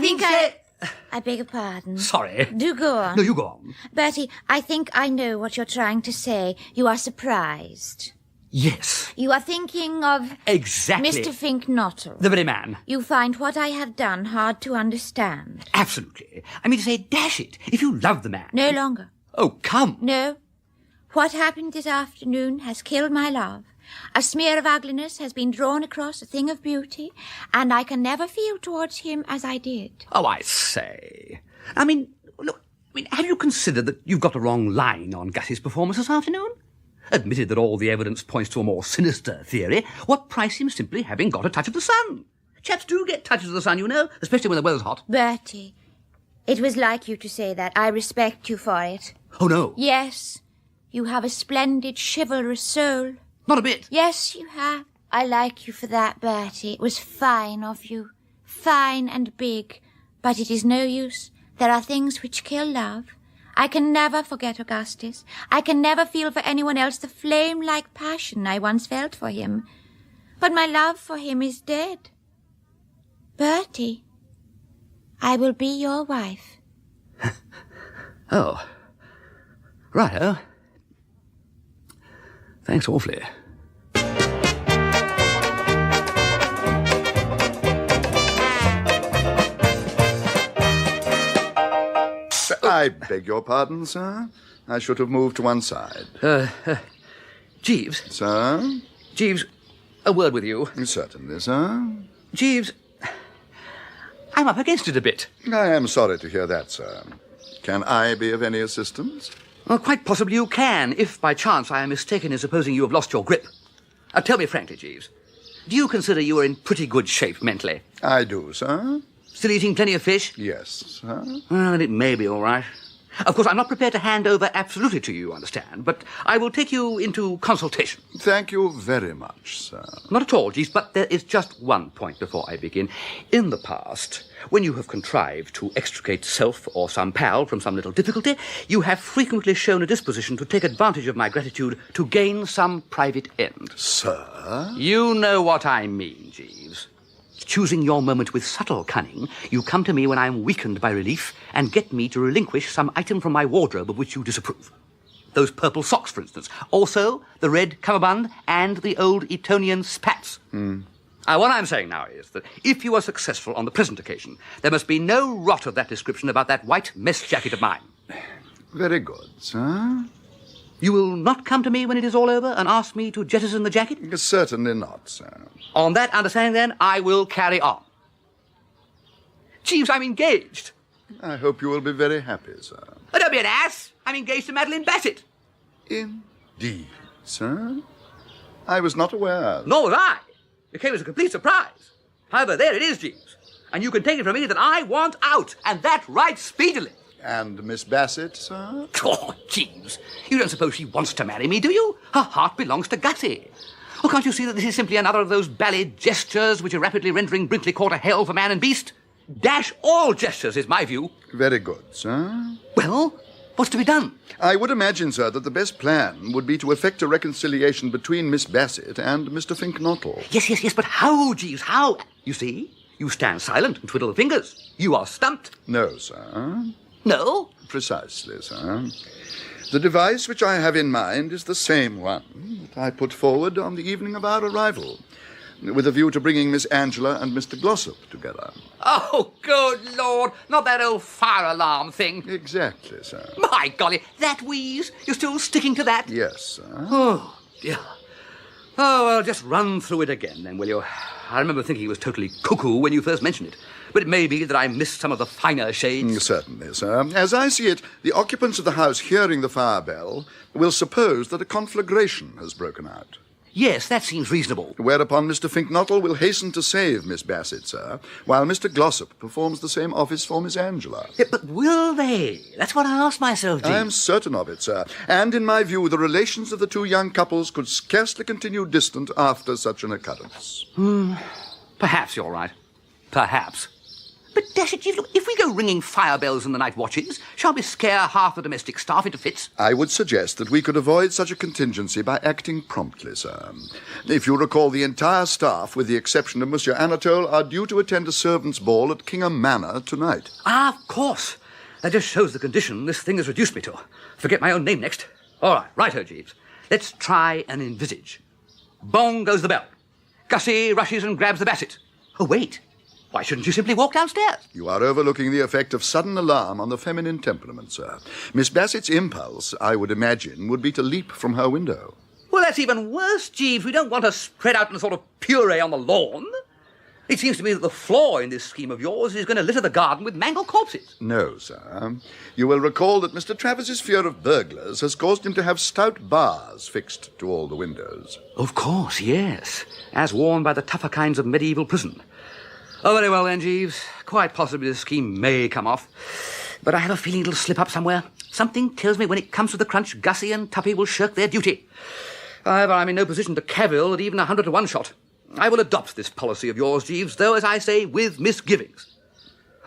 beg your pardon. Sorry. Do go on. No, you go on. Bertie, I think I know what you're trying to say. You are surprised. Yes. You are thinking of... Exactly. Mr. Fink-Nottle. The very man. You find what I have done hard to understand. Absolutely. I mean to say, dash it, if you love the man... No longer. Oh, come. No. What happened this afternoon has killed my love. A smear of ugliness has been drawn across a thing of beauty, and I can never feel towards him as I did. Oh, I say. Look, have you considered that you've got the wrong line on Gussie's performance this afternoon? Admitted that all the evidence points to a more sinister theory, what price him simply having got a touch of the sun? Chaps do get touches of the sun, you know, especially when the weather's hot. Bertie, it was like you to say that. I respect you for it. Oh, no. Yes, you have a splendid chivalrous soul. Not a bit. Yes, you have. I like you for that, Bertie. It was fine of you. Fine and big. But it is no use. There are things which kill love. I can never forget Augustus. I can never feel for anyone else the flame-like passion I once felt for him. But my love for him is dead. Bertie, I will be your wife. Oh. Righto. Thanks awfully. I beg your pardon, sir. I should have moved to one side. Jeeves. Sir? Jeeves, a word with you. Certainly, sir. Jeeves, I'm up against it a bit. I am sorry to hear that, sir. Can I be of any assistance? Well, quite possibly you can, if by chance I am mistaken in supposing you have lost your grip. Tell me frankly, Jeeves, do you consider you are in pretty good shape mentally? I do, sir. Still eating plenty of fish? Yes, sir. Well, then it may be all right. Of course, I'm not prepared to hand over absolutely to you, understand, but I will take you into consultation. Thank you very much, sir. Not at all, Jeeves, but there is just one point before I begin. In the past, when you have contrived to extricate self or some pal from some little difficulty, you have frequently shown a disposition to take advantage of my gratitude to gain some private end. Sir? You know what I mean, Jeeves. Choosing your moment with subtle cunning, you come to me when I am weakened by relief and get me to relinquish some item from my wardrobe of which you disapprove. Those purple socks, for instance. Also, the red cummerbund and the old Etonian spats. What I'm saying now is that if you are successful on the present occasion, there must be no rot of that description about that white mess jacket of mine. Very good, sir. You will not come to me when it is all over and ask me to jettison the jacket? Certainly not, sir. On that understanding, then, I will carry on. Jeeves, I'm engaged. I hope you will be very happy, sir. Oh, don't be an ass. I'm engaged to Madeline Bassett. Indeed, sir. I was not aware. Nor was I. It came as a complete surprise. However, there it is, Jeeves. And you can take it from me that I want out, and that right speedily. And Miss Bassett, sir? Oh, Jeeves, you don't suppose she wants to marry me, do you? Her heart belongs to Gussie. Oh, can't you see that this is simply another of those bally gestures which are rapidly rendering Brinkley Court a hell for man and beast? Dash all gestures is my view. Very good, sir. Well, what's to be done? I would imagine, sir, that the best plan would be to effect a reconciliation between Miss Bassett and Mr. Fink-Nottle. Yes, but how, Jeeves, how? You see, you stand silent and twiddle the fingers. You are stumped. No, sir. No? Precisely, sir. The device which I have in mind is the same one that I put forward on the evening of our arrival, with a view to bringing Miss Angela and Mr. Glossop together. Oh, good Lord, not that old fire alarm thing. Exactly, sir. My golly, that wheeze? You're still sticking to that? Yes, sir. Oh, dear. Oh, well, just run through it again, then, will you? I remember thinking it was totally cuckoo when you first mentioned it. But it may be that I missed some of the finer shades. Certainly, sir. As I see it, the occupants of the house hearing the fire bell will suppose that a conflagration has broken out. Yes, that seems reasonable. Whereupon Mr. Fink-Nottle will hasten to save Miss Bassett, sir, while Mr. Glossop performs the same office for Miss Angela. Yeah, but will they? That's what I asked myself, Jeeves. I am certain of it, sir. And in my view, the relations of the two young couples could scarcely continue distant after such an occurrence. Perhaps you're right. Perhaps. But dash it, Jeeves, look, if we go ringing fire bells in the night watches, shall we scare half the domestic staff into fits? I would suggest that we could avoid such a contingency by acting promptly, sir. If you recall, the entire staff, with the exception of Monsieur Anatole, are due to attend a servants' ball at Kingham Manor tonight. Ah, of course. That just shows the condition this thing has reduced me to. Forget my own name next. All right, righto, Jeeves. Let's try and envisage. Bong goes the bell. Gussie rushes and grabs the Bassett. Oh, wait. Why shouldn't you simply walk downstairs? You are overlooking the effect of sudden alarm on the feminine temperament, sir. Miss Bassett's impulse, I would imagine, would be to leap from her window. Well, that's even worse, Jeeves. We don't want her spread out in a sort of puree on the lawn. It seems to me that the flaw in this scheme of yours is going to litter the garden with mangled corpses. No, sir. You will recall that Mr. Travis's fear of burglars has caused him to have stout bars fixed to all the windows. Of course, yes. As worn by the tougher kinds of medieval prison. Oh, very well then, Jeeves. Quite possibly the scheme may come off. But I have a feeling it'll slip up somewhere. Something tells me when it comes to the crunch, Gussie and Tuppy will shirk their duty. However, I'm in no position to cavil at even 100 to 1 shot. I will adopt this policy of yours, Jeeves, though, as I say, with misgivings.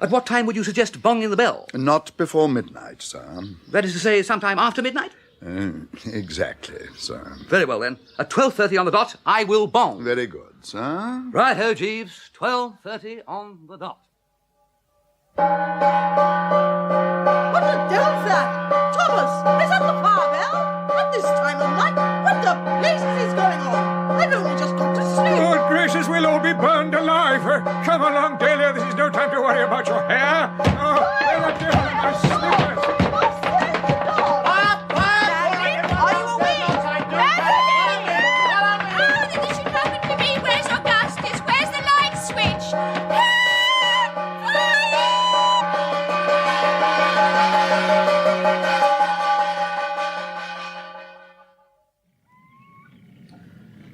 At what time would you suggest bonging the bell? Not before midnight, sir. That is to say, sometime after midnight? Exactly, sir. Very well, then. At 12:30 on the dot, I will bong. Very good, sir. Right-ho, Jeeves. 12:30 on the dot. What the devil's that? Thomas, is that the fire bell? At this time of night? What the blazes is going on? I've only just got to sleep. Good gracious, we'll all be burned alive. Come along, Dahlia. This is no time to worry about your hair. Oh, where the devil are my slippers?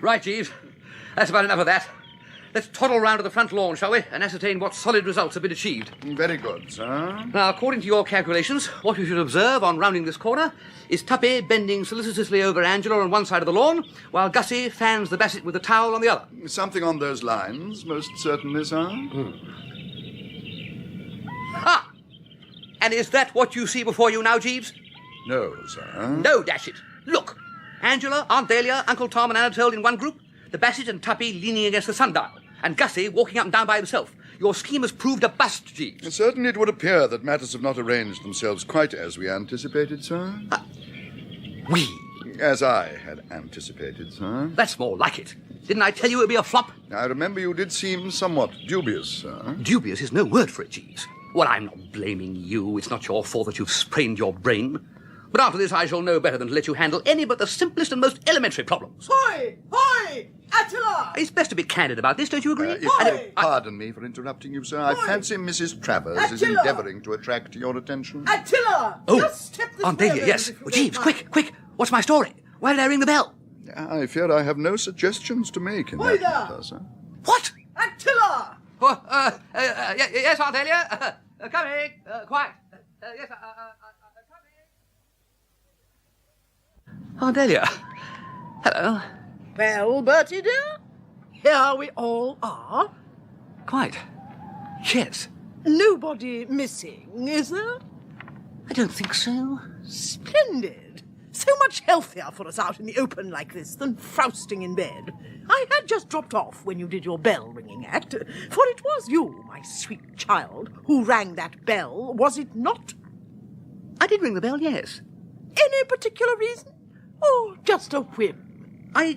Right, Jeeves. That's about enough of that. Let's toddle round to the front lawn, shall we, and ascertain what solid results have been achieved. Very good, sir. Now, according to your calculations, what we should observe on rounding this corner is Tuppy bending solicitously over Angela on one side of the lawn, while Gussie fans the Bassett with a towel on the other. Something on those lines, most certainly, sir. Ah! And is that what you see before you now, Jeeves? No, sir. No, dash it. Look. Angela, Aunt Dahlia, Uncle Tom and Anatole in one group, the Bassett and Tuppy leaning against the sundial, and Gussie walking up and down by himself. Your scheme has proved a bust, Jeeves. Certainly it would appear that matters have not arranged themselves quite as we anticipated, sir. We? As I had anticipated, sir. That's more like it. Didn't I tell you it would be a flop? I remember you did seem somewhat dubious, sir. Dubious is no word for it, Jeeves. Well, I'm not blaming you. It's not your fault that you've sprained your brain. But after this, I shall know better than to let you handle any but the simplest and most elementary problems. Hoi! Hoi! Attila! It's best to be candid about this, don't you agree? Pardon me for interrupting you, sir. I fancy Mrs. Travers is endeavouring to attract your attention. Attila! Oh, just step this Aunt way Dahlia, yes. if you Jeeves, don't mind. quick. What's my story? Why did I ring the bell? I fear I have no suggestions to make in Hoi that there! matter, sir. What? Attila! Yes, Aunt Dahlia. Coming. Quiet. Yes, coming. Aunt Dahlia. Hello. Well, Bertie dear, here we all are. Quite. Yes. Nobody missing, is there? I don't think so. Splendid. So much healthier for us out in the open like this than frowsting in bed. I had just dropped off when you did your bell-ringing act, for it was you, my sweet child, who rang that bell, was it not? I did ring the bell, yes. Any particular reason? Or just a whim? I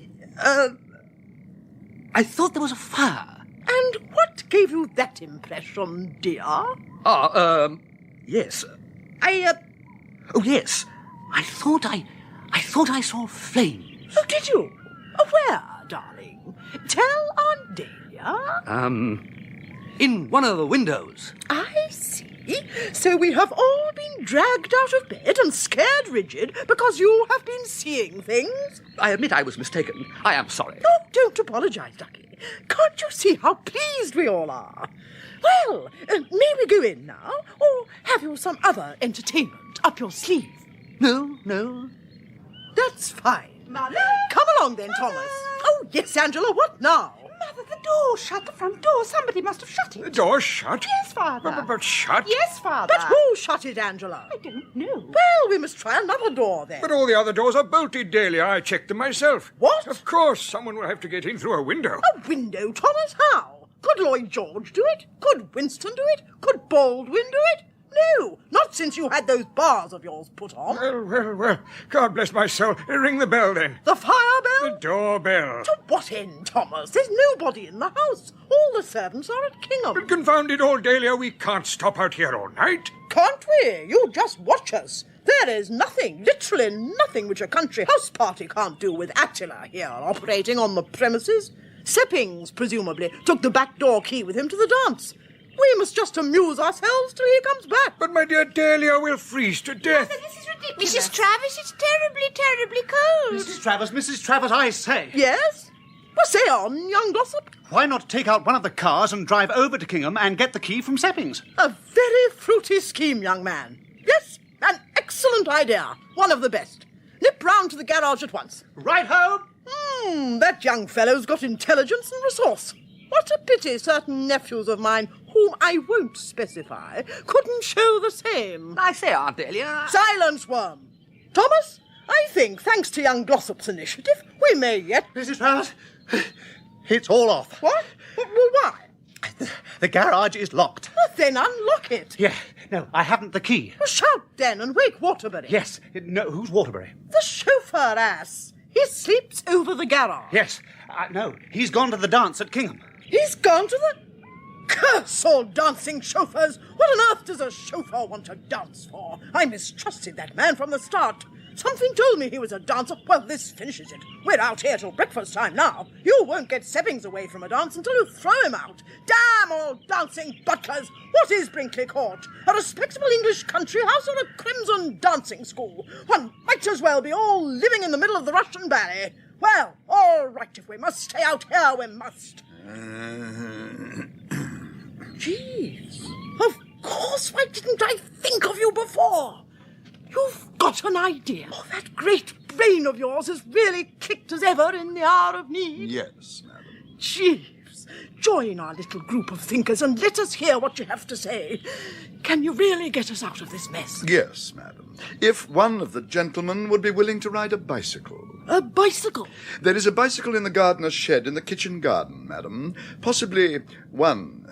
thought there was a fire. And what gave you that impression, dear? Yes. Oh, yes. I thought I saw flames. Oh, did you? Where, darling? Tell Aunt Dahlia. In one of the windows. I see. So we have all been dragged out of bed and scared rigid because you have been seeing things? I admit I was mistaken. I am sorry. Oh, don't apologise, Ducky. Can't you see how pleased we all are? Well, may we go in now, or have you some other entertainment up your sleeve? No. That's fine. Mother? Come along then, Thomas. Oh, yes, Angela, what now? Mother, the door shut, the front door. Somebody must have shut it. The door's shut? Yes, Father. But shut? Yes, Father. But who shut it, Angela? I don't know. Well, we must try another door then. But all the other doors are bolted, Dalia. I checked them myself. What? Of course, someone will have to get in through a window. A window, Thomas? How? Could Lloyd George do it? Could Winston do it? Could Baldwin do it? No, not since you had those bars of yours put on. Well. God bless my soul. Ring the bell, then. The fire bell? The doorbell. To what end, Thomas? There's nobody in the house. All the servants are at Kingham. But confound it all, Dahlia, we can't stop out here all night. Can't we? You just watch us. There is nothing, literally nothing, which a country house party can't do with Attila here operating on the premises. Seppings, presumably, took the back door key with him to the dance. We must just amuse ourselves till he comes back. But, my dear Dahlia, we'll freeze to death. Mother, this is ridiculous. Mrs. Travers, it's terribly, terribly cold. Mrs. Travers, I say. Yes? Well, say on, young gossip. Why not take out one of the cars and drive over to Kingham and get the key from Seppings? A very fruity scheme, young man. Yes, an excellent idea. One of the best. Nip round to the garage at once. Right home. that young fellow's got intelligence and resource. What a pity certain nephews of mine, whom I won't specify, couldn't show the same. I say, Aunt Dahlia... Silence, worm. Thomas, I think, thanks to young Glossop's initiative, we may yet... Mrs. Rouse, it's all off. What? Well, why? The garage is locked. Well, then unlock it. Yeah, no, I haven't the key. Well, shout then and wake Waterbury. Yes, no, who's Waterbury? The chauffeur ass. He sleeps over the garage. Yes, no, he's gone to the dance at Kingham. He's gone to the... Curse all dancing chauffeurs! What on earth does a chauffeur want to dance for? I mistrusted that man from the start. Something told me he was a dancer. Well, this finishes it. We're out here till breakfast time now. You won't get Seppings away from a dance until you throw him out. Damn all dancing butlers! What is Brinkley Court? A respectable English country house or a crimson dancing school? One might as well be all living in the middle of the Russian ballet. Well, all right, if we must stay out here, we must. Jeeves, of course, why didn't I think of you before? You've got an idea. Oh, that great brain of yours is really clicked as ever in the hour of need. Yes, madam. Jeeves, join our little group of thinkers and let us hear what you have to say. Can you really get us out of this mess? Yes, madam. If one of the gentlemen would be willing to ride a bicycle. A bicycle? There is a bicycle in the gardener's shed in the kitchen garden, madam. Possibly one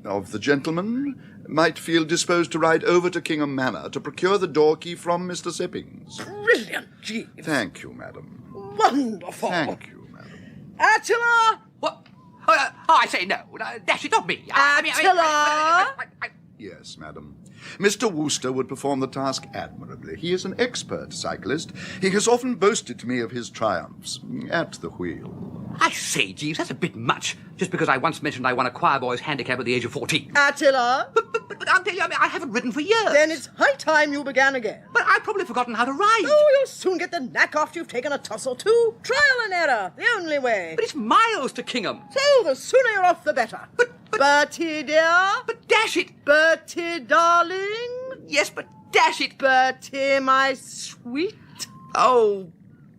of the gentlemen might feel disposed to ride over to Kingham Manor to procure the door key from Mr. Seppings. Brilliant, Jeeves. Thank you, madam. Wonderful. Thank you, madam. Attila! What? I say no. Dash it, not me. Attila! Yes, madam. Mr. Wooster would perform the task admirably. He is an expert cyclist. He has often boasted to me of his triumphs at the wheel. I say, Jeeves, that's a bit much. Just because I once mentioned I won a choir boy's handicap at the age of 14. Attila! But Aunt Dahlia, I haven't ridden for years. Then it's high time you began again. But I've probably forgotten how to ride. Oh, you'll soon get the knack after you've taken a toss or two. Trial and error, the only way. But it's miles to Kingham. So the sooner you're off, the better. But Bertie, dear. But dash it. Bertie, darling. Yes, but dash it. Bertie, my sweet. Oh,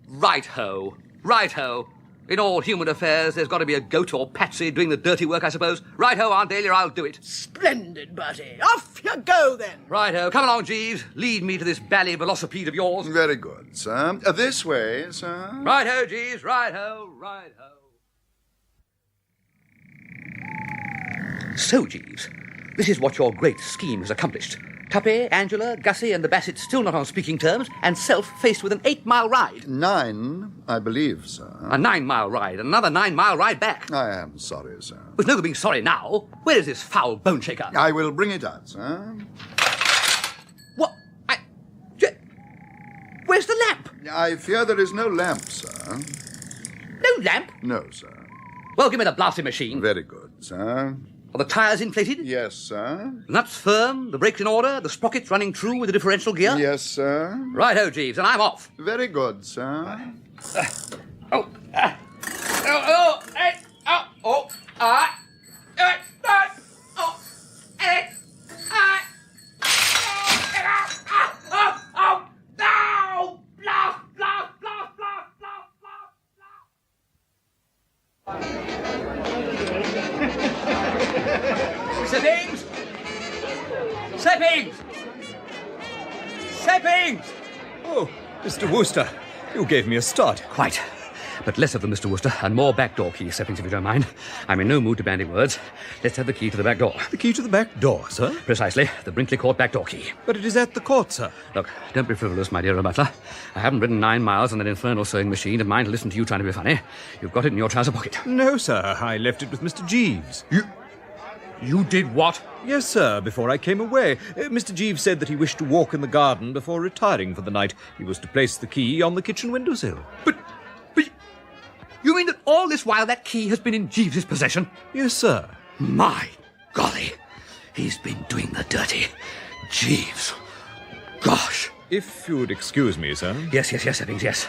right-ho. Right-ho. In all human affairs, there's got to be a goat or patsy doing the dirty work, I suppose. Right-ho, Aunt Dahlia, I'll do it. Splendid, Bertie. Off you go, then. Right-ho. Come along, Jeeves. Lead me to this bally velocipede of yours. Very good, sir. This way, sir. Right-ho, Jeeves. Right-ho. Right-ho. So, Jeeves, this is what your great scheme has accomplished. Tuppy, Angela, Gussie, and the Bassett still not on speaking terms, and self faced with an 8-mile ride. 9, I believe, sir. A 9-mile ride, another 9-mile ride back. I am sorry, sir. There's no good being sorry now. Where is this foul bone shaker? I will bring it out, sir. What? Where's the lamp? I fear there is no lamp, sir. No lamp? No, sir. Well, give me the blasting machine. Very good, sir. Are the tyres inflated? Yes, sir. The nuts firm, the brakes in order, the sprockets running true with the differential gear? Yes, sir. Right-ho, Jeeves, and I'm off. Very good, sir. Seppings! Seppings! Seppings! Oh, Mr. Wooster, you gave me a start. Quite. But less of the Mr. Wooster and more back door keys, Seppings, if you don't mind. I'm in no mood to bandy words. Let's have the key to the back door. The key to the back door, sir? Precisely. The Brinkley Court back door key. But it is at the court, sir. Look, don't be frivolous, my dear butler. I haven't ridden 9 miles on that infernal sewing machine and mind to listen to you trying to be funny. You've got it in your trouser pocket. No, sir. I left it with Mr. Jeeves. You did what? Yes, sir, before I came away. Mr. Jeeves said that he wished to walk in the garden before retiring for the night. He was to place the key on the kitchen windowsill. But you mean that all this while that key has been in Jeeves's possession? Yes, sir. My golly, he's been doing the dirty. Jeeves. Gosh. If you would excuse me, sir. Yes, Seppings, yes.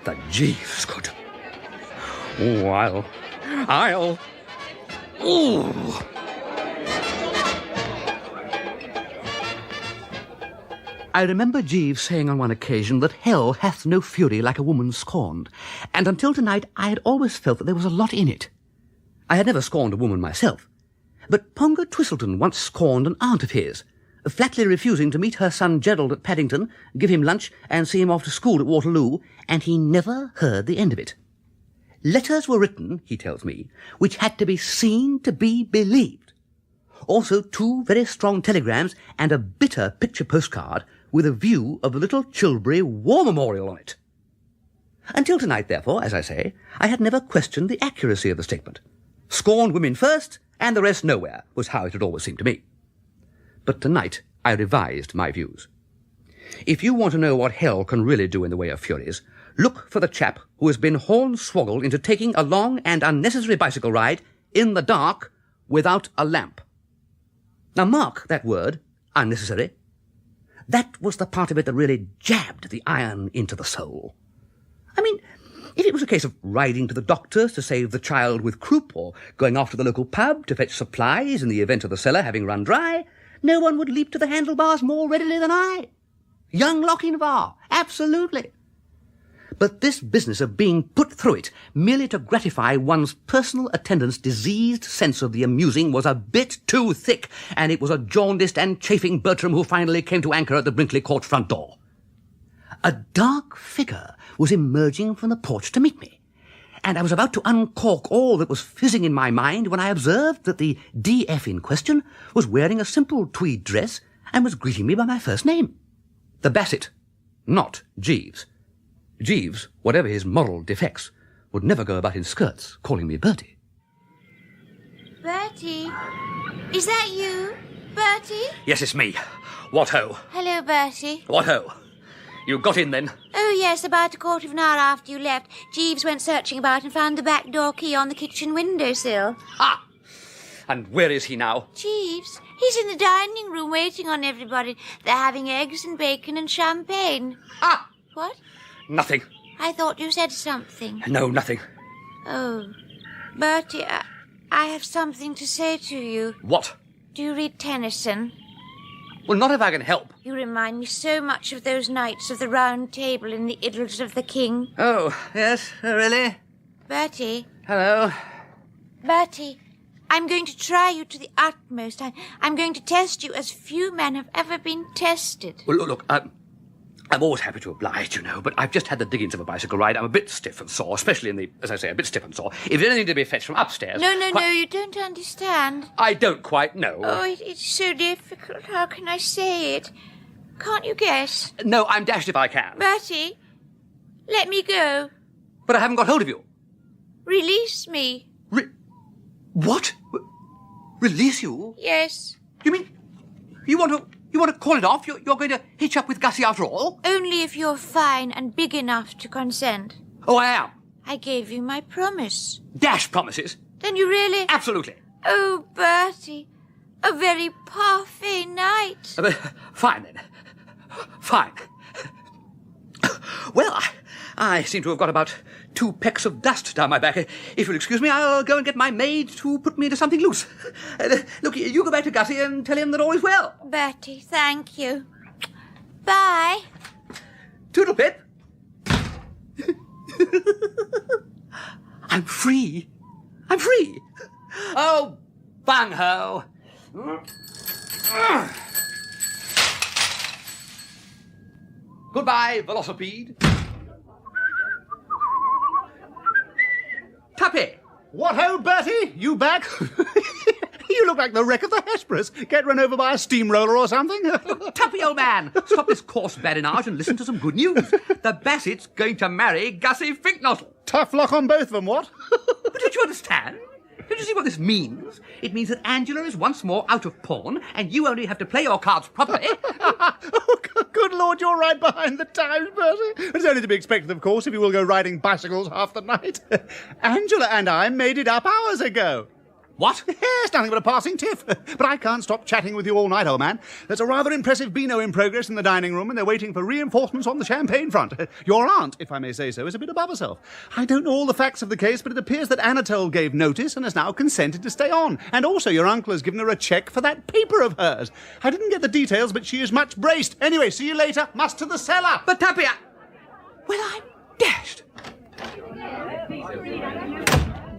The Jeeves could. Oh, I'll... Ooh. I remember Jeeves saying on one occasion that hell hath no fury like a woman scorned, and until tonight I had always felt that there was a lot in it. I had never scorned a woman myself, but Pongo Twistleton once scorned an aunt of his, flatly refusing to meet her son Gerald at Paddington, give him lunch, and see him off to school at Waterloo, and he never heard the end of it. Letters were written, he tells me, which had to be seen to be believed. Also 2 very strong telegrams and a bitter picture postcard with a view of the little Chilbury War Memorial on it. Until tonight, therefore, as I say, I had never questioned the accuracy of the statement. Scorned women first, and the rest nowhere, was how it had always seemed to me. But tonight I revised my views. If you want to know what hell can really do in the way of furies, look for the chap who has been hornswoggled into taking a long and unnecessary bicycle ride in the dark without a lamp. Now mark that word, unnecessary. That was the part of it that really jabbed the iron into the soul. I mean, if it was a case of riding to the doctor's to save the child with croup, or going off to the local pub to fetch supplies in the event of the cellar having run dry, no one would leap to the handlebars more readily than I. Young Lochinvar, absolutely. But this business of being put through it merely to gratify one's personal attendant's diseased sense of the amusing was a bit too thick, and it was a jaundiced and chafing Bertram who finally came to anchor at the Brinkley Court front door. A dark figure was emerging from the porch to meet me, and I was about to uncork all that was fizzing in my mind when I observed that the DF in question was wearing a simple tweed dress and was greeting me by my first name. The Bassett, not Jeeves. Jeeves, whatever his moral defects, would never go about in skirts calling me Bertie. Bertie? Is that you? Bertie? Yes, it's me. What ho? Hello, Bertie. What ho? You got in then? Oh, yes, about a quarter of an hour after you left. Jeeves went searching about and found the back door key on the kitchen windowsill. Ah! And where is he now? Jeeves? He's in the dining room waiting on everybody. They're having eggs and bacon and champagne. Ah! What? Nothing. I thought you said something. No, nothing. Oh, Bertie, I have something to say to you. What? Do you read Tennyson? Well, not if I can help. You remind me so much of those knights of the Round Table in the Idylls of the King. Oh, yes, really? Bertie. Hello. Bertie, I'm going to try you to the utmost. I'm going to test you as few men have ever been tested. Well, look, I'm always happy to oblige, you know, but I've just had the diggings of a bicycle ride. I'm a bit stiff and sore, especially in the, as I say, a bit stiff and sore. If there's anything to be fetched from upstairs... No, you don't understand. I don't quite know. Oh, it's so difficult. How can I say it? Can't you guess? No, I'm dashed if I can. Bertie, let me go. But I haven't got hold of you. Release me. What? Release you? Yes. You mean you want to call it off? You're going to hitch up with Gussie after all? Only if you're fine and big enough to consent. Oh, I am. I gave you my promise. Dash promises. Then you really... Absolutely. Oh, Bertie, a very parfait night. Fine, then. Fine. Well, I seem to have got about 2 pecks of dust down my back. If you'll excuse me, I'll go and get my maid to put me into something loose. Look, you go back to Gussie and tell him that all is well. Bertie, thank you. Bye. Toodle pip. I'm free. I'm free. Oh, bang ho. Goodbye, velocipede. Tuppy! What ho, Bertie? You back? You look like the wreck of the Hesperus. Get run over by a steamroller or something. Tuppy, old man, stop this coarse badinage and listen to some good news. The Bassett's going to marry Gussie Fink-Nottle. Tough luck on both of them, what? But don't you understand? Don't you see what this means? It means that Angela is once more out of pawn, and you only have to play your cards properly. Oh, good Lord, you're right behind the times, Bertie. It's only to be expected, of course, if you will go riding bicycles half the night. Angela and I made it up hours ago. What? Yes, nothing but a passing tiff. But I can't stop chatting with you all night, old man. There's a rather impressive Beano in progress in the dining room, and they're waiting for reinforcements on the champagne front. Your aunt, if I may say so, is a bit above herself. I don't know all the facts of the case, but it appears that Anatole gave notice and has now consented to stay on. And also your uncle has given her a cheque for that paper of hers. I didn't get the details, but she is much braced. Anyway, see you later. Must to the cellar. But Tuppy, well, I'm dashed.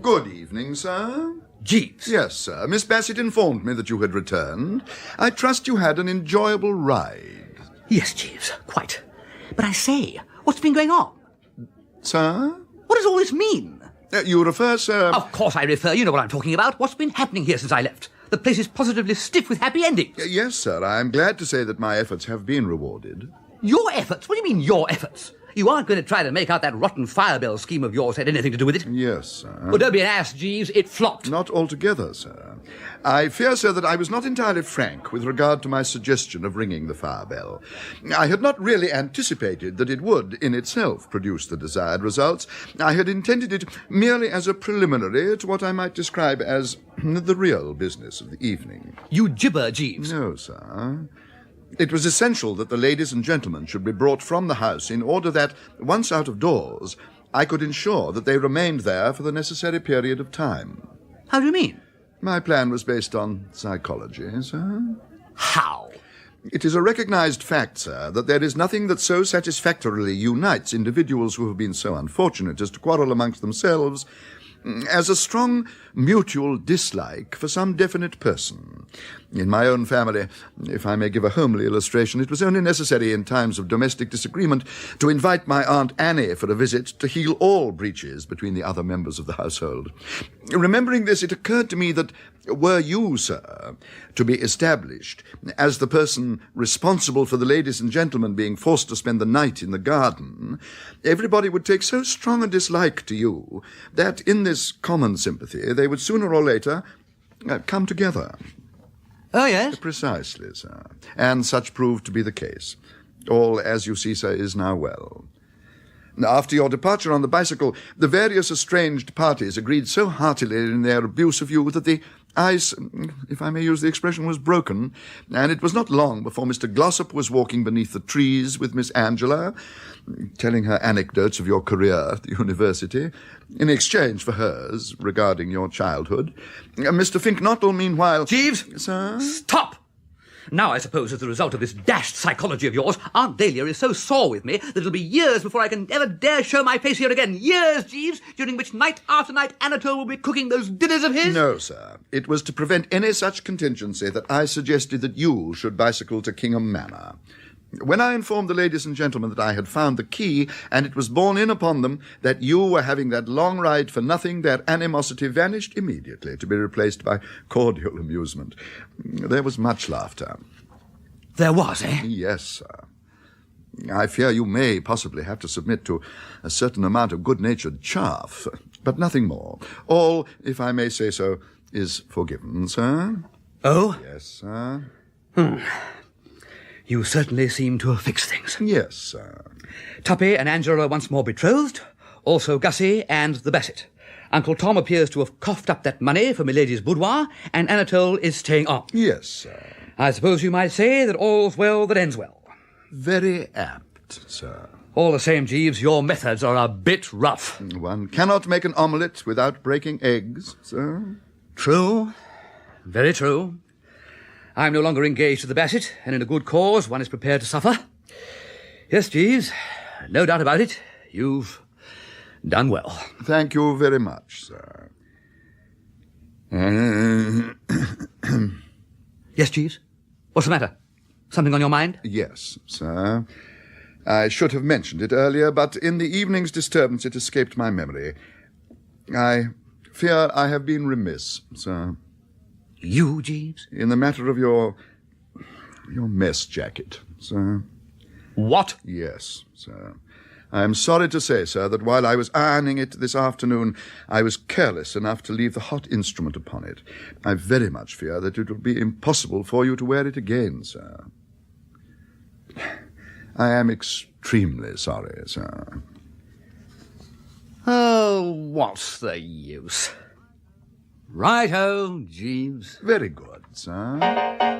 Good evening, sir. Jeeves. Yes, sir. Miss Bassett informed me that you had returned. I trust you had an enjoyable ride. Yes, Jeeves, quite. But I say, what's been going on? Sir? What does all this mean? You refer, sir... Of course I refer. You know what I'm talking about. What's been happening here since I left? The place is positively stiff with happy endings. Yes, sir. I am glad to say that my efforts have been rewarded. Your efforts? What do you mean, your efforts? You aren't going to try to make out that rotten firebell scheme of yours had anything to do with it? Yes, sir. Well, don't be an ass, Jeeves. It flopped. Not altogether, sir. I fear, sir, that I was not entirely frank with regard to my suggestion of ringing the firebell. I had not really anticipated that it would, in itself, produce the desired results. I had intended it merely as a preliminary to what I might describe as the real business of the evening. You gibber, Jeeves. No, sir. It was essential that the ladies and gentlemen should be brought from the house in order that, once out of doors, I could ensure that they remained there for the necessary period of time. How do you mean? My plan was based on psychology, sir. How? It is a recognized fact, sir, that there is nothing that so satisfactorily unites individuals who have been so unfortunate as to quarrel amongst themselves as a strong mutual dislike for some definite person. In my own family, if I may give a homely illustration, it was only necessary in times of domestic disagreement to invite my Aunt Annie for a visit to heal all breaches between the other members of the household. Remembering this, it occurred to me that were you, sir, to be established as the person responsible for the ladies and gentlemen being forced to spend the night in the garden, everybody would take so strong a dislike to you that in this common sympathy they would sooner or later come together. Oh, yes? Precisely, sir. And such proved to be the case. All, as you see, sir, is now well. After your departure on the bicycle, the various estranged parties agreed so heartily in their abuse of you that the ice, if I may use the expression, was broken, and it was not long before Mr. Glossop was walking beneath the trees with Miss Angela, telling her anecdotes of your career at the university, in exchange for hers regarding your childhood. Mr. Fink-Nottle, meanwhile... Jeeves! Sir? Stop! Now, I suppose, as a result of this dashed psychology of yours, Aunt Dahlia is so sore with me that it'll be years before I can ever dare show my face here again. Years, Jeeves, during which night after night Anatole will be cooking those dinners of his. No, sir. It was to prevent any such contingency that I suggested that you should bicycle to Kingham Manor. When I informed the ladies and gentlemen that I had found the key, and it was borne in upon them that you were having that long ride for nothing, their animosity vanished immediately, to be replaced by cordial amusement. There was much laughter. There was, eh? Yes, sir. I fear you may possibly have to submit to a certain amount of good-natured chaff, but nothing more. All, if I may say so, is forgiven, sir. Oh? Yes, sir. You certainly seem to have fixed things. Yes, sir. Tuppy and Angela are once more betrothed, also Gussie and the Bassett. Uncle Tom appears to have coughed up that money for milady's boudoir, and Anatole is staying on. Yes, sir. I suppose you might say that all's well that ends well. Very apt, sir. All the same, Jeeves, your methods are a bit rough. One cannot make an omelette without breaking eggs, sir. True. Very true. I'm no longer engaged to the Bassett, and in a good cause one is prepared to suffer. Yes, Jeeves, no doubt about it. You've done well. Thank you very much, sir. Yes, Jeeves? What's the matter? Something on your mind? Yes, sir. I should have mentioned it earlier, but in the evening's disturbance it escaped my memory. I fear I have been remiss, sir. You, Jeeves? In the matter of your mess jacket, sir. What? Yes, sir. I am sorry to say, sir, that while I was ironing it this afternoon, I was careless enough to leave the hot instrument upon it. I very much fear that it will be impossible for you to wear it again, sir. I am extremely sorry, sir. Oh, what's the use? Right-ho, Jeeves. Very good, sir.